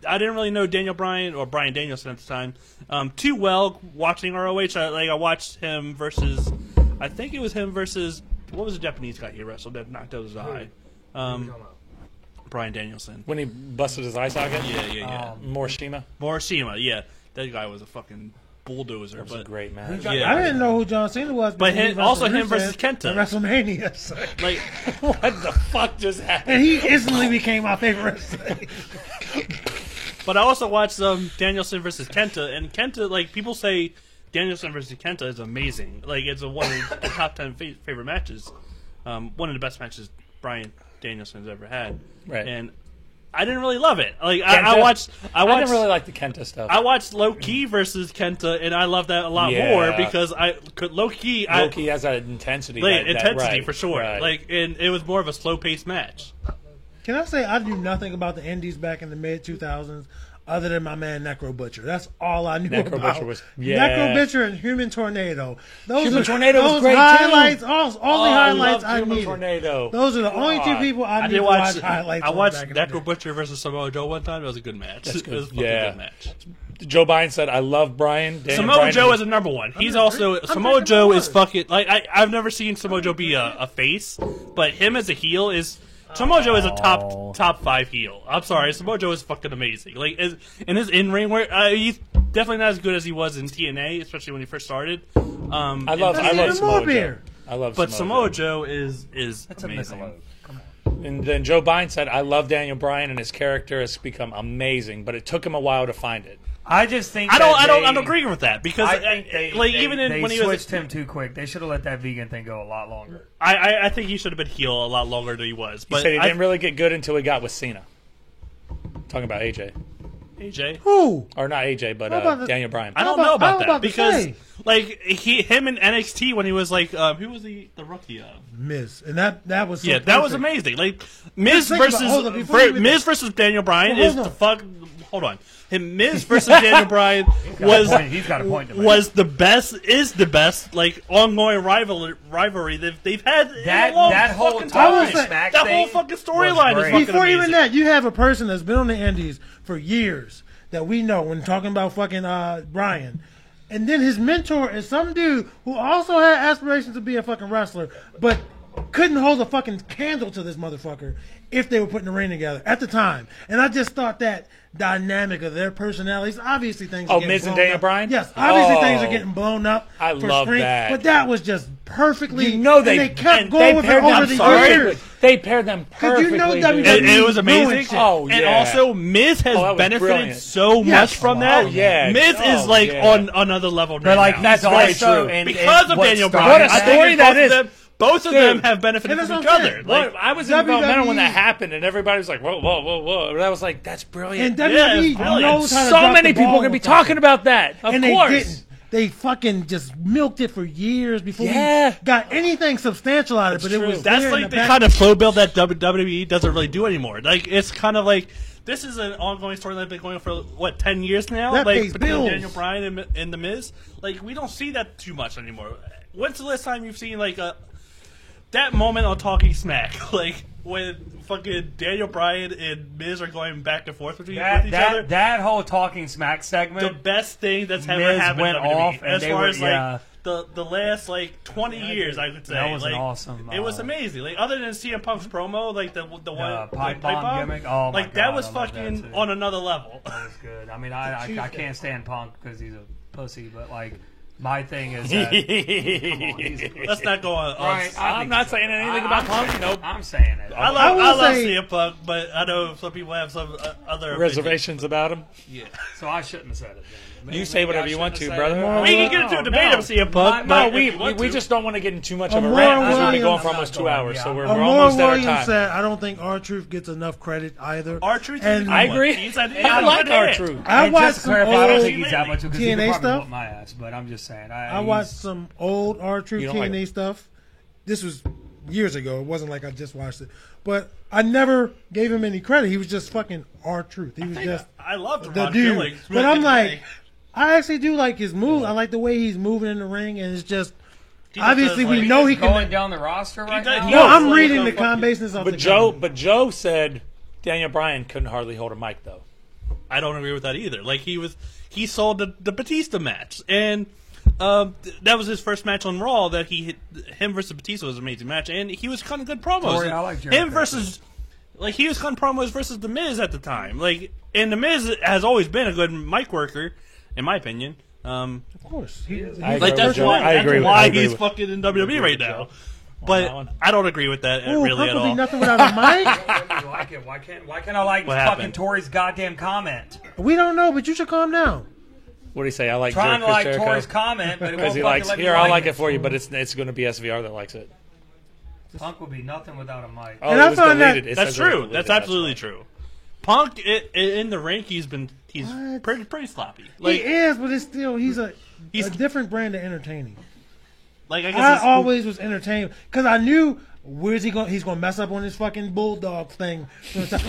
I didn't really know Daniel Bryan or Bryan Danielson at the time too well. Watching ROH, I watched him versus. I think it was him versus what was the Japanese guy he wrestled that knocked out his eye. Bryan Danielson. When he busted his eye socket? Yeah. Morishima, yeah. That guy was a fucking bulldozer. That was a great match. Yeah. I didn't know who John Cena was. But he also wrestled him versus Rusev Kenta. at WrestleMania. So. Like, What the fuck just happened? And he instantly became my favorite wrestler. but I also watched Danielson versus Kenta, and Kenta, like, people say Danielson versus Kenta is amazing. Like, it's one of the top 10 favorite matches. One of the best matches Bryan Danielson's ever had. Right. And I didn't really love it. Like, Kenta? I watched. I didn't really like the Kenta stuff. I watched Low Ki versus Kenta, and I loved that a lot Yeah. more because Low Ki has that intensity. intensity right, for sure. right. Like, and it was more of a slow paced match. Can I say I knew nothing about the Indies back in the mid 2000s other than my man Necro Butcher? That's all I knew Necro about. Butcher was- yeah. Necro Butcher and Human Tornado. Those Human are, Tornado was those great, too. highlights, all the highlights I I love Human needed. Tornado. Those are the only two God. people I I need did to watch. watch highlights. I on watched back in the day. Necro Butcher versus Samoa Joe one time. It was a good match. That's good. It was a fucking Yeah. good match. Joe Biden said, "I love Brian." Samoa Joe is a number one. He's also Samoa Joe is fucking like I've never seen Samoa Joe be a face, but him as a heel is Samoa Joe is a top 5 heel. I'm sorry, Samoa Joe is fucking amazing. Like in his in ring work, he's definitely not as good as he was in TNA, especially when he first started. I love even Samoa more Joe. beer. I love, But Samoa Samoa Joe is amazing. And then Joe Biden said, "I love Daniel Bryan, and his character has become amazing, but it took him a while to find it." I just think I don't agree with that because I think they when he switched was him too quick. They should have let that vegan thing go a lot longer. I think he should have been heel a lot longer than he was. He But said he didn't really get good until he got with Cena. Talking about AJ, AJ. Who? or not AJ, but How about the- Daniel Bryan. I don't How know about- about how that about to because say? like him in NXT when he was like who was the rookie of? Miz, and that was so Yeah, that was perfect. amazing. Like Miz think about- versus hold on, before you even- Miz versus Daniel Bryan Well, is hold the on. fuck. Hold on, Miz versus Daniel Bryan He's got a point to make. was the best like ongoing rivalry they've had in a long that whole fucking time I was time. smack That whole thing fucking storyline is was great. fucking Before amazing. even that, you have a person that's been on the Indies for years that we know when talking about fucking Brian. And then his mentor is some dude who also had aspirations to be a fucking wrestler, but couldn't hold a fucking candle to this motherfucker if they were putting the ring together at the time. And I just thought that dynamic of their personalities, obviously things are Oh, getting Miz and blown Daniel up. Bryan? Yes, obviously Oh. things are getting blown up. I for love screen, that. But that was just perfectly. You know and they kept going with it paired over them the perfectly. years. They paired them 'Cause you perfectly. know dude. WWE It was amazing. ruined shit. Oh, And yeah. also, Miz has Oh, that was benefited brilliant. so much from that. Oh, yeah. Miz Oh, is like yeah. on another level. But right like now. That's he's very also true. and because of what Daniel started Bryan. What a I think story both that of is. them- Both of Dude. them have benefited And from that's each what I'm other. saying. Like, I was in developmental when WWE that happened, and everybody was like, "Whoa, whoa, whoa, whoa!" And I was like, "That's brilliant." And WWE it's brilliant. knows how to So drop many the ball people are gonna be with that talking shit. about that. Of and course, they didn't. They fucking just milked it for years before Yeah. we got anything substantial out of it. But it true. was that's clear in like the the back. kind of flow build that WWE doesn't really do anymore. Like it's kind of like this is an ongoing story that's been going on for what 10 years now. That like pays between bills. Daniel Bryan and the Miz. Like we don't see that too much anymore. When's the last time you've seen like that moment on Talking Smack, like when fucking Daniel Bryan and Miz are going back and forth with each other? that whole talking smack segment. The best thing that's ever Miz happened went in WWE, off and as they far were- as like yeah. the last like 20 years, I would say That was like, an awesome, It was amazing. Like other than CM Punk's promo, like the one pipe the bomb gimmick. Oh my like that God, was I love fucking that too. on another level. That was good. I mean, I can't stand Punk because he's a pussy, but like my thing is that, come on, Let's not go on. Right, I I'm not saying anything about Punk. Nope. I'm saying it. I I will love say- CM Punk, but I know some people have some other opinions. Reservations about him. Yeah. So I shouldn't have said it. Then. You say whatever you want to, brother. More- We can get into a debate of CM Punk. No, but if you want we to. just don't want to get in too much of a Amore rant because we've been Williams- going for almost 2 hours, so we're Amore almost at our Williams time. said, "I don't think R-Truth gets enough credit either." R-Truth is and a I good agree. one. He's a- I like R-Truth. I And watched just to some clarify, I don't old think he's that much because he could TNA probably stuff. whoop my ass. But I'm just saying. I watched some old R-Truth You don't like TNA it? stuff. This was years ago. It wasn't like I just watched it, but I never gave him any credit. He was just fucking R-Truth. He was just I love the Ron dude. Killings. But I'm like, I actually do like his move. I like the way he's moving in the ring, and it's just obviously we know he going can. down the roster right does- now. he No, does. I'm Like, reading go the fucking- combinations off But Joe said Daniel Bryan couldn't hardly hold a mic though. I don't agree with that either. Like he sold the Batista match, and that was his first match on Raw. That him versus Batista was an amazing match, and he was kind of good promos. Corey, I like Jericho. him versus he was kind of promos versus the Miz at the time. Like, and the Miz has always been a good mic worker, in my opinion. Of course, I Like agree that's with Joe. why, I agree that's with- why I agree he's with- fucking in WWE right now. that But one. I don't agree with that Ooh, really Punk at will be all. nothing without a mic. I like it. Why can't I like What fucking happened? Tori's goddamn comment? We don't know, but you should calm down. What do you say? I like Trying to Chris like Jericho Tori's comment, but it because won't he fucking likes. let me Here, I'll like like it for you, but it's going to be SVR that likes it. Punk would be nothing without a mic. Oh, And it I was found that- deleted. It That's says it was true. deleted. That's absolutely true. Punk in the ring, he's What? pretty sloppy. He Like is, but it's still he's a He's- different brand of entertaining. I guess I it's- always was entertained because I knew where's he going. He's going to mess up on his fucking bulldog thing.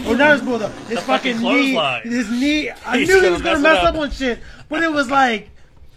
Or not his bulldog. His fucking fucking knee. clothesline. His knee. I He's knew he gonna was going to mess it mess up up. on shit, but it was like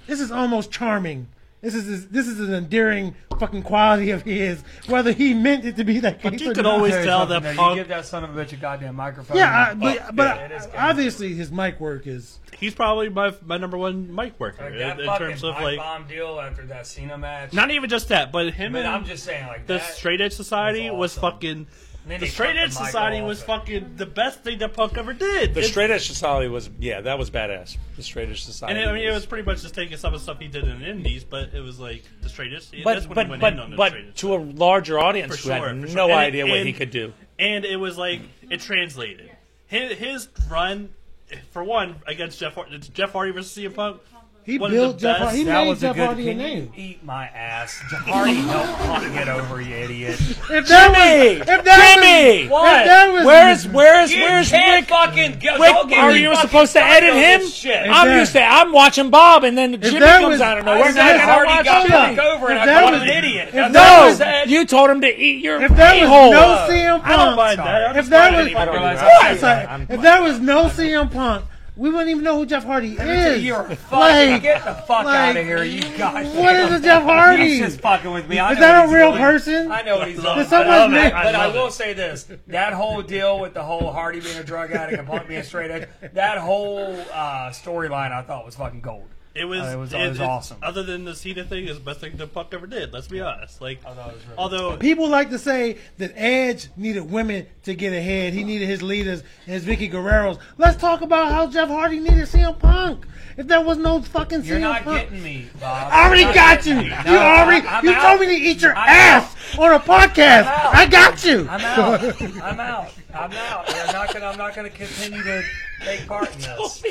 this is almost charming. This is an endearing fucking quality of his, whether he meant it to be that case you or could not. always Tell you tell something, that though, Punk. you give that son of a bitch a goddamn microphone. Yeah, Yeah, but it is obviously his mic work is. He's probably my number one mic worker Like in, that in fucking terms of mic like bomb deal after that Cena match. not even just that, but him But and I'm just saying, like the that, Straight Edge Society was awesome. fucking. then The he Straight cut Edge the mic Society off was and- fucking the best thing that Punk ever did. The It- Straight Edge Society was that was badass. The Straight Edge Society. and it was pretty much just taking some of the stuff he did in the Indies, but it was like the Straight Edge. that's but when he went in on the Straight but Edge. to a larger audience For who sure, had for sure. no And- idea what and- he could do. And it was like it translated. His run, for one, against Jeff Hardy versus CM Punk. He One of built the Jeff. best. He That made was a Jeff good. Hardy a Can you name. eat my ass? Hardy helped Punk get over, you idiot. If that Jimmy! was, if that Jimmy! was, if that was, Where's You can't Rick? fucking go. Rick, don't give are me you fucking supposed to started edit on him? this Shit. I'm that- used to. I'm watching Bob, and then Jimmy that comes was- out of I nowhere. said Now I gotta Hardy watch got Jimmy. Punk over, and If I that called him was- an idiot. if That's that what I was- said. You told him to eat your if that was a-hole. no CM I don't Punk, mind that. if that was, I don't realize What? I said that. If that was no CM Punk, we wouldn't even know who Jeff Hardy is. You're fucking Like, get the fuck like, out of here, you guys. what is a Jeff Hardy? He's just fucking with me. I Is know that what a he's real doing. person? I know what he's doing. Did someone make- But I love will it. say this: that whole deal with the whole Hardy being a drug addict and Punk being straight edge, that whole storyline I thought was fucking gold. It was, It was awesome. Other than the Cena thing, it's the best thing that Punk ever did. Let's be honest. Like, I thought it was really although People like to say that Edge needed women to get ahead. He needed his leaders and his Vicky Guerreros. Let's talk about how Jeff Hardy needed CM Punk. If there was no fucking You're CM not Punk. getting me, Bob. I already You're not got getting you. me. You already. I'm You out. told me to eat your I'm ass on a podcast. out. I got you. I'm out. I'm out. I'm out. I'm not gonna continue to take part in this.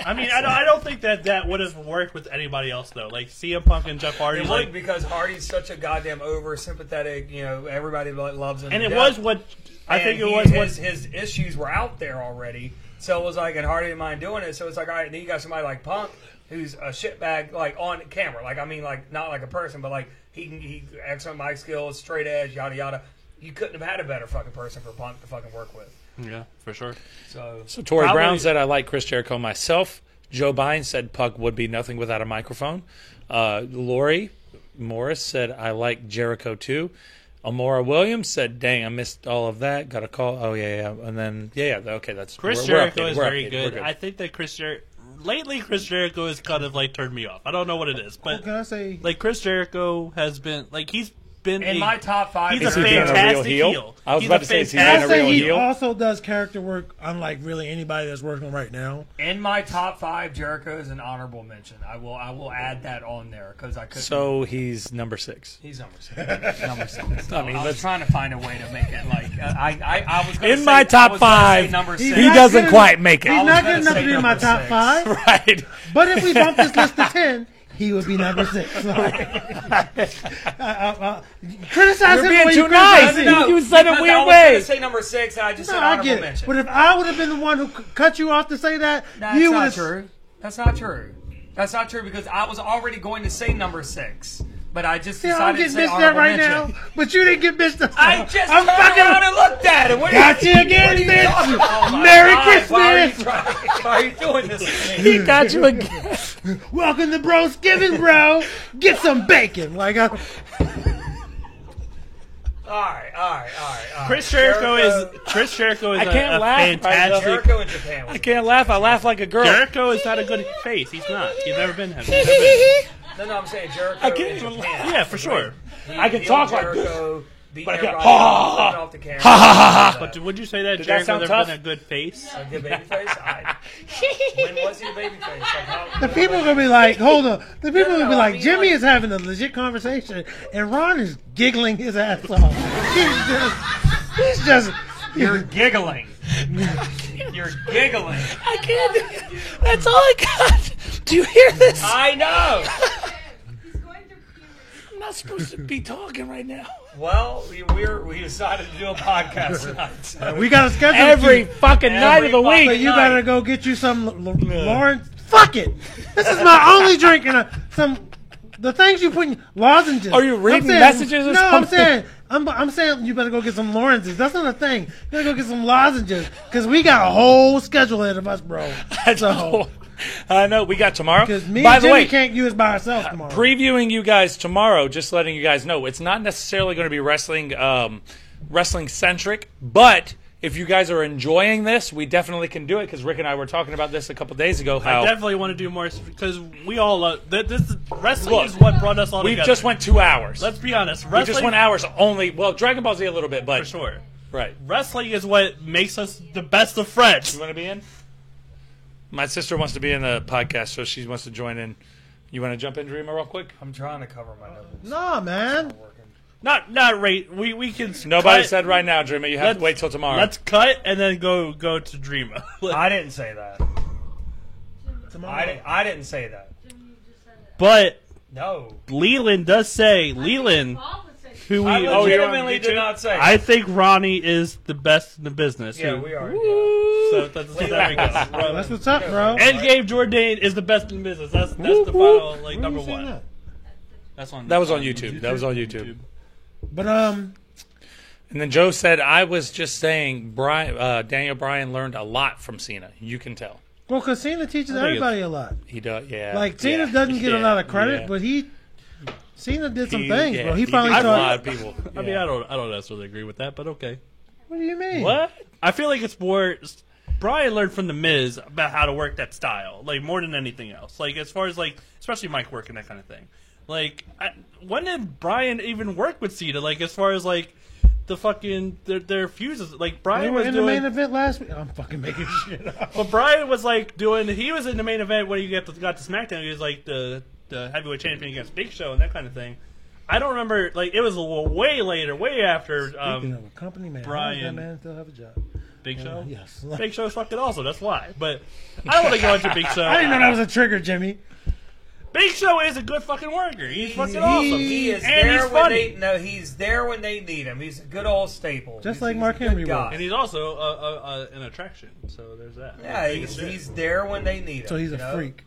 I mean, I don't think that would have worked with anybody else though. Like CM Punk and Jeff Hardy, It like, would because Hardy's such a goddamn over sympathetic. You know, everybody loves him. and to it death. was what I And think it was what his issues were out there already. So it was like, and Hardy didn't mind doing it. So it's like, all right, then you got somebody like Punk, who's a shitbag, like on camera. Like, I mean, like not like a person, but like he excellent mic skills, straight edge, yada yada. You couldn't have had a better fucking person for Punk to fucking work with. yeah, for sure. So Tori Probably- Brown said, I like Chris Jericho myself. Joe Biden said Punk would be nothing without a microphone. Lori Morris said, I like Jericho too. Amora Williams said, dang, I missed all of that. Got a call. Oh, yeah. And then, okay, that's Chris we're Jericho updated, is we're very updated, good. we're I think that Chris Jericho has kind of like turned me off. I don't know what it is, but Can I say? like Chris Jericho has been like he's been In my top 5, He's Is a he being a real fantastic heel? heel. I was He's about a to say, is he I being a say real he heel? also does character work, unlike really anybody that's working right now. in my top 5, Jericho is an honorable mention. I will add that on there because I couldn't. So he's number 6. He's number 6. Number 6. I mean, I was let's- trying to find a way to make it like I was gonna In say, my top I was gonna say 5, number He's 6. he not doesn't good quite make He's it. was not gonna good enough say to be in my number top 6. 5. Right. But if we bump this list to 10, he would be number 6. So, criticize You're him being the way too you nice. criticize me. You said it because weird I was way. gonna say number 6, and I just No, said I honorable get it. mention. But if I would have been the one who cut you off to say that, That's you would not have. true. That's not true. That's not true because I was already going to say number 6, but I just See, I'm decided to getting say bitched at honorable right mention. now, but you didn't get bitched at. I just I'm turned around and looked at it. What Got you again, what are you bitch. talking about? Oh my Merry God, Christmas. Why are you doing this to me? He got you again. Welcome to Broskiven, bro. Get some bacon. Like, All right. Chris Jericho is I can't a laugh right fantastic. Jericho in Japan. I can't laugh. I laugh like a girl. Jericho is not a good face. He's not. He's never been. No, I'm saying Jericho I can't in even Japan. Yeah, for sure. I can talk like Jericho, beat but I can't- everybody ha, off the camera. But would you say that that Jericho sound never tough? been a good face? A good baby face? When was he a baby face? Like how, the people are gonna be like, hold on. The people are gonna be I like, mean, Jimmy like- is having a legit conversation, and Ron is giggling his ass off. He's just. You're giggling. You're giggling. I can't. That's all I got. Do you hear this? I know. I'm not supposed to be talking right now. Well, we decided to do a podcast tonight. We got to schedule Every you. fucking night of the fucking So week. you night. better go get you some Lawrence. Fuck it. This is my only drink and some. The things you put in lozenges. Are you I'm reading saying- messages or no, I'm something? saying. I'm saying you better go get some Lawrences. That's not a thing. You better go get some lozenges because we got a whole schedule ahead of us, bro. So I know. We got tomorrow. because me By and the Jimmy way, can't use by ourselves tomorrow. previewing you guys tomorrow, just letting you guys know, it's not necessarily going to be wrestling centric, but if you guys are enjoying this, we definitely can do it because Rick and I were talking about this a couple days ago. I How definitely want to do more because we all love this. Wrestling is what brought us all we together. just went 2 hours. Let's be honest. we Wrestling just went hours only. Well, Dragon Ball Z a little bit, but for sure. right. Wrestling is what makes us the best of friends. You want to be in? My sister wants to be in the podcast, so she wants to join in. You want to jump in, Dreamer, real quick? I'm trying to cover my nipples. Nah, man. Not rate. We can. Nobody cut, said right now, Dreamer. You have to wait till tomorrow. Let's cut and then go to Dreamer. I didn't say that. Tomorrow. I didn't say that. But No. Leland does say Leland, who we I you're on legitimately did YouTube? not say. I think Ronnie is the best in the business. yeah, Who- we are. So that's there we go. That's what's up, bro. And Gabe Jordan is the best in business. That's the final number Where you seen one. that? That's on. That was on YouTube. That was on YouTube. But And then Joe said, I was just saying, Daniel Bryan learned a lot from Cena. You can tell. well, because Cena teaches I think everybody a lot. He does, yeah. Like Cena yeah, doesn't get a yeah, lot of credit, yeah. but Cena did some He- things, yeah, bro. He finally beat a lot taught. of people. I mean, I don't necessarily agree with that, but okay. What do you mean? What? I feel like it's more. Brian learned from the Miz about how to work that style, like more than anything else. Like as far as like, especially mic work and that kind of thing. Like, when did Brian even work with Cena? Like as far as like the fucking their fuses. Like We Brian were was in doing. the main event last week. I'm fucking making shit up. But Brian was like doing. He was in the main event when he got to SmackDown. He was like the heavyweight champion against Big Show and that kind of thing. I don't remember. Like it was a little way later, way after Speaking of a company man, Brian- how does that man still have a job? Big Show. Yes. Big Show's fucking awesome. That's why. But I don't want to go into Big Show. I didn't know that was a trigger, Jimmy. Big Show is a good fucking worker. He's fucking awesome. He is and there he's when funny. he's there when they need him. He's a good old staple. Just He's- like he's Mark a good Henry guy. was. And he's also an attraction. So there's that. Yeah, he's there when they need him. So he's a you know? freak.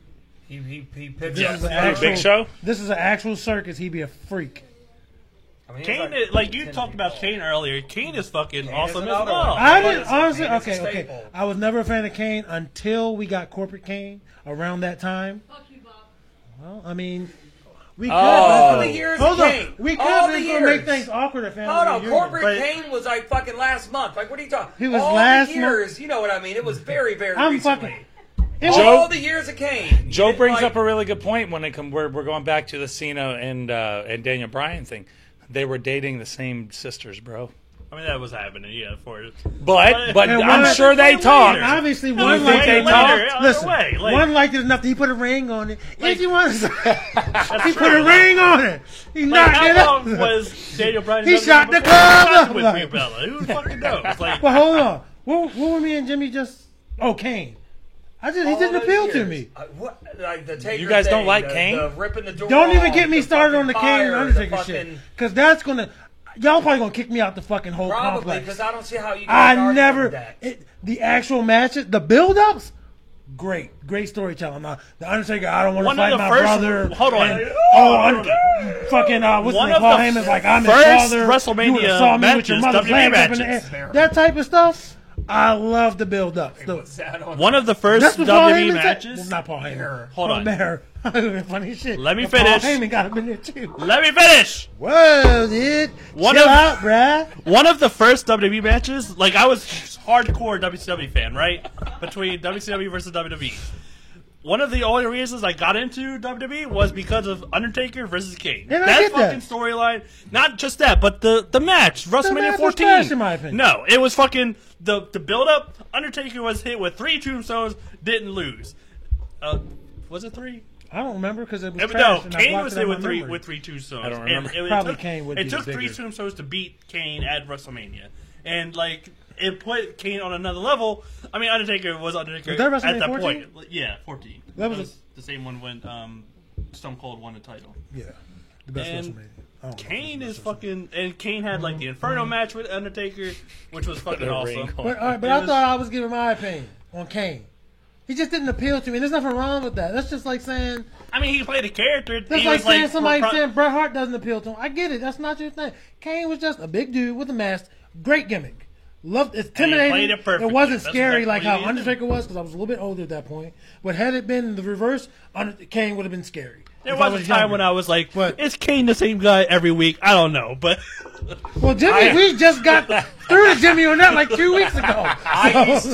He picks This up. is an Hey, actual Big Show? This is an actual circus. He'd be a freak. I mean, he's Kane, like you talked about Kane earlier. Kane is fucking Kane awesome is as another well. one. I Kane didn't is- honestly. Kane is a Okay. staple. I was never a fan of Kane until we got corporate Kane around that time. Fuck you, Bob. Well, I mean, we could. Oh. All the years Hold of on. Kane. We could. All But the it's gonna make years. things awkward at family Hold on, reunion. corporate But- Kane was like fucking last month. Like, what are you talking? He was all last the years. You know what I mean? It was very, very I'm recently. fucking- It Joe- all the years of Kane. Joe You brings like- up a really good point when it comes. We're going back to the Cena and Daniel Bryan thing. They were dating the same sisters, bro. I mean, that was happening, yeah, for it. But And I'm one- sure they talked. And obviously, You one think liked they it. talked? Listen, Way, like, one liked it enough that he put a ring on it. Like- if you want, he that's put a true. ring on it. He Like, knocked it how up. long was Daniel Bryan? He in shot the WWE club before he up, with like- Brie Bella? Who fucking knows? Like, But hold on, what were me and Jimmy just? Oh, Kane. He didn't appeal to me. What, like the Taker You guys don't thing, like the, Kane? The ripping the door Don't even off, get me the started on the fucking Kane and fire, Undertaker the shit, fucking- because that's gonna. Y'all probably gonna kick me out the fucking whole Probably complex. because I don't see how you. Can I argue never. with that. The actual matches, the build-ups, great storytelling. The Undertaker, I don't want to One of fight the my first- brother. hold on. and- Hold fucking what's One his name? of Paul the Heyman's like, I'm his first father. WrestleMania You would've saw me with your matches, mother's WWE legs up in the matches. air. That type of stuff. I love the build-ups. What's that on one of the first That's what Paul WWE Heyman said. matches. Well, not Paul Heyman. Hold Paul on. Bearer. Funny shit. Let me But finish. Paul Heyman got him in there too. Let me finish. Whoa, dude. One Chill of- out, bruh. One of the first WWE matches, like I was hardcore WCW fan, right? Between WCW versus WWE. One of the only reasons I got into WWE was because of Undertaker versus Kane. And I That get that. fucking storyline, not just that, but the match, WrestleMania match was 14. trash, in my opinion. No, it was fucking the build up. Undertaker was hit with 3 tombstones, didn't lose. Was it 3? I don't remember because it was No, trash. and I Kane blocked was it hit out with my three memory. with 3 tombstones. I don't remember. And Probably took, Kane would it be took the 3 bigger. tombstones to beat Kane at WrestleMania, and like it put Kane on another level. I mean, Undertaker was Undertaker Was that at WrestleMania that 14? point. Yeah, 14. That was the same one when Stone Cold won the title. Yeah, the best And WrestleMania. I don't know if Kane it's is the best fucking, and Kane had like the Inferno match with Undertaker, which was fucking The awesome. ring. WrestleMania. But, all right, but It I was- thought I was giving my opinion on Kane. He just didn't appeal to me. There's nothing wrong with that. That's just like saying I mean, he played a character. that's he like was saying like somebody saying Bret Hart doesn't appeal to him. I get it. That's not your thing. Kane was just a big dude with a mask. Great gimmick. Loved it's intimidating. played it perfectly. wasn't That's scary exactly like what how he did. Undertaker was because I was a little bit older at that point. But had it been the reverse, Kane would have been scary. There if I was a time younger. when I was like, But- "Is Kane the same guy every week?" I don't know, but Well, Jimmy, we just got through to Jimmy on that like 2 weeks ago. I So-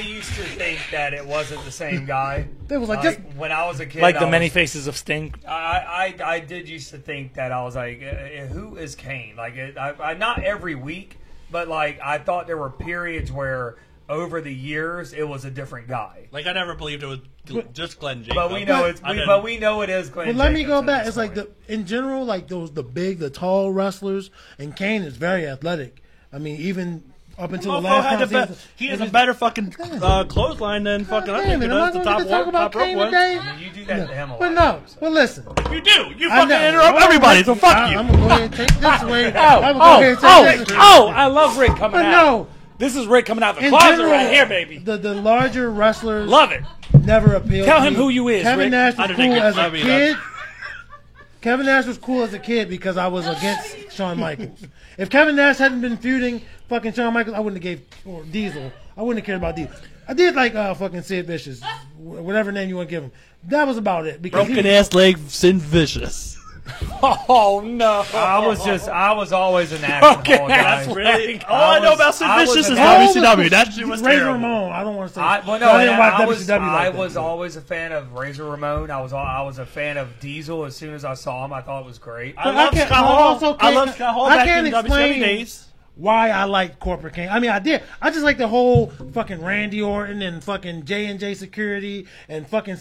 used to think that it wasn't the same guy. They was like, just when I was a kid, Like I the was- many faces of Sting. I did used to think that I was like, who is Kane? Like, I not every week, but like I thought there were periods where over the years it was a different guy. like I never believed it was just Glenn Jacobs. But we know But- but we know it is Glenn. But let me go Jacobs at back. this It's like point. in general, like the tall wrestlers, and Kane is very athletic. I mean, even up until the last time, he has a better fucking clothesline than fucking Damn Undertaker it, does. I'm The not going to talk about top rope Kane one. today. I mean, you do that to him a lot. But no, but listen. You do. You I fucking know. interrupt everybody. So fuck you. I'm gonna go ahead and take this away. Oh, I'm gonna go ahead and take this. I love Rick coming But out. no, This is Rick coming out the in closet general, right here, baby. The larger wrestlers Love it. never appealed. Tell to him me. who you is, Kevin Rick. Nash was Undertaker. cool as a I mean, kid. Kevin Nash was cool as a kid because I was against Shawn Michaels. If Kevin Nash hadn't been feuding fucking Shawn Michaels, I wouldn't have gave or Diesel. I wouldn't have cared about Diesel. I did like fucking Sid Vicious, whatever name you want to give him. That was about it. Because Broken ass leg, Sin Vicious. Oh no! I was always an action ball guy. Really? All I know about Sin I was Vicious a- is All the- WCW. That shit was Razor terrible. Ramon. I don't want to say. Well, no, I didn't watch I WCW like that. was always a fan of Razor Ramon. I was a fan of Diesel. As soon as I saw him, I thought it was great. I But love can't- Scott I Hall. also I love can't- Scott Hall I back can't in WCW explain days. why I liked Corporate Kane. I mean, I did. I just like the whole fucking Randy Orton and fucking J&J Security and fucking.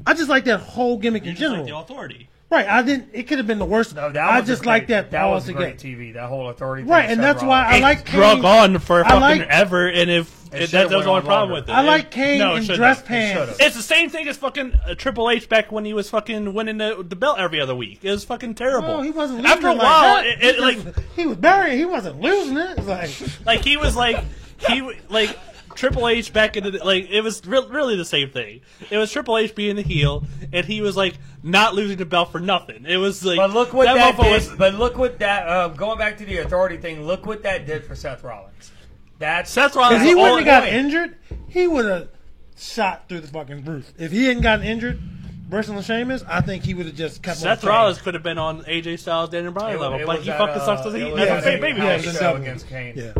I just like that whole gimmick You in just like general. the authority. Right. I didn't. It could have been the worst. No, I was just a like great- that That was altogether. great TV. That whole authority. thing Right, with and Seth that's why Rollins. I like Kane. Drug on for I fucking like- ever, and if It that was should've the went only on problem longer. with it. I like Kane No, it in shouldn't dress have. pants. It's the same thing as fucking Triple H back when he was fucking winning the belt every other week. It was fucking terrible. Oh, he wasn't losing After a it while, like that. it like he was burying. He wasn't losing it. It's like he was like like Triple H back in the like it was really the same thing. It was Triple H being the heel, and he was like not losing the belt for nothing. It was like But look what that motherfucker did. But look what that. Going back to the authority thing. Look what that did for Seth Rollins. That's Seth Rollins. if he was wouldn't all- have got point. injured, he would have shot through the fucking roof. If he hadn't gotten injured, versus Sheamus, I think he would have just kept. Seth on Rollins could have been on AJ Styles, Daniel Bryan level, but he fucking sucks as he was as at a baby yeah, it face. was in show double. against Kane. Yeah.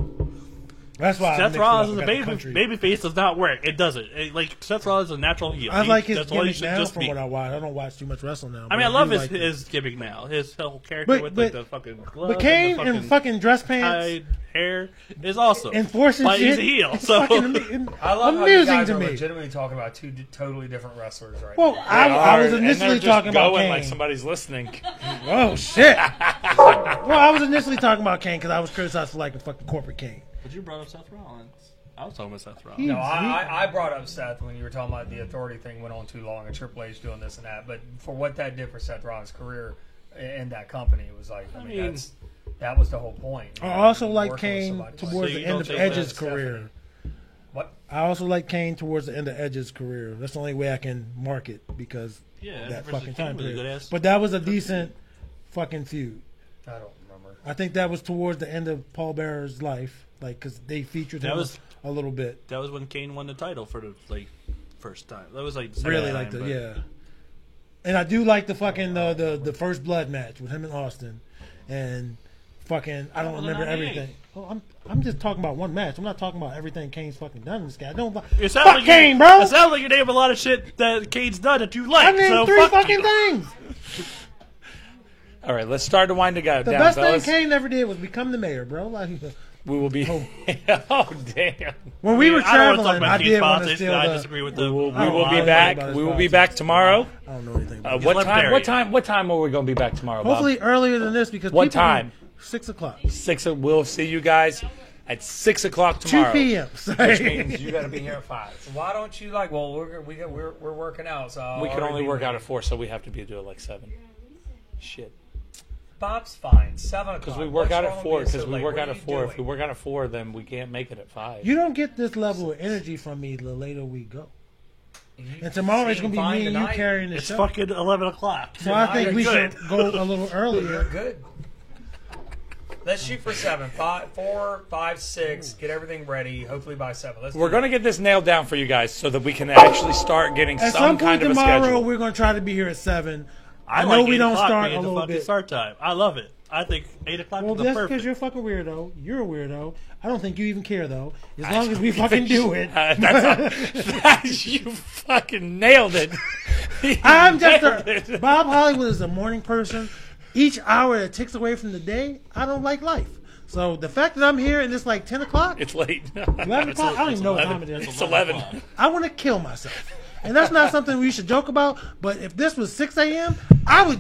That's why Seth Rollins as a baby face does not work. It doesn't. Like Seth Rollins is a natural heel. I like his that's all he gimmick should now just from be. what I watch. I don't watch too much wrestling now. I mean, I do love like his gimmick now. His whole character with like, the fucking glove But Kane and the in fucking dress pants tied hair is awesome. enforcing But shit. he's a heel, it's so fucking I love how you amusing guys to are me. legitimately talking about two totally different wrestlers right Well, now. I was And they're initially just talking about going Kane. like somebody's listening. Oh shit! Well, I was initially talking about Kane because I was criticized for like a fucking corporate Kane. But you brought up Seth Rollins. I was talking about Seth Rollins. He- No, I brought up Seth when you were talking about the authority thing went on too long and Triple H doing this and that. But for what that did for Seth Rollins' career in that company, it was like, I mean, that was the whole point. I also like Working with Kane somebody towards So the you end don't of take Edge's that career. What? I also like Kane towards the end of Edge's career. That's the only way I can mark it because Yeah, of that versus fucking Kane time was a period. good ass- But that was a decent fucking feud. I don't remember. I think that was towards the end of Paul Bearer's life, like because they featured That him was- a little bit. That was when Kane won the title for the first time. That was like the Really second like time, the but- yeah. And I do like the fucking the first blood match with him and Austin, and fucking I don't was remember 98. everything. Oh, I'm just talking about one match. I'm not talking about everything Kane's fucking done in this guy. I don't It sounds fuck like Kane, bro. It sounds like you name a lot of shit that Kane's done that you like. I named so 3 fuck fucking you. things. All right, let's start to wind it down, The best fellas. thing Kane ever did was become the mayor, bro. Like We will be. Oh, damn. when we were I don't wanna talk traveling, about I Kane's did want to politics. steal I the. disagree with We the. will I don't be know back. about his We will be politics. back tomorrow. I don't know anything. About it. What time? libertarian. What time are we going to be back tomorrow, Bob? Hopefully earlier than this because What people time? 6 o'clock. 6. We'll see you guys at 6 o'clock 2 tomorrow. p.m. Which means you got to be here at 5. So why don't you like? Well, we're working out, so We can only work out at 4, so we have to do it like 7. Shit. Bob's fine. 7 o'clock. Because we work What's out wrong at with 4. being so Because we late? work What out are at you 4. If we doing? work out at 4, then we can't make it at 5. You don't get this level of energy from me the later we go. You And tomorrow it's seem going to be fine me and you tonight. carrying the It's show. fucking 11 o'clock. So I think You're we good. should go a little You're earlier. good. Let's shoot for 7. 4, 5, 6. Get everything ready. Hopefully by 7. We're going to get this nailed down for you guys so that we can actually start getting At some some kind point of a tomorrow, schedule. we're going to try to be here at 7. I know like we 8 don't o'clock start being a the little fucking bit. start time. I love it. I think 8 o'clock Well, is the that's because perfect. you're a fucking weirdo. You're a weirdo. I don't think you even care, though. As long as we fucking do it. You fucking nailed it. I'm just Nailed it. a... Bob Hollywood is a morning person. Each hour that takes away from the day, I don't like life. So the fact that I'm here and it's like 10 o'clock, It's late. 11 o'clock, I don't even know what 11. time it is. It's 11. I want to kill myself. And that's not something we should joke about. But if this was 6 a.m., I would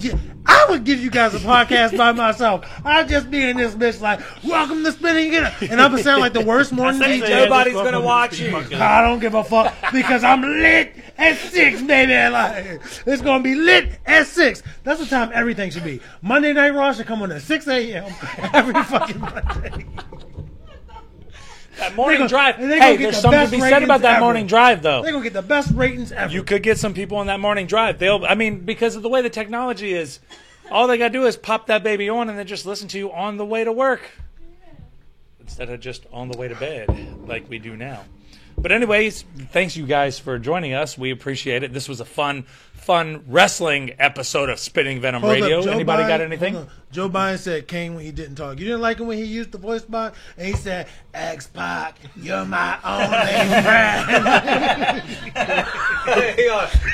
give you guys a podcast by myself. I'd just be in this bitch like, welcome to Spinning It. And I'm going to sound like the worst morning I say DJ. that Nobody's just gonna welcome watch to you. fucking- I don't give a fuck because I'm lit at 6, baby. Like, it's going to be lit at 6. That's the time everything should be. Monday Night Raw should come on at 6 a.m. every fucking Monday. That morning They gonna- drive. and they gonna Hey, get there's the something to best be said about ratings that ever. morning drive, though. They're going to get the best ratings ever. You could get some people on that morning drive. Because of the way the technology is, all they got to do is pop that baby on and then just listen to you on the way to work instead of just on the way to bed like we do now. But anyways, thanks you guys for joining us. We appreciate it. This was a fun wrestling episode of Spitting Venom Hold up, Radio. Joe Anybody got Biden- anything? hold on. Joe Biden said Kane when he didn't talk. You didn't like him when he used the voice box? And he said, X-Pac, you're my only friend.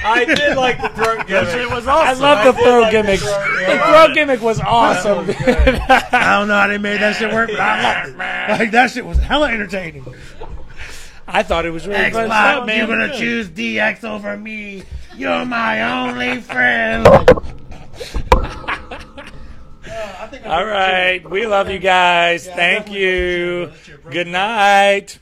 I did like the throat That gimmick. shit was I awesome. love the did throw like the gimmick. throw- The yeah. throw gimmick was awesome. I don't know how they made that shit work, but I loved it. Like, that shit was hella entertaining. I thought it was really fun X-Pac, stuff, you're man. going to choose DX over me. You're my only friend. All right. We love you guys. Thank you. Good night.